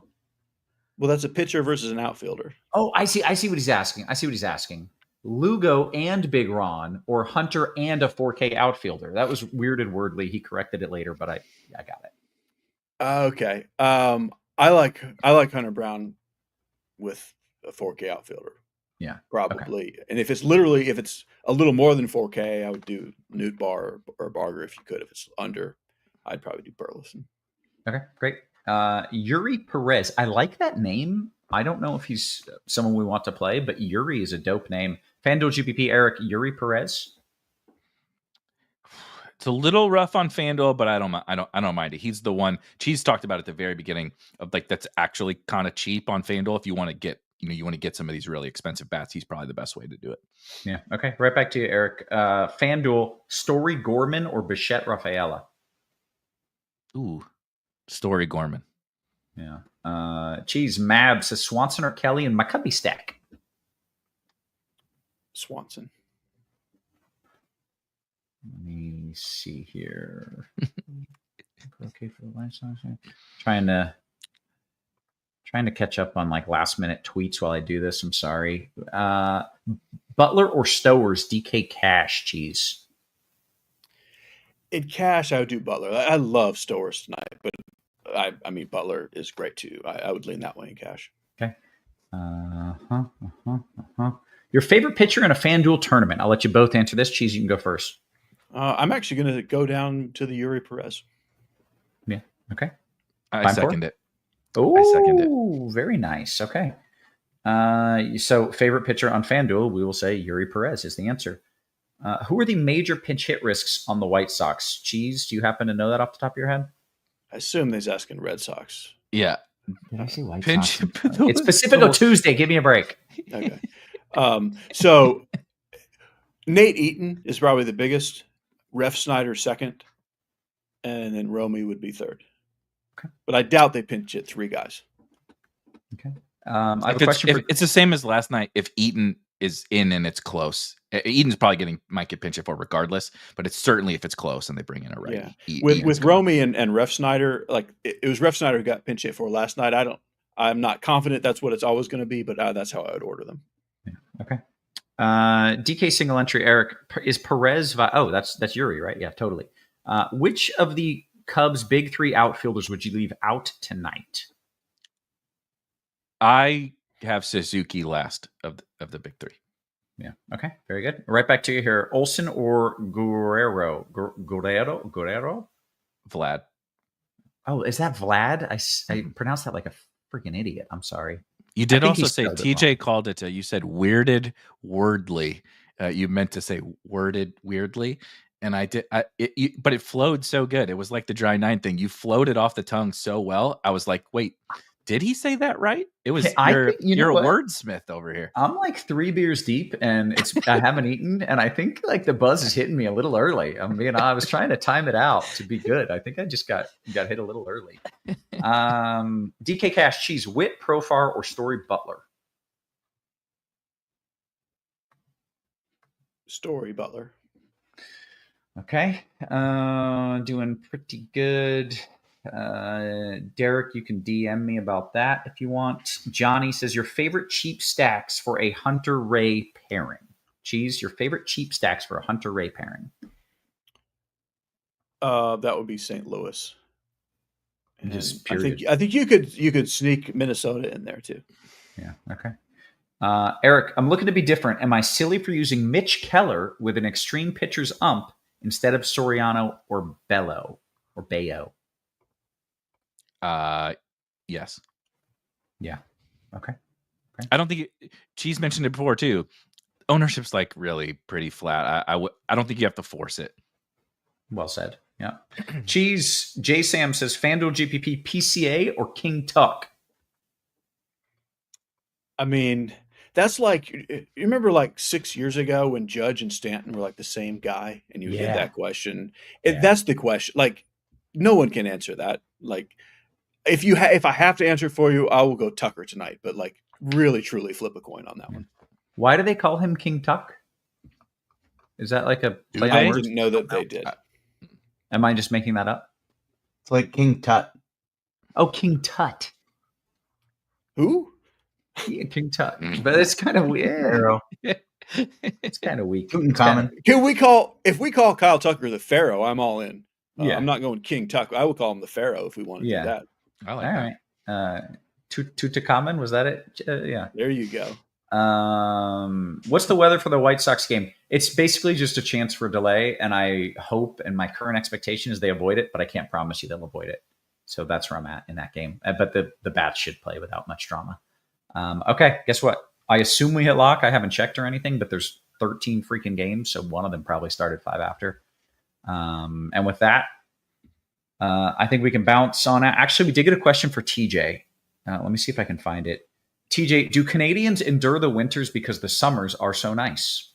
Well, that's a pitcher versus an outfielder. Oh, I see what he's asking. Lugo and Big Ron, or Hunter and a 4K outfielder. That was weirded wordly. He corrected it later, but I got it. Okay. I like Hunter Brown with a 4K outfielder. Yeah, probably. Okay. And if it's a little more than 4K, I would do Newt Bar or Barger if you could. If it's under, I'd probably do Burleson. Okay, great. Yuri Perez. I like that name. I don't know if he's someone we want to play, but Yuri is a dope name. FanDuel GPP, Eric, Yuri Perez. It's a little rough on FanDuel, but I don't mind it. He's the one Cheese talked about at the very beginning of like that's actually kind of cheap on FanDuel. If you want to get some of these really expensive bats, he's probably the best way to do it. Yeah. Okay. Right back to you, Eric. FanDuel, Story Gorman or Bichette Rafaela? Ooh, Story Gorman. Yeah. Cheese Mab says Swanson or Kelly and Maccabi stack. Swanson. Let me see here. Okay for the last time. Trying to catch up on like last minute tweets while I do this. I'm sorry. Butler or Stowers? DK Cash, Cheese. In cash, I would do Butler. I love Stowers tonight, but I mean Butler is great too. I would lean that way in cash. Okay. Your favorite pitcher in a FanDuel tournament? I'll let you both answer this. Cheese, you can go first. I'm actually going to go down to the Yuri Perez. Yeah. Okay. I second it. Oh, I second it. Very nice. Okay. So favorite pitcher on FanDuel, we will say Yuri Perez is the answer. Who are the major pinch hit risks on the White Sox? Cheese, do you happen to know that off the top of your head? I assume he's asking Red Sox. Yeah. Did I say White Pinch Sox? It's Pacifico Tuesday. Give me a break. Okay. So Nate Eaton is probably the biggest. Ref Snyder second, and then Romy would be third. Okay. But I doubt they pinch hit 3 guys. Okay. I have a question for... It's the same as last night. If Eaton is in and it's close, Eaton's probably might get pinch hit for regardless, but it's certainly if it's close and they bring in a righty. Yeah. With Romy and Ref Snyder, like it was Ref Snyder who got pinch hit for last night. I'm not confident that's what it's always going to be, but that's how I would order them. Yeah. Okay. DK single entry, Eric, is Perez. That's Yuri, right? Yeah, totally. Which of the Cubs' big 3 outfielders would you leave out tonight? I have Suzuki last of the big 3. Yeah. Okay. Very good. Right back to you here. Olsen or Guerrero? Guerrero? Vlad. Oh, is that Vlad? I pronounced that like a freaking idiot. I'm sorry. You did also say TJ called it. You said weirded wordly. You meant to say worded weirdly, and I did. But it flowed so good. It was like the dry 9 thing. You floated off the tongue so well. I was like, wait, did he say that right? It was. You're a wordsmith over here. I'm like 3 beers deep, and I haven't eaten, and I think like the buzz is hitting me a little early. I was trying to time it out to be good. I think I just got hit a little early. DK Cash, Cheese, Witt, Profar, or Story Butler? Story Butler. Okay. Doing pretty good. Derek, you can DM me about that if you want. Johnny says your favorite cheap stacks for a Hunter Ray pairing. Cheese, your favorite cheap stacks for a Hunter Ray pairing. That would be St. Louis. Just I think you could sneak Minnesota in there too. Yeah. Okay. Erik, I'm looking to be different. Am I silly for using Mitch Keller with an extreme pitcher's ump instead of Soriano or Bello or Bayo? Yes. Yeah. Okay. I don't think Cheese mentioned it before too. Ownership's like really pretty flat. I don't think you have to force it. Well said. Yeah. Cheese, J Sam says FanDuel GPP PCA or King Tuck? I mean, that's like, you remember like 6 years ago when Judge and Stanton were like the same guy, and you hit that question. That's the question. Like, no one can answer that. Like, if I have to answer for you, I will go Tucker tonight. But like, really, truly flip a coin on that one. Why do they call him King Tuck? Is that like a play on I words? didn't know that they did. Am I just making that up? It's like King Tut. Oh, King Tut. Who? Yeah, King Tut. But it's kind of weird. It's kind of weak. Tutankhamun. If we call Kyle Tucker the Pharaoh, I'm all in. Yeah. I'm not going King Tuck. I would call him the Pharaoh if we want to do that. I like all that. Right. Tutankhamun, was that it? Yeah. There you go. What's the weather for the White Sox game? It's basically just a chance for a delay, and I hope and my current expectation is they avoid it, but I can't promise you they'll avoid it. So that's where I'm at in that game. But the bats should play without much drama. Okay, guess what? I assume we hit lock. I haven't checked or anything, but there's 13 freaking games, so one of them probably started 5 after. And with that, I think we can bounce on it. Actually, we did get a question for TJ. Let me see if I can find it. TJ, do Canadians endure the winters because the summers are so nice?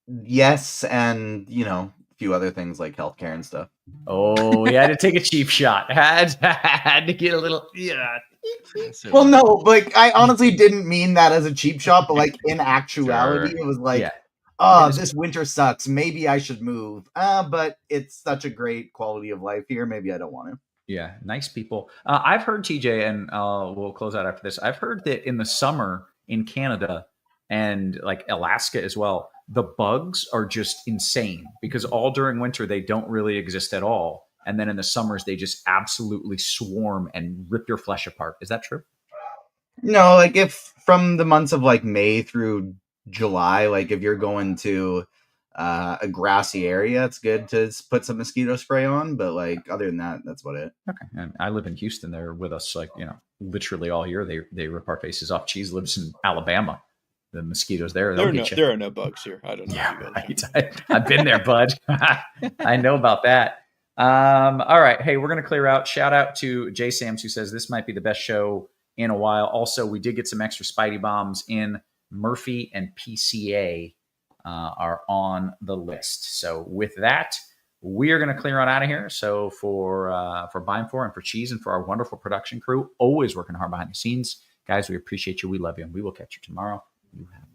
Yes, and a few other things like healthcare and stuff. Oh, he had to take a cheap shot. Had to get a little. Yeah. Well, no, like I honestly didn't mean that as a cheap shot, but like in actuality, it was like, this winter sucks. Maybe I should move. But it's such a great quality of life here. Maybe I don't want to. Yeah, nice people. I've heard, TJ, and we'll close out after this. I've heard that in the summer in Canada and like Alaska as well, the bugs are just insane because all during winter they don't really exist at all. And then in the summers, they just absolutely swarm and rip your flesh apart. Is that true? No, like if from the months of like May through July, like if you're going to a grassy area, it's good to put some mosquito spray on. But like other than that, that's about it. Okay. And I live in Houston. They're with us like, literally all year. They rip our faces off. Cheese lives in Alabama. The mosquitoes there. There are no bugs here. I don't know. Yeah, right. I've been there, bud. I know about that. All right. Hey, we're going to clear out. Shout out to Jay Sams, who says this might be the best show in a while. Also, we did get some extra Spidey bombs in. Murphy and PCA are on the list. So with that, we are going to clear on out of here. So for Beimfohr and for Cheese and for our wonderful production crew, always working hard behind the scenes, guys, we appreciate you. We love you. And we will catch you tomorrow. You have